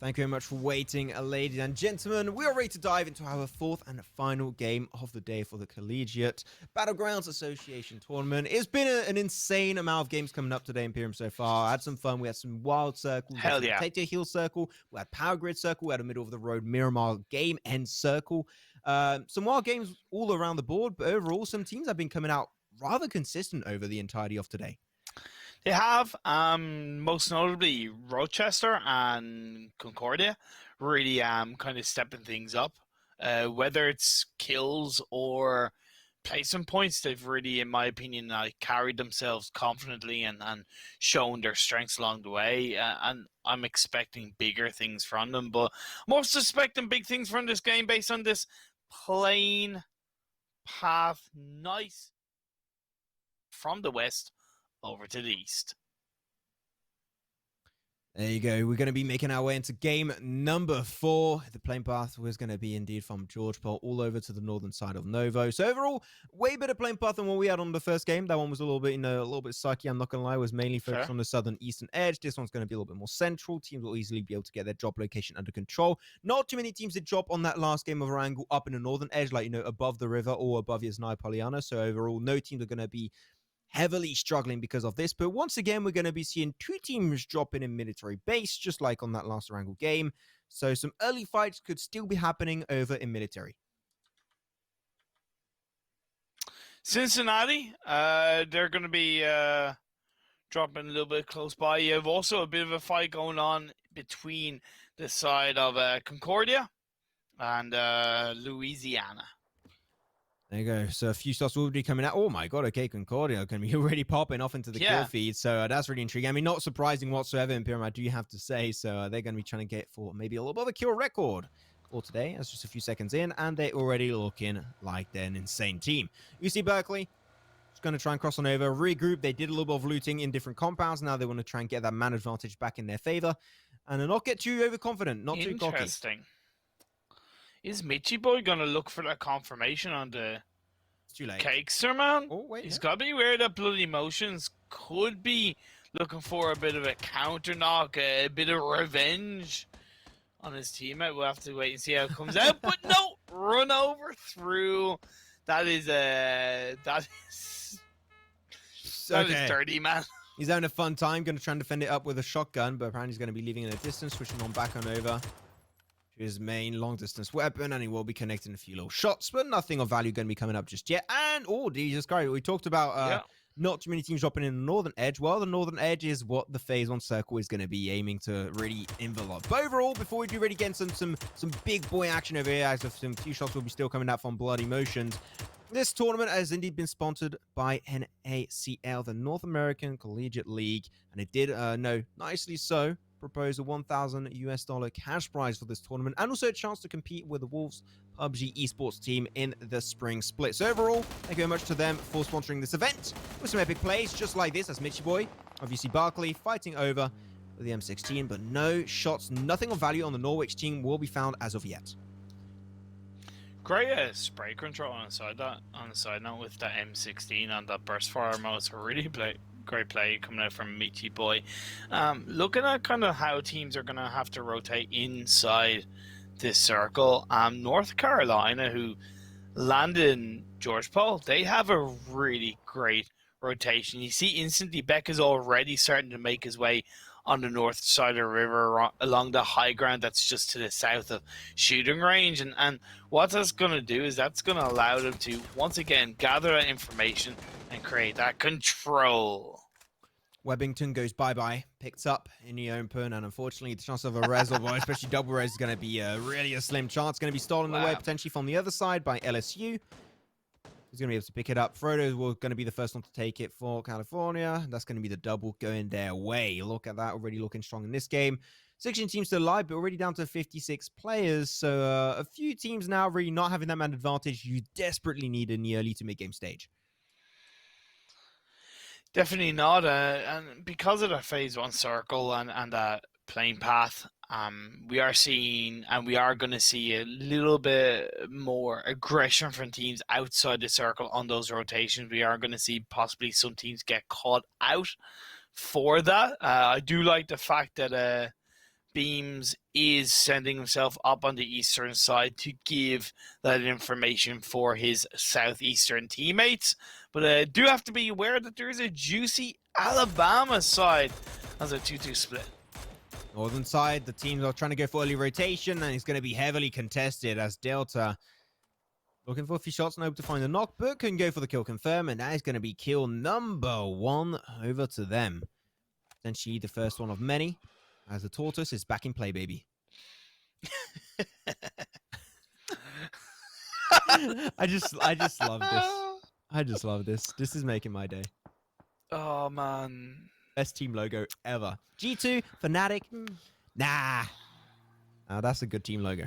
Thank you very much for waiting, ladies and gentlemen. We are ready to dive into our fourth and final game of the day for the Collegiate Battlegrounds Association Tournament. It's been an insane amount of games coming up today, Imperium, so far. I had some fun. We had some Wild Circle.
Hell yeah.
Potato Heal Circle. We had Power Grid Circle. We had a middle-of-the-road Miramar Game End Circle. Some wild games all around the board, but overall, some teams have been coming out rather consistent over the entirety of today.
They have, most notably, Rochester and Concordia really kind of stepping things up. Whether it's kills or placement points, they've really, in my opinion, carried themselves confidently and shown their strengths along the way. And I'm expecting bigger things from them, but I'm also expecting big things from this game based on this plain path, nice from the west over to the east.
There you go. We're going to be making our way into game number 4. The plane path was going to be indeed from George Pole all over to the northern side of Novo. So overall, way better plane path than what we had on the first game. That one was a little bit, a little bit sucky. I'm not going to lie. It was mainly focused on the southern eastern edge. This one's going to be a little bit more central. Teams will easily be able to get their drop location under control. Not too many teams did drop on that last game of Erangel up in the northern edge, like, above the river or above Yasnaya Polyana. So overall, no teams are going to be heavily struggling because of this, but once again, we're going to be seeing 2 teams dropping in military base, just like on that last Erangel game. So some early fights could still be happening over in military.
Cincinnati, they're going to be dropping a little bit close by. You have also a bit of a fight going on between the side of Concordia and Louisiana.
There you go. So a few shots will be coming out. Oh my god, okay, Concordia can be already popping off into the kill feed. So that's really intriguing. I mean, not surprising whatsoever, Imperium, I do have to say. So they're going to be trying to get for maybe a little bit of a kill record for today. That's just a few seconds in, and they're already looking like they're an insane team. UC Berkeley just going to try and cross on over, regroup. They did a little bit of looting in different compounds. Now they want to try and get that man advantage back in their favor and not get too overconfident, not too cocky.
Interesting. Is Michi Boy going to look for that confirmation on the Cakester, man?
Oh, wait.
He's got to be aware that Bloody Motions could be looking for a bit of a counter knock, a bit of revenge on his teammate. We'll have to wait and see how it comes out. But no, run over through. That is dirty, man.
He's having a fun time, going to try and defend it up with a shotgun, but apparently he's going to be leaving it at a distance, switching on back on over to his main long-distance weapon, and he will be connecting a few little shots, but nothing of value going to be coming up just yet. And, oh, Jesus Christ, we talked about not too many teams dropping in the northern edge. Well, the northern edge is what the Phase 1 circle is going to be aiming to really envelop. But overall, before we do really get some big boy action over here, as some few shots will be still coming out from Bloody Motions, this tournament has indeed been sponsored by NACL, the North American Collegiate League, and it did, nicely so, propose a $1,000 cash prize for this tournament, and also a chance to compete with the Wolves PUBG esports team in the spring split. So overall, thank you very much to them for sponsoring this event with some epic plays just like this, as Mitchy Boy of UC Berkeley fighting over with the M16, but no shots, nothing of value on the Norwich team will be found as of yet.
Great spray control on the side note with that M16 and that burst fire mode. So really great play coming out from Michi Boy. Looking at kind of how teams are going to have to rotate inside this circle. North Carolina, who landed in George Pole, they have a really great rotation. You see instantly Beck is already starting to make his way on the north side of the river along the high ground that's just to the south of shooting range. And what that's going to do is that's going to allow them to, once again, gather that information and create that control.
Webbington goes bye-bye, picked up in the open, and unfortunately the chance of a res, or especially double res, is going to be really a slim chance. Going to be stolen away potentially from the other side by LSU. He's going to be able to pick it up. Frodo will going to be the first one to take it for California. That's going to be the double going their way. Look at that, already looking strong in this game. 16 teams still alive, but already down to 56 players. So a few teams now really not having that man advantage you desperately need in the early to mid-game stage.
Definitely not. And because of the Phase 1 circle and that plane path, we are seeing, and we are going to see a little bit more aggression from teams outside the circle on those rotations. We are going to see possibly some teams get caught out for that. I do like the fact that Beams is sending himself up on the eastern side to give that information for his southeastern teammates. But do have to be aware that there is a juicy Alabama side as a 2-2 split.
Northern side, the teams are trying to go for early rotation, and it's going to be heavily contested as Delta looking for a few shots and hope to find a knock, but can go for the kill confirm, and that is going to be kill number 1 over to them. Potentially the first one of many, as the Tortoise is back in play, baby. I just love this. I just love this. This is making my day.
Oh, man.
Best team logo ever. G2, Fnatic. Nah. That's a good team logo.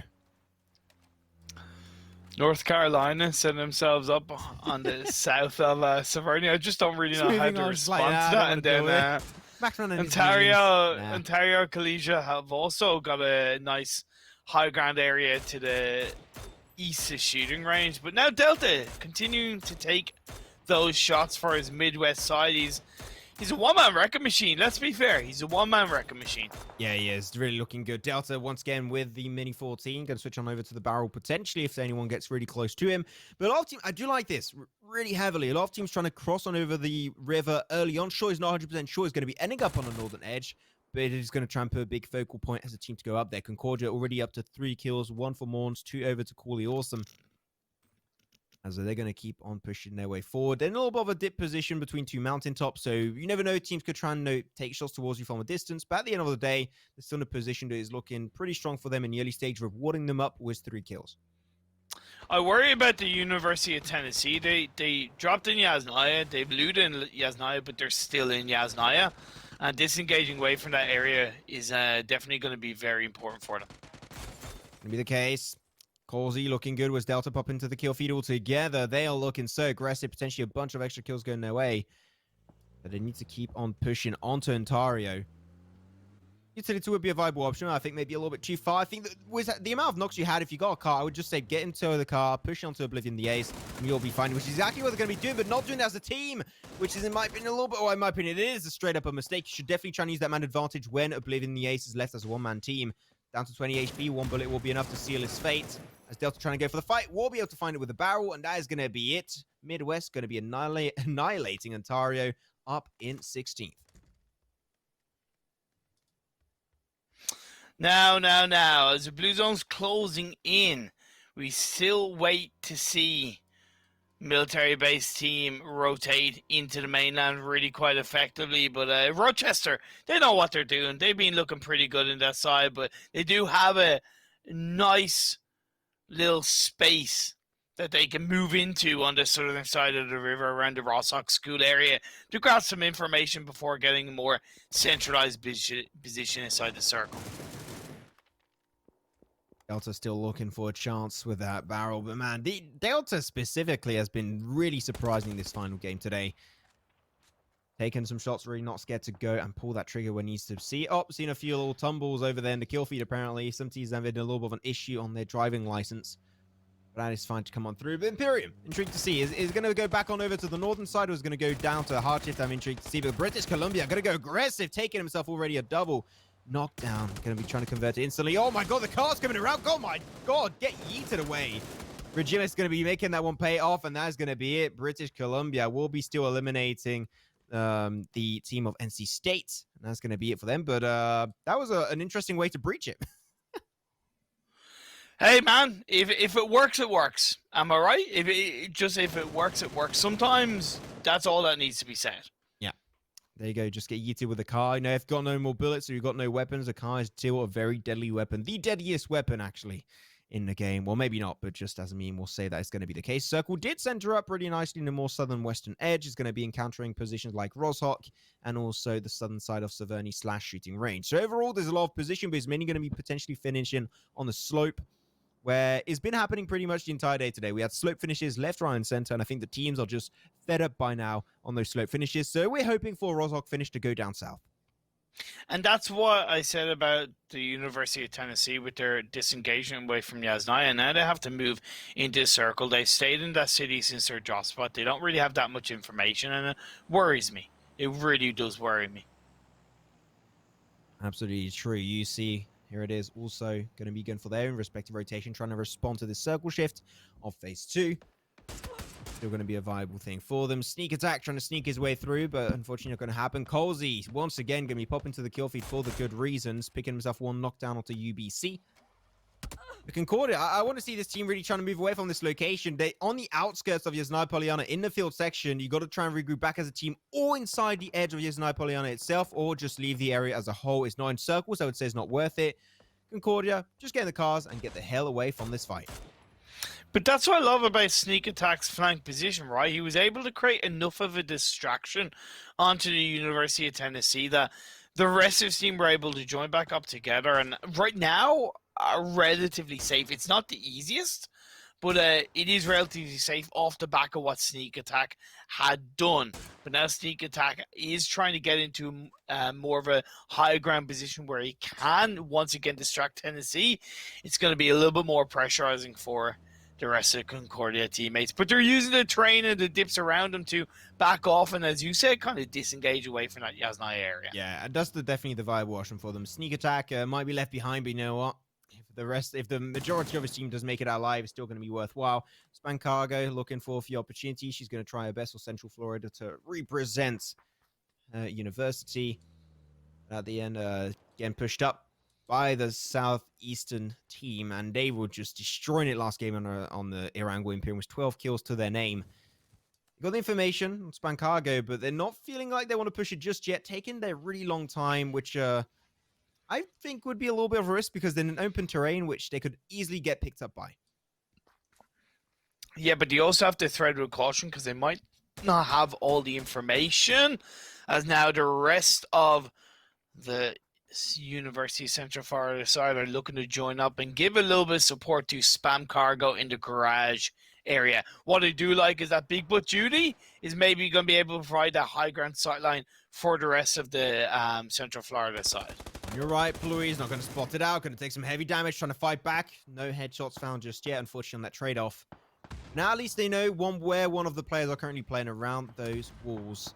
North Carolina set themselves up on the south of Severny. I just don't really know how to respond to that. And then Ontario Collegia have also got a nice high ground area to the east of shooting range. But now Delta continuing to take those shots for his Midwest side. He's a one-man wrecking machine. Let's be fair. He's a one-man wrecking machine.
Yeah, he is. Really looking good. Delta, once again, with the Mini 14. Going to switch on over to the barrel, potentially, if anyone gets really close to him. But a lot of teams, I do like this really heavily. A lot of teams trying to cross on over the river early on. Sure, he's not 100% sure he's going to be ending up on the northern edge, but it is going to try and put a big focal point as a team to go up there. Concordia already up to 3 kills, 1 for Morns, 2 over to Cooley Awesome. As they're going to keep on pushing their way forward. Then a little bit of a dip position between 2 mountaintops, so you never know. Teams could try and take shots towards you from a distance, but at the end of the day, they're still in a position that is looking pretty strong for them in the early stage, rewarding them up with 3 kills.
I worry about the University of Tennessee. They dropped in Yasnaya. They've looted in Yasnaya, but they're still in Yasnaya. And disengaging away from that area is definitely going to be very important for them.
Going to be the case. Causey looking good. Was Delta pop into the kill feed all together? They are looking so aggressive. Potentially a bunch of extra kills going their way. But they need to keep on pushing onto Ontario. Utility would be a viable option. I think maybe a little bit too far. I think that with the amount of knocks you had, if you got a car, I would just say get into the car, push onto Oblivion the Ace, and you'll be fine, which is exactly what they're going to be doing, but not doing it as a team, which is, in my opinion, a little bit, well, in my opinion, it is a straight up a mistake. You should definitely try and use that man advantage when Oblivion the Ace is left as a one-man team. Down to 20 HP, 1 bullet will be enough to seal his fate. As Delta trying to go for the fight, we'll be able to find it with a barrel, and that is going to be it. Midwest going to be annihilating Ontario up in 16th.
Now, as the Blue Zone's closing in, we still wait to see military base team rotate into the mainland really quite effectively. But Rochester, they know what they're doing. They've been looking pretty good in that side, but they do have a nice little space that they can move into on the southern side of the river around the Rossock School area to grab some information before getting a more centralized position inside the circle.
Delta still looking for a chance with that barrel, but man, the Delta specifically has been really surprising this final game today. Taking some shots, really not scared to go and pull that trigger when needs to. Seen a few little tumbles over there in the kill feed apparently. Some teams have had a little bit of an issue on their driving license. But that is fine to come on through. But Imperium, intrigued to see. Is going to go back on over to the northern side or is going to go down to Hardshift? I'm intrigued to see. But British Columbia going to go aggressive, taking himself already a double. Knockdown, going to be trying to convert it instantly. Oh my god, the car's coming around. Oh my god, get yeeted away. Regimus going to be making that one pay off, and that's going to be it. British Columbia will be still eliminating the team of NC State, and that's going to be it for them. But that was an interesting way to breach it.
Hey man, if it works, it works. Am I right? If it works, it works. Sometimes that's all that needs to be said.
There you go. Just get yeeted with a car. You know, if you've got no more bullets or you've got no weapons, a car is still a very deadly weapon. The deadliest weapon, actually, in the game. Well, maybe not, but just as a meme, we'll say that it's going to be the case. Circle did center up pretty nicely in the more southern western edge. It's going to be encountering positions like Roshawk and also the southern side of Severny / shooting range. So overall, there's a lot of position, but it's mainly going to be potentially finishing on the slope, where it's been happening pretty much the entire day today. We had slope finishes left, right, and center, and I think the teams are just fed up by now on those slope finishes. So we're hoping for a Roshawk finish to go down south.
And that's what I said about the University of Tennessee with their disengagement away from Yasnaya. Now they have to move into the circle. They've stayed in that city since their drop spot. They don't really have that much information, and it worries me. It really does worry me.
Absolutely true. You see Here it is, also going to be going for their own respective rotation, trying to respond to this circle shift of phase 2. Still going to be a viable thing for them. Sneak attack, trying to sneak his way through, but unfortunately not going to happen. Colsey, once again, going to be popping to the kill feed for the good reasons, picking himself one knockdown onto UBC. The Concordia, I want to see this team really trying to move away from this location. They on the outskirts of Yasnaya Polyana in the field section. You got to try and regroup back as a team, or inside the edge of Yasnaya Polyana itself, or just leave the area as a whole. It's not in circles, I would say it's not worth it. Concordia, just get in the cars and get the hell away from this fight.
But that's what I love about Sneak Attack's flank position, right? He was able to create enough of a distraction onto the University of Tennessee that the rest of the team were able to join back up together. And right now, are relatively safe. It's not the easiest, but it is relatively safe off the back of what Sneak Attack had done. But now Sneak Attack is trying to get into more of a high ground position where he can once again distract Tennessee. It's going to be a little bit more pressurizing for the rest of the Concordia teammates. But they're using the terrain and the dips around them to back off and, as you said, kind of disengage away from that Yasnaya area.
Yeah, and that's definitely the vibe option for them. Sneak Attack might be left behind, but you know what? If the majority of his team does make it out alive, it's still going to be worthwhile. Spancargo looking for a few opportunities. She's going to try her best for Central Florida to represent University. At the end, getting pushed up by the Southeastern team, and they were just destroying it last game on the Erangel Imperium with 12 kills to their name. Got the information on Spancargo, but they're not feeling like they want to push it just yet, taking their really long time, which I think would be a little bit of a risk because they're in an open terrain, which they could easily get picked up by.
Yeah, but you also have to tread with caution because they might not have all the information, as now the rest of the University of Central Florida side are looking to join up and give a little bit of support to Spancargo in the garage area. What I do like is that Big Butt Judy is maybe going to be able to provide that high ground sightline for the rest of the Central Florida side.
You're right, Pluie is not going to spot it out. Going to take some heavy damage, trying to fight back. No headshots found just yet, unfortunately, on that trade-off. Now at least they know where one of the players are currently playing around those walls.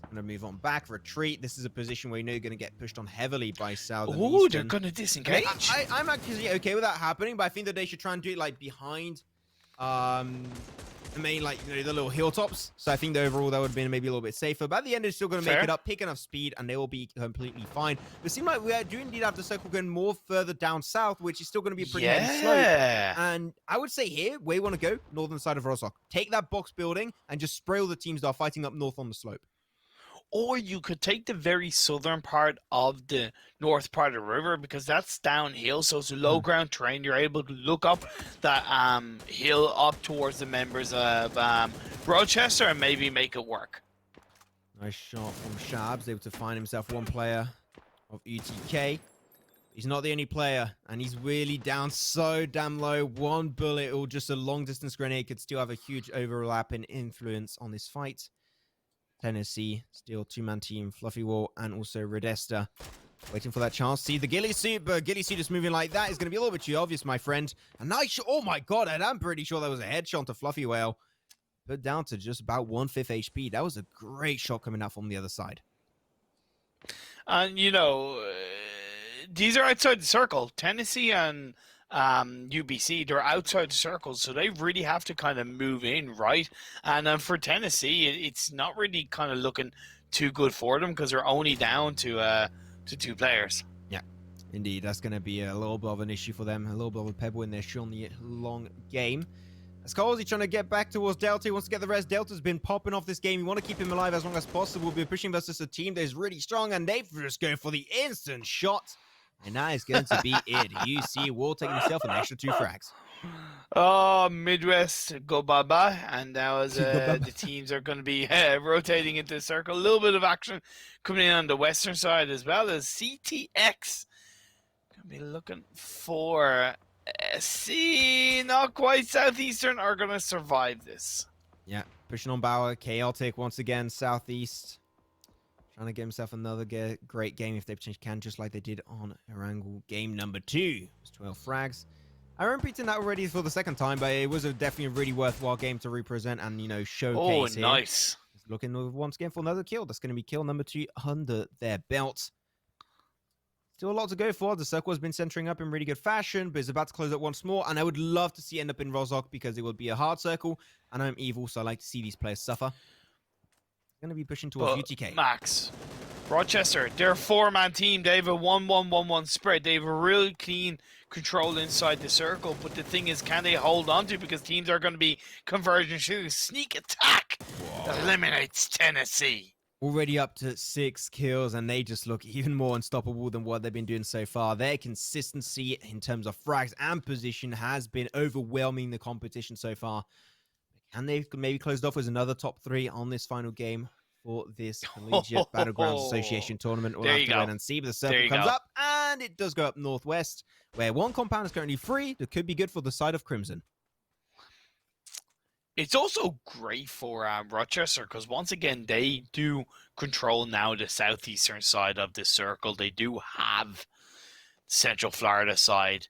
Going to move on back, retreat. This is a position where you know you're going to get pushed on heavily by Southern
Oh,
Eastern.
they're going to disengage.
I'm actually okay with that happening, but I think that they should try and do it like behind the main, like, you know, the little hilltops. So I think that overall that would have been maybe a little bit safer. But at the end, it's still going to make it up, pick enough speed, and they will be completely fine. But it seems like we do indeed have the circle going more further down south, which is still going to be a pretty heavy slope. And I would say here, where you want to go, northern side of Rostock. Take that box building and just spray all the teams that are fighting up north on the slope.
Or you could take the very southern part of the north part of the river because that's downhill, so it's a low ground terrain. You're able to look up that hill up towards the members of Rochester and maybe make it work.
Nice shot from Shabs, able to find himself one player of UTK. He's not the only player, and he's really down so damn low. One bullet or just a long distance grenade could still have a huge overlap and influence on this fight. Tennessee, still two-man team, Fluffy Wall, and also Redesta. Waiting for that chance. See the ghillie suit, but ghillie suit just moving like that is going to be a little bit too obvious, my friend. A nice shot. Oh my god, and I'm pretty sure that was a headshot to Fluffy Whale. Put down to just about 1/5 HP. That was a great shot coming out from the other side.
And, you know, these are outside the circle. Tennessee and UBC, they're outside the circle, so they really have to kind of move in, right? And for Tennessee, it's not really kind of looking too good for them because they're only down to 2 players.
Yeah, indeed. That's going to be a little bit of an issue for them. A little bit of a pebble in their shoe on the long game. As Colsey trying to get back towards Delta, he wants to get the rest. Delta's been popping off this game. You want to keep him alive as long as possible. We're pushing versus a team that is really strong, and they just go for the instant shot. And that is going to be it. You see Wall taking himself an extra 2 frags.
Oh, Midwest, go bye-bye. And now as the teams are going to be rotating into the circle, a little bit of action coming in on the western side as well as CTX. Going to be looking for SC, not quite Southeastern, are going to survive this.
Yeah, pushing on Bauer. Chaotic once again, Southeast. Trying to get himself another great game if they potentially can, just like they did on Erangel game number 2. It was 12 frags. I remember repeating that already for the second time, but it was definitely a really worthwhile game to represent and, you know, showcase.
Oh, nice.
Looking once again for another kill. That's going to be kill number 2 under their belt. Still a lot to go for. The circle has been centering up in really good fashion, but it's about to close up once more. And I would love to see it end up in Rozhok because it would be a hard circle. And I'm evil, so I like to see these players suffer. Going to be pushing towards UTK.
Max, Rochester, they're a 4-man team. They have a 1-1-1-1 spread. They have a really clean control inside the circle. But the thing is, can they hold on to it? Because teams are going to be converging shooting. Sneak attack eliminates Tennessee.
Already up to 6 kills, and they just look even more unstoppable than what they've been doing so far. Their consistency in terms of frags and position has been overwhelming the competition so far. And they've maybe closed off with another top 3 on this final game for this Collegiate Battlegrounds Association tournament. We'll have to wait and see, but the circle comes up, and it does go up northwest, where one compound is currently free. That could be good for the side of Crimson.
It's also great for Rochester because, once again, they do control now the southeastern side of the circle. They do have Central Florida side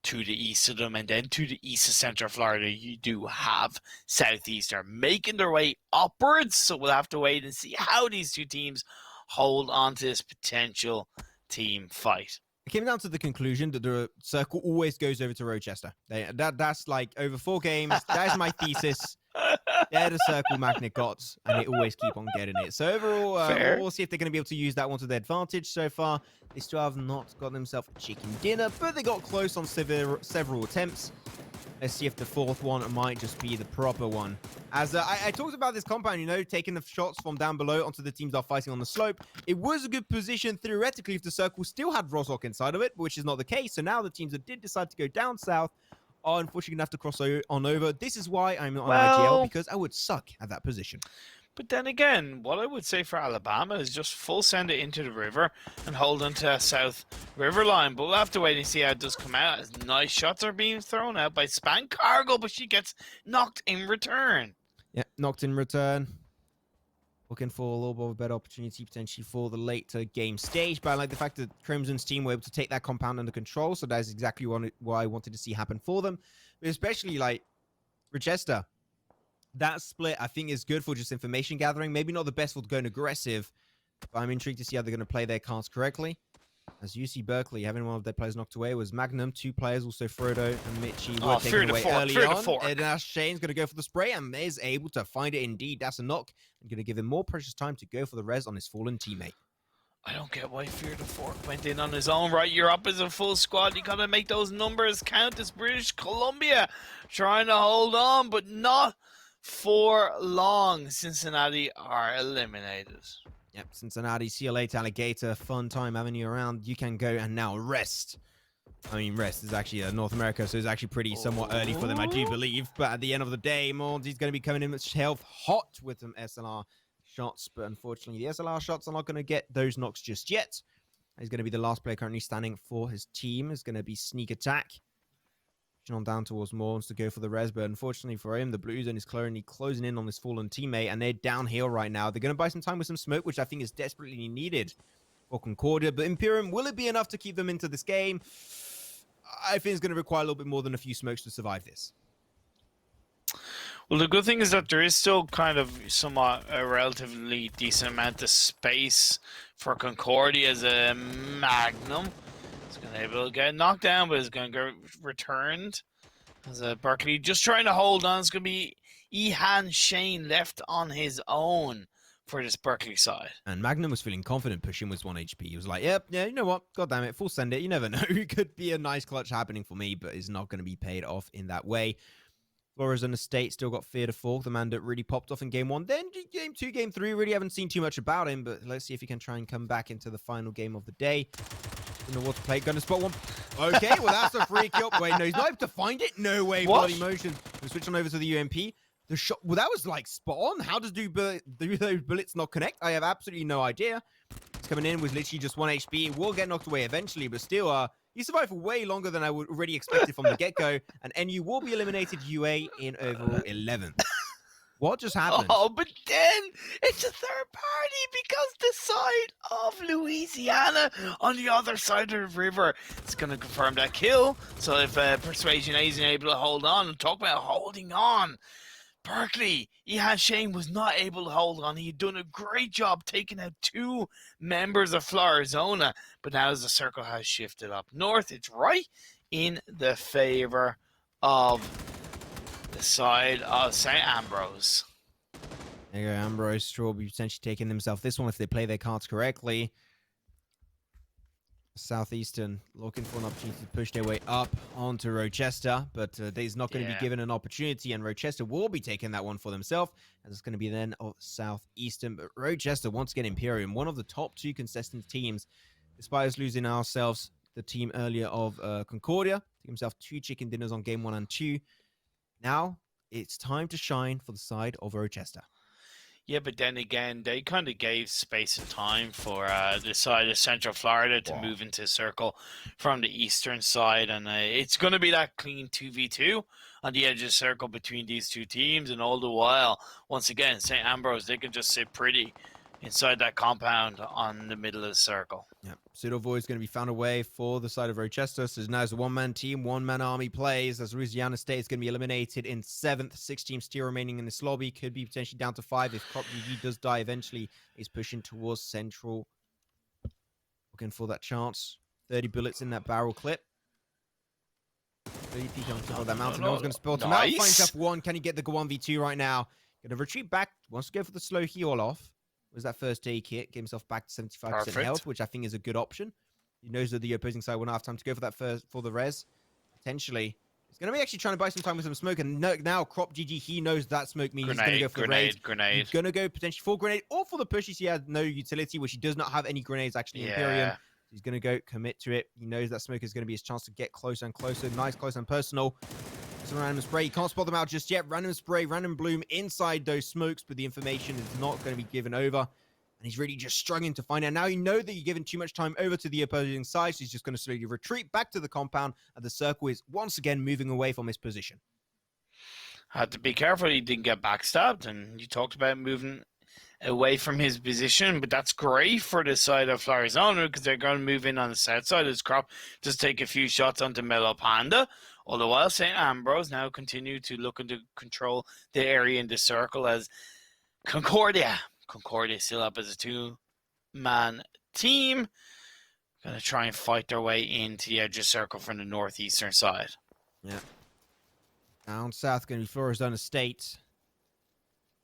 to the east of them, and then to the east of Central Florida, you do have Southeastern making their way upwards. So we'll have to wait and see how these two teams hold on to this potential team fight.
It came down to the conclusion that the circle always goes over to Rochester. That's like over 4 games. That is my thesis. They're the circle magnet gods, and they always keep on getting it. So overall, we'll see if they're going to be able to use that one to their advantage. So far, they still have not got themselves a chicken dinner, but they got close on several attempts. Let's see if the 4th one might just be the proper one. As I talked about this compound, you know, taking the shots from down below onto the teams that are fighting on the slope. It was a good position, theoretically, if the circle still had Rozhok inside of it, which is not the case. So now the teams that did decide to go down south are unfortunately going to have to cross on over. This is why I'm not on IGL, because I would suck at that position.
But then again, what I would say for Alabama is just full send it into the river and hold onto a south river line. But we'll have to wait and see how it does come out, as nice shots are being thrown out by Span Cargo, but she gets knocked in return.
Yeah, knocked in return. Looking for a little bit of a better opportunity potentially for the later game stage. But I like the fact that Crimson's team were able to take that compound under control. So that's exactly what I wanted to see happen for them. But especially like Rochester. That split, I think, is good for just information gathering. Maybe not the best for going aggressive, but I'm intrigued to see how they're going to play their cards correctly. As UC Berkeley, having one of their players knocked away was Magnum. 2 players, also Frodo and Mitchie, were taken away early on. And now Shane's going to go for the spray and is able to find it indeed. That's a knock. I'm going to give him more precious time to go for the res on his fallen teammate.
I don't get why Fear the Fork went in on his own, right? You're up as a full squad. You got to make those numbers count. As British Columbia trying to hold on, but not for long. Cincinnati are eliminated.
Yep, Cincinnati, CLA to Alligator. Fun time having you around. You can go and now rest. I mean, rest is actually North America, so it's actually pretty somewhat early for them, I do believe. But at the end of the day, Monty's going to be coming in with health hot with some SLR shots. But unfortunately, the SLR shots are not going to get those knocks just yet. He's going to be the last player currently standing for his team. Is going to be Sneak Attack. On down towards Morns to go for the res, but unfortunately for him, the blue zone is currently closing in on this fallen teammate, and they're downhill right now. They're going to buy some time with some smoke, which I think is desperately needed for Concordia, but Imperium, will it be enough to keep them into this game? I think it's going to require a little bit more than a few smokes to survive this.
Well, the good thing is that there is still kind of somewhat a relatively decent amount of space for Concordia as a Magnum. It's going to be able to get knocked down, but it's going to get returned. As Berkeley just trying to hold on. It's going to be Ihan Shane left on his own for this Berkeley side.
And Magnum was feeling confident pushing with 1 HP. He was like, yep, yeah, you know what? God damn it, full send it. You never know. It could be a nice clutch happening for me, but it's not going to be paid off in that way. Flores and the State still got Fear to Fork, the man that really popped off in game 1. Then game 2, game 3, really haven't seen too much about him, but let's see if he can try and come back into the final game of the day. Don't know what to play. Gonna spot one. Okay, well, that's a free kill. Wait, no, he's not able to find it. No way, bloody motion. We're switching over to the UMP. The shot, well, that was like spot on. How does do those bullets not connect? I have absolutely no idea. He's coming in with literally just 1 HP. He will get knocked away eventually, but still, he survived for way longer than I would already expected from the get-go. And NU will be eliminated UA in overall 11th. What just happened?
Oh, but then it's a third party because the side of Louisiana on the other side of the river is going to confirm that kill. So if Persuasion A isn't able to hold on, and talk about holding on, Berkeley, Ihan Shane was not able to hold on. He had done a great job taking out 2 members of Florizona, but now as the circle has shifted up north, it's right in the favor of the side of St. Ambrose.
There you go, Ambrose Straw will be potentially taking themselves this one if they play their cards correctly. Southeastern looking for an opportunity to push their way up onto Rochester, but they's not going to be given an opportunity, and Rochester will be taking that one for themselves, and it's going to be then of Southeastern. But Rochester, once again, Imperium, one of the top 2 consistent teams, despite us losing ourselves the team earlier of Concordia, took himself 2 chicken dinners on game 1 and 2. Now it's time to shine for the side of Rochester.
Yeah, but then again, they kind of gave space and time for the side of Central Florida to move into circle from the eastern side. And it's going to be that clean 2v2 on the edge of the circle between these 2 teams. And all the while, once again, St. Ambrose, they can just sit pretty inside that compound on the middle of the circle.
Yeah, Pseudo Void is going to be found away for the side of Rochester. So now it's a 1-man team, 1-man army plays as Louisiana State is going to be eliminated in 7th. 6 teams still remaining in this lobby. Could be potentially down to 5 if Crop GG does die eventually. He's pushing towards Central. Looking for that chance. 30 bullets in that barrel clip. 30 peek on top of that mountain. No one's going to spell him out. Finds himself 1. Can he get the 1v2 right now? Going to retreat back. Wants to go for the slow heal off. Was that first aid kit, get himself back to 75% health, which I think is a good option. He knows that the opposing side will not have time to go for that first for the res. Potentially. He's going to be actually trying to buy some time with some smoke, and now Crop GG, he knows that smoke means he's going to go for the raid.
Grenade.
He's going to go potentially for grenade or for the pushes. He has no utility, which he does not have any grenades actually in Imperium. He's going to go commit to it. He knows that smoke is going to be his chance to get closer and closer. Nice, close and personal. Some random spray. You can't spot them out just yet. Random spray, random bloom inside those smokes, but the information is not going to be given over. And he's really just struggling to find out. Now you know that you're giving too much time over to the opposing side, so he's just going to slowly retreat back to the compound, and the circle is once again moving away from his position.
Had to be careful he didn't get backstabbed, and you talked about moving away from his position, but that's great for the side of Florizona because they're going to move in on the south side of his crop, just take a few shots onto Mellow Panda. All the while, St. Ambrose now continue to look to control the area in the circle as Concordia still up as a 2-man team. Going to try and fight their way into the edge of circle from the northeastern side.
Yeah. Down south, going to be Florizona State.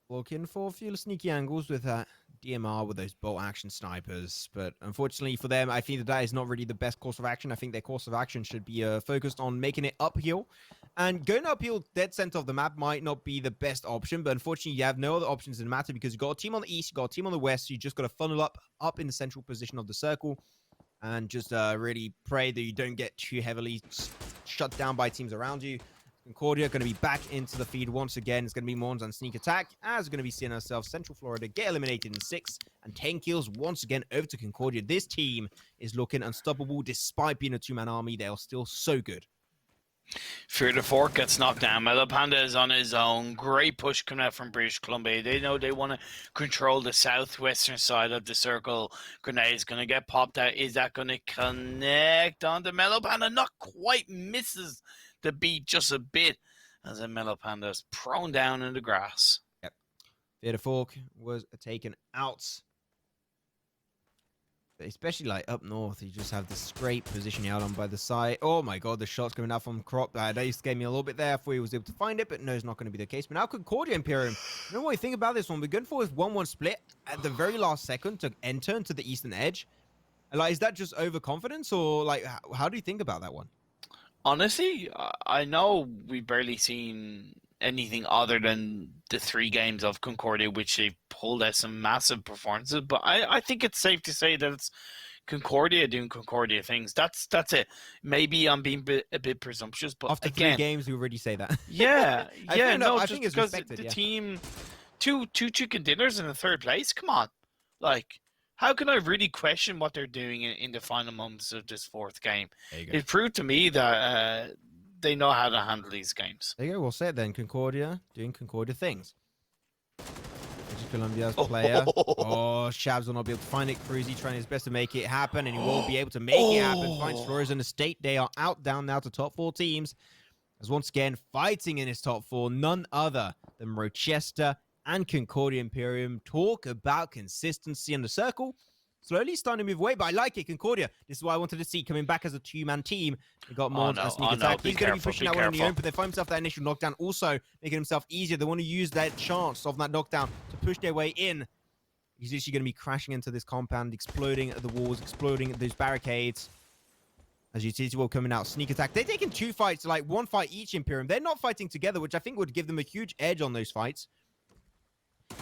Looking for a few sneaky angles with that DMR with those bolt action snipers. But unfortunately for them, I think that is not really the best course of action. I think their course of action should be focused on making it uphill. And going uphill dead center of the map might not be the best option. But unfortunately, you have no other options in the matter because you've got a team on the east, you've got a team on the west. So you just got to funnel up in the central position of the circle. And just really pray that you don't get too heavily shut down by teams around you. Concordia going to be back into the feed once again. It's going to be Mons on sneak attack, as we're going to be seeing ourselves Central Florida get eliminated in 6 and 10 kills once again over to Concordia. This team is looking unstoppable despite being a 2-man army. They are still so good.
Fear the Fork gets knocked down. Mellow Panda is on his own. Great push coming out from British Columbia. They know they want to control the southwestern side of the circle. Grenade is going to get popped out. Is that going to connect onto Mellow Panda? Not quite, misses the beat just a bit as a Mellow Panda is prone down in the grass.
Yep. Fear the Fork was taken out. Especially like up north, you just have this great position out on by the side. Oh my god, the shot's coming out from Crop. That scared me a little bit there. I thought he was able to find it, but no, it's not going to be the case. But now Concordia Imperium. You know what I think about this one? We're going for this 1-1 split at the very last second to enter into the eastern edge. Like, is that just overconfidence, or like, how do you think about that one?
Honestly, I know we've barely seen anything other than the 3 games of Concordia, which they pulled out some massive performances. But I think it's safe to say that it's Concordia doing Concordia things. That's it. Maybe I'm being a bit presumptuous, but
after
again,
3 games, we already say that.
Yeah, yeah.
I think it's
because
respected,
the team, two chicken dinners in the 3rd place. Come on, like, how can I really question what they're doing in the final moments of this 4th game? It proved to me that they know how to handle these games.
There you go. We'll say it then. Concordia doing Concordia things. British Columbia's player. Oh, Shabs will not be able to find it. Cruzy trying his best to make it happen, and he will be able to make it happen. Finds Florizona State. They are down now to top 4 teams. as once again, fighting in his top 4, none other than Rochester and Concordia Imperium. Talk about consistency in the circle. Slowly starting to move away, but I like it. Concordia, this is what I wanted to see, coming back as a two-man team. They got Mons and Sneak Attack. He's going to be pushing that one on the own, but they find himself that initial knockdown, also making himself easier. They want to use that chance of that knockdown to push their way in. He's literally going to be crashing into this compound, exploding the walls, exploding those barricades. As Utility Wall coming out, Sneak Attack. They're taking 2 fights, like 1 fight each, Imperium. They're not fighting together, which I think would give them a huge edge on those fights.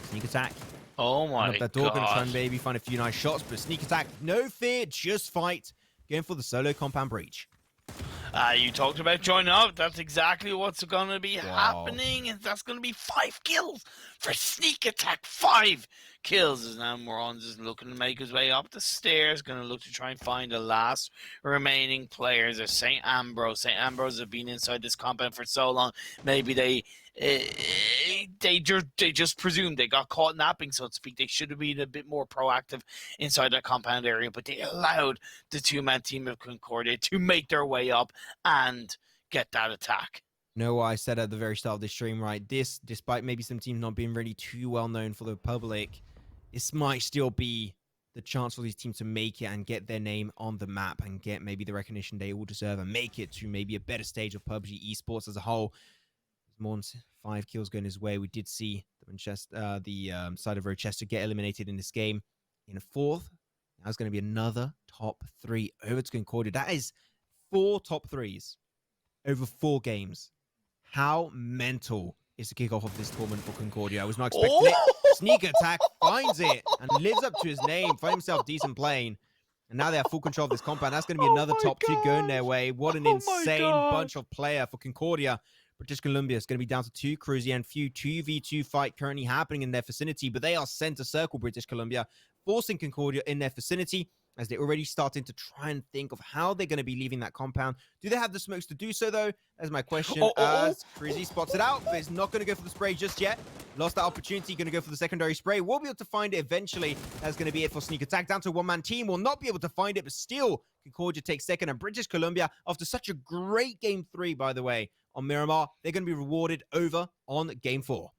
Sneak Attack.
Oh my
that door, gonna try and maybe find a few nice shots, but Sneak Attack, no fear, just fight. Going for the solo compound breach.
You talked about joining up. That's exactly what's going to be happening. And that's going to be 5 kills for Sneak Attack. 5 kills as now Morons is looking to make his way up the stairs. Going to look to try and find the last remaining players of St. Ambrose. St. Ambrose have been inside this compound for so long. Maybe they just presumed they got caught napping, so to speak. They should have been a bit more proactive inside that compound area, but they allowed the 2-man team of Concordia to make their way up and get that attack.
No, I said at the very start of this stream, right? This, despite maybe some teams not being really too well known for the public, this might still be the chance for these teams to make it and get their name on the map and get maybe the recognition they all deserve and make it to maybe a better stage of PUBG esports as a whole. More than 5 kills going his way. We did see the side of Rochester get eliminated in this game in a 4th. Now it's going to be another top 3 over to Concordia. That is 4 top 3s over 4 games. How mental is the kickoff of this tournament for Concordia? I was not expecting it. Sneak Attack finds it and lives up to his name. Find himself decent playing. And now they have full control of this compound. That's going to be another top 2 going their way. What an insane bunch of player for Concordia. British Columbia is going to be down to 2 crews and few 2v2 fight currently happening in their vicinity, but they are center circle British Columbia, forcing Concordia in their vicinity as they're already starting to try and think of how they're going to be leaving that compound. Do they have the smokes to do so, though? That's my question. As Cruzy spots it out, but it's not going to go for the spray just yet. Lost that opportunity, going to go for the secondary spray. We'll be able to find it eventually. That's going to be it for Sneak Attack. Down to a 1-man team. Will not be able to find it, but still, Concordia takes second. And British Columbia, after such a great Game 3, by the way, on Miramar, they're going to be rewarded over on Game 4.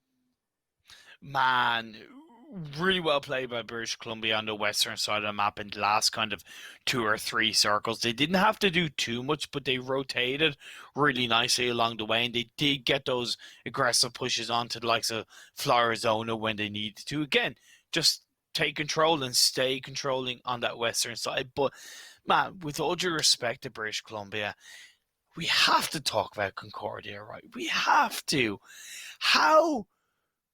Man, really well played by British Columbia on the western side of the map in the last kind of 2 or 3 circles. They didn't have to do too much, but they rotated really nicely along the way, and they did get those aggressive pushes onto the likes of Florizona when they needed to. Again, just take control and stay controlling on that western side. But, man, with all due respect to British Columbia, we have to talk about Concordia, right? We have to. How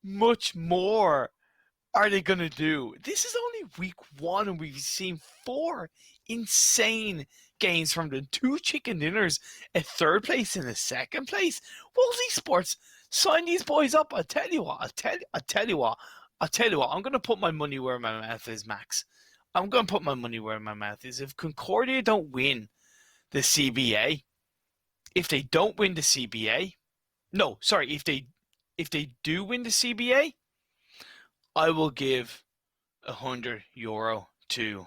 much more are they going to do? This is only week 1, and we've seen 4 insane games from them. 2 chicken dinners, a 3rd place and a 2nd place. Wolsey Sports, sign these boys up. I'll tell you what. I'm going to put my money where my mouth is, Max. I'm going to put my money where my mouth is. If Concordia don't win the CBA, if they don't win the CBA, no, sorry, if they do win the CBA, I will give €100 to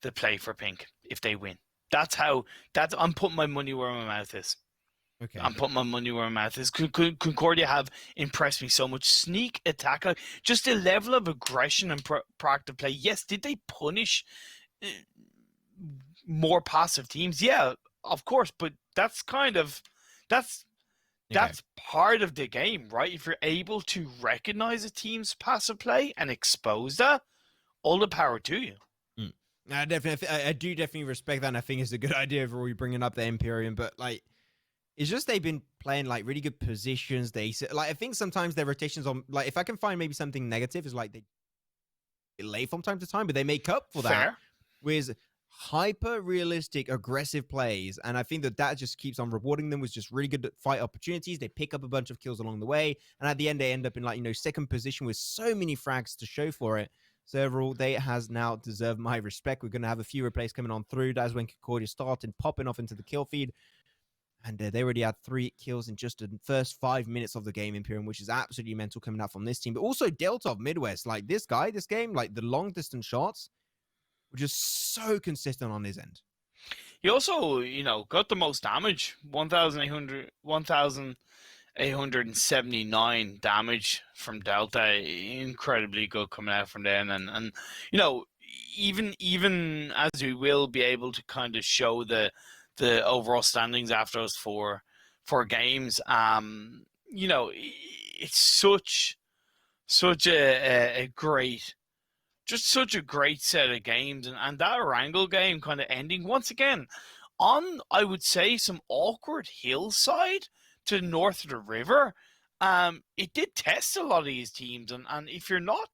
the Play for Pink if they win. I'm putting my money where my mouth is.
Okay.
I'm putting my money where my mouth is. Concordia have impressed me so much. Sneak Attack, just the level of aggression and proactive play. Yes, did they punish more passive teams? Yeah, of course, but that's part of the game, right? If you're able to recognize a team's passive play and expose that, all the power to you.
I do definitely respect that, and I think it's a good idea overall you bringing up the Imperium, but like, it's just they've been playing like really good positions. I think sometimes their rotations on, like, if I can find maybe something negative, is like they late from time to time, but they make up for that.
Fair.
With hyper realistic aggressive plays, and I think that just keeps on rewarding them with just really good fight opportunities. They pick up a bunch of kills along the way, and at the end they end up in, like, 2nd position with so many frags to show for it. So overall, they has now deserved my respect. We're going to have a few replays coming on through. That's when Concordia started popping off into the kill feed, and they already had 3 kills in just the first 5 minutes of the game, Imperium, which is absolutely mental coming out from this team. But also Delta of Midwest, like this game, like the long distance shots, which is so consistent on his end.
He also, got the most damage, 1,879 damage from Delta. Incredibly good coming out from then, and you know, even as we will be able to kind of show the overall standings after those four games, it's such a great. Just such a great set of games, and that Erangel game kind of ending once again on, I would say, some awkward hillside to the north of the river. It did test a lot of these teams, and if you're not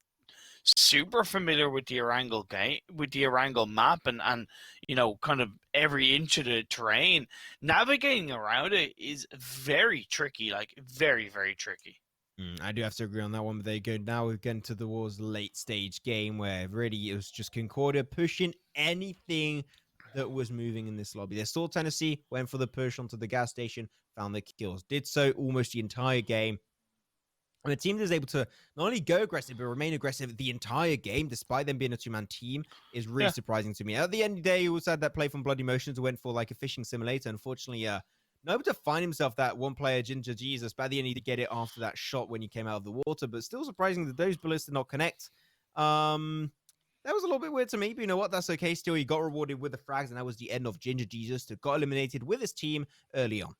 super familiar with the Erangel game, with the Erangel map, and kind of every inch of the terrain, navigating around it is very tricky, like very, very tricky.
I do have to agree on that one, but there you go. Now we're getting towards the late stage game where really it was just Concordia pushing anything that was moving in this lobby. They saw Tennessee, went for the push onto the gas station, found the kills, did so almost the entire game. And the team that is able to not only go aggressive, but remain aggressive the entire game, despite them being a two-man team, is really surprising to me. At the end of the day, you also had that play from Bloody Motions, who went for like a fishing simulator. Unfortunately, not able to find himself that one player, Ginger Jesus, but at the end he did get it after that shot when he came out of the water. But still surprising that those bullets did not connect. That was a little bit weird to me, but you know what? That's okay. Still, he got rewarded with the frags, and that was the end of Ginger Jesus, that got eliminated with his team early on.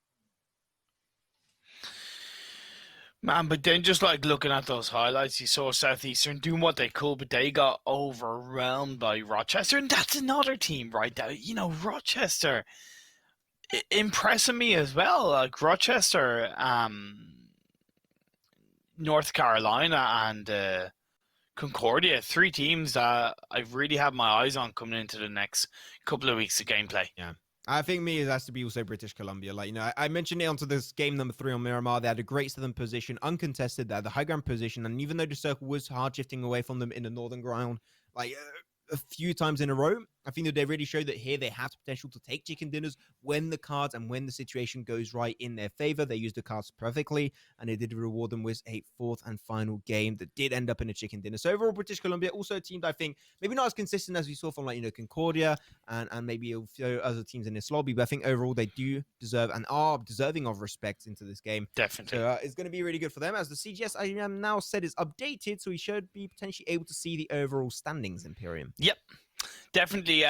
Man, but then just like looking at those highlights, you saw Southeastern doing what they could, but they got overwhelmed by Rochester, and that's another team right there. Rochester impressing me as well. Like Rochester, North Carolina, and Concordia, three teams that I really have my eyes on coming into the next couple of weeks of gameplay.
Yeah. I think it has to be also British Columbia. Like, I mentioned it onto this game number 3 on Miramar. They had a great southern position, uncontested. They had the high ground position. And even though the circle was hard shifting away from them in the northern ground, like a few times in a row, I think that they really showed that here they have the potential to take chicken dinners when the cards and when the situation goes right in their favor. They used the cards perfectly, and they did reward them with a fourth and final game that did end up in a chicken dinner. So overall, British Columbia also a team that I think maybe not as consistent as we saw from Concordia and maybe a few other teams in this lobby, but I think overall they do deserve and are deserving of respect into this game.
Definitely.
So it's going to be really good for them, as the CGS I am now said is updated, so we should be potentially able to see the overall standings, Imperium.
Yep. Definitely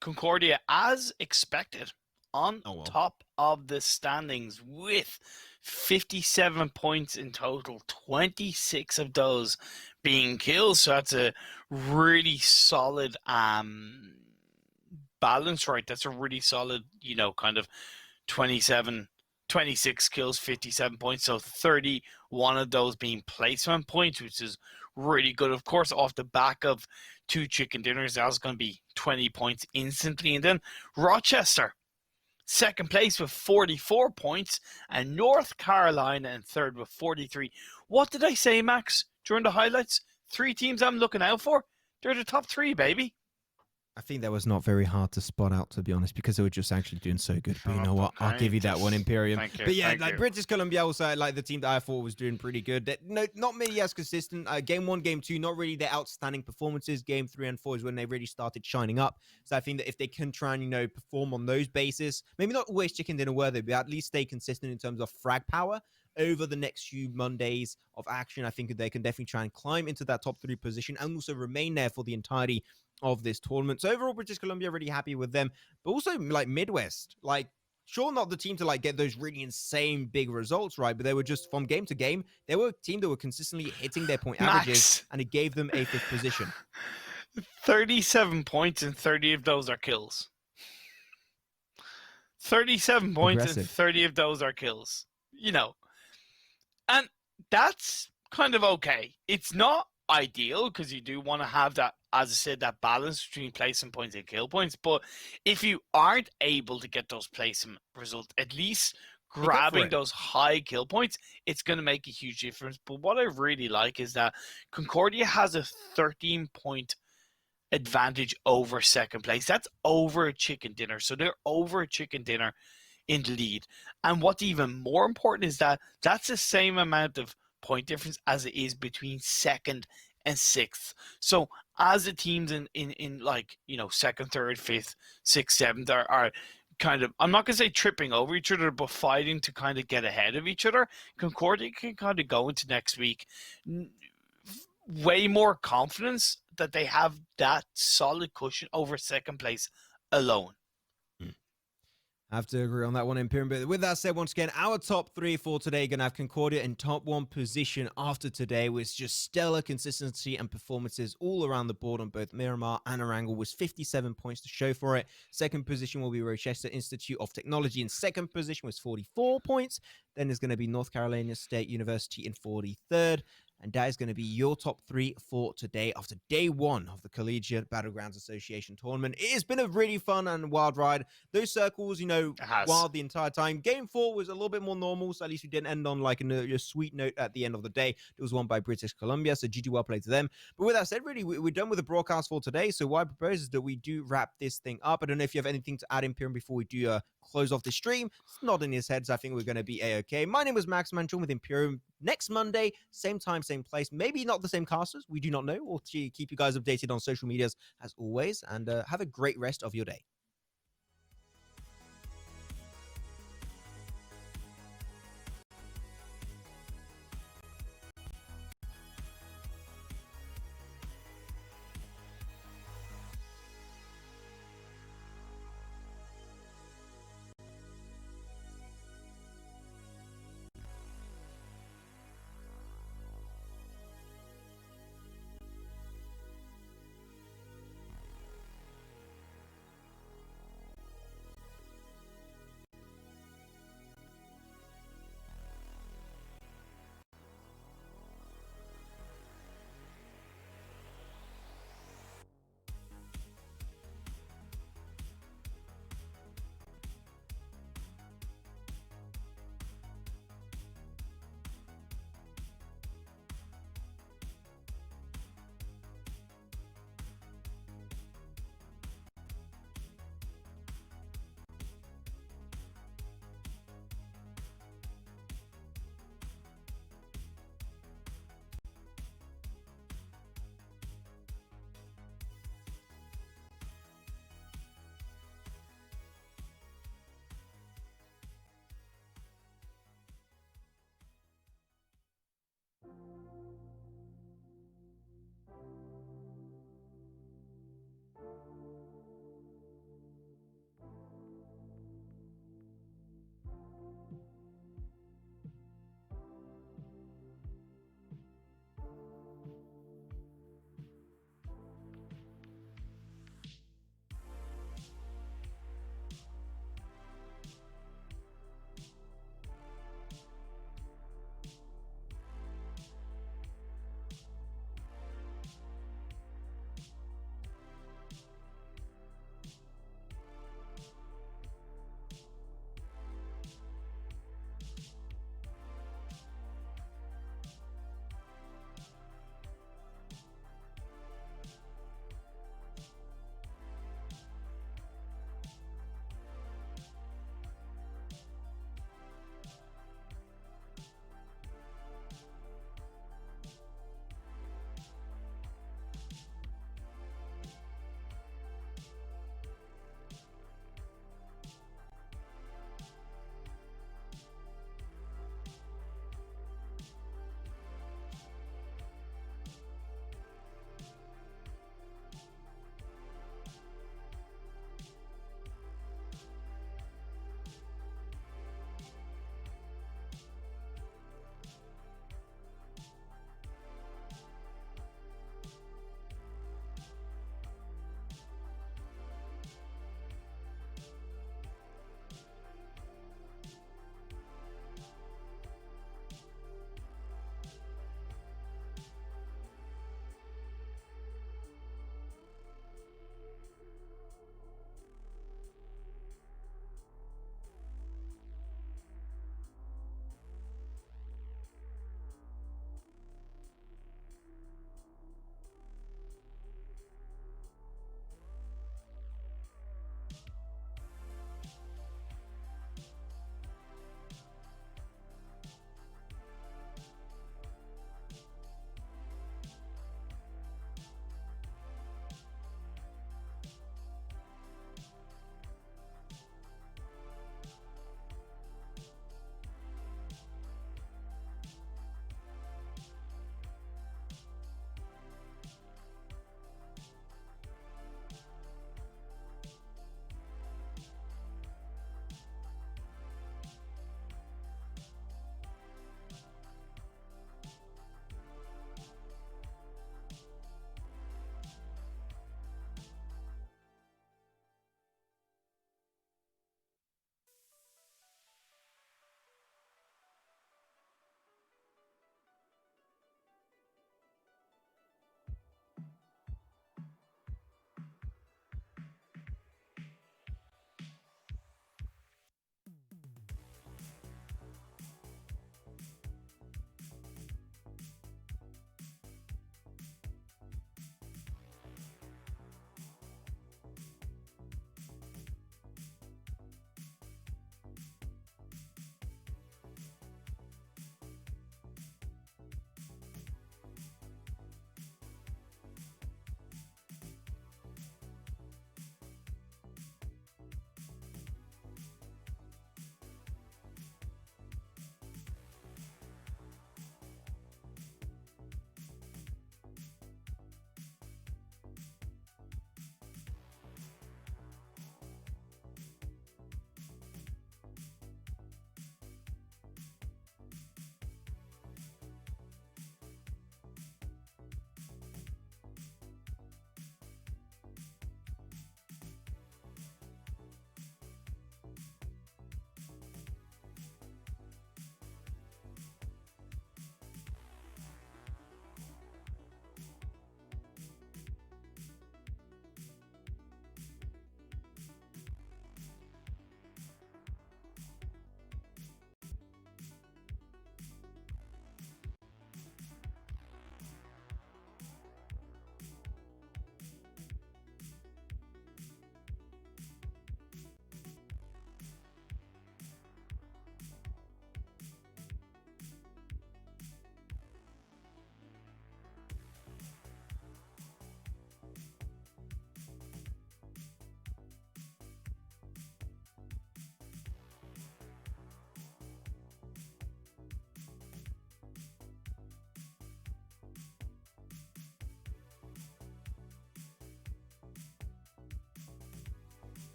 Concordia, as expected, on top of the standings with 57 points in total, 26 of those being kills. So that's a really solid balance, right? That's a really solid, kind of 26 kills, 57 points. So 31 of those being placement points, which is really good. Of course, off the back of 2 chicken dinners, that was going to be 20 points instantly. And then Rochester, second place with 44 points, and North Carolina in third with 43. What did I say, Max, during the highlights? 3 teams I'm looking out for? They're the top 3, baby.
I think that was not very hard to spot out, to be honest, because they were just actually doing so good. But you know what? I'll give you that one, Imperium.
Thank you,
but yeah,
thank you.
British Columbia also, like the team that I thought was doing pretty good. Not many as consistent. Game 1, Game 2, not really their outstanding performances. Game 3 and 4 is when they really started shining up. So I think that if they can try and, perform on those bases, maybe not always chicken dinner worthy, but at least stay consistent in terms of frag power over the next few Mondays of action, I think they can definitely try and climb into that top 3 position and also remain there for the entirety of this tournament. So overall, British Columbia, really happy with them. But also, like, Midwest, like, sure, not the team to, like, get those really insane big results, right? But they were just, from game to game, they were a team that were consistently hitting their point averages, and it gave them a 5th position.
37 points, and 30 of those are kills. 37 points,
Aggressive.
and 30 of those are kills. And that's kind of okay. It's not ideal, because you do want to have that, as I said, that balance between placement points and kill points. But if you aren't able to get those placement results, at least grabbing those high kill points, it's going to make a huge difference. But what I really like is that Concordia has a 13-point advantage over second place. That's over a chicken dinner. So they're over a chicken dinner in the lead. And what's even more important is that that's the same amount of point difference as it is between second and 6th. So as the teams in like, second, third, fifth, sixth, seventh are kind of, I'm not gonna say tripping over each other, but fighting to kind of get ahead of each other, Concordia can kind of go into next week way more confidence that they have that solid cushion over second place alone.
I have to agree on that one, Imperium. But with that said, once again, our top three for today going to have Concordia in top one position after today, with just stellar consistency and performances all around the board on both Miramar and Erangel, with 57 points to show for it. Second position will be Rochester Institute of Technology in second position with 44 points. Then there's going to be North Carolina State University in 43rd. And that is going to be your top three for today after day one of the Collegiate Battlegrounds Association tournament. It has been a really fun and wild ride. Those circles, wild the entire time. Game 4 was a little bit more normal, so at least we didn't end on like a sweet note at the end of the day. It was won by British Columbia, so GG well played to them. But with that said, really, we're done with the broadcast for today. So what I propose is that we do wrap this thing up. I don't know if you have anything to add, Imperium, before we do close off the stream. It's not in his heads. I think we're going to be A-okay. My name was Max Manchon with Imperium. Next Monday, same time, same place. Maybe not the same casters. We do not know. We'll keep you guys updated on social medias as always. And have a great rest of your day.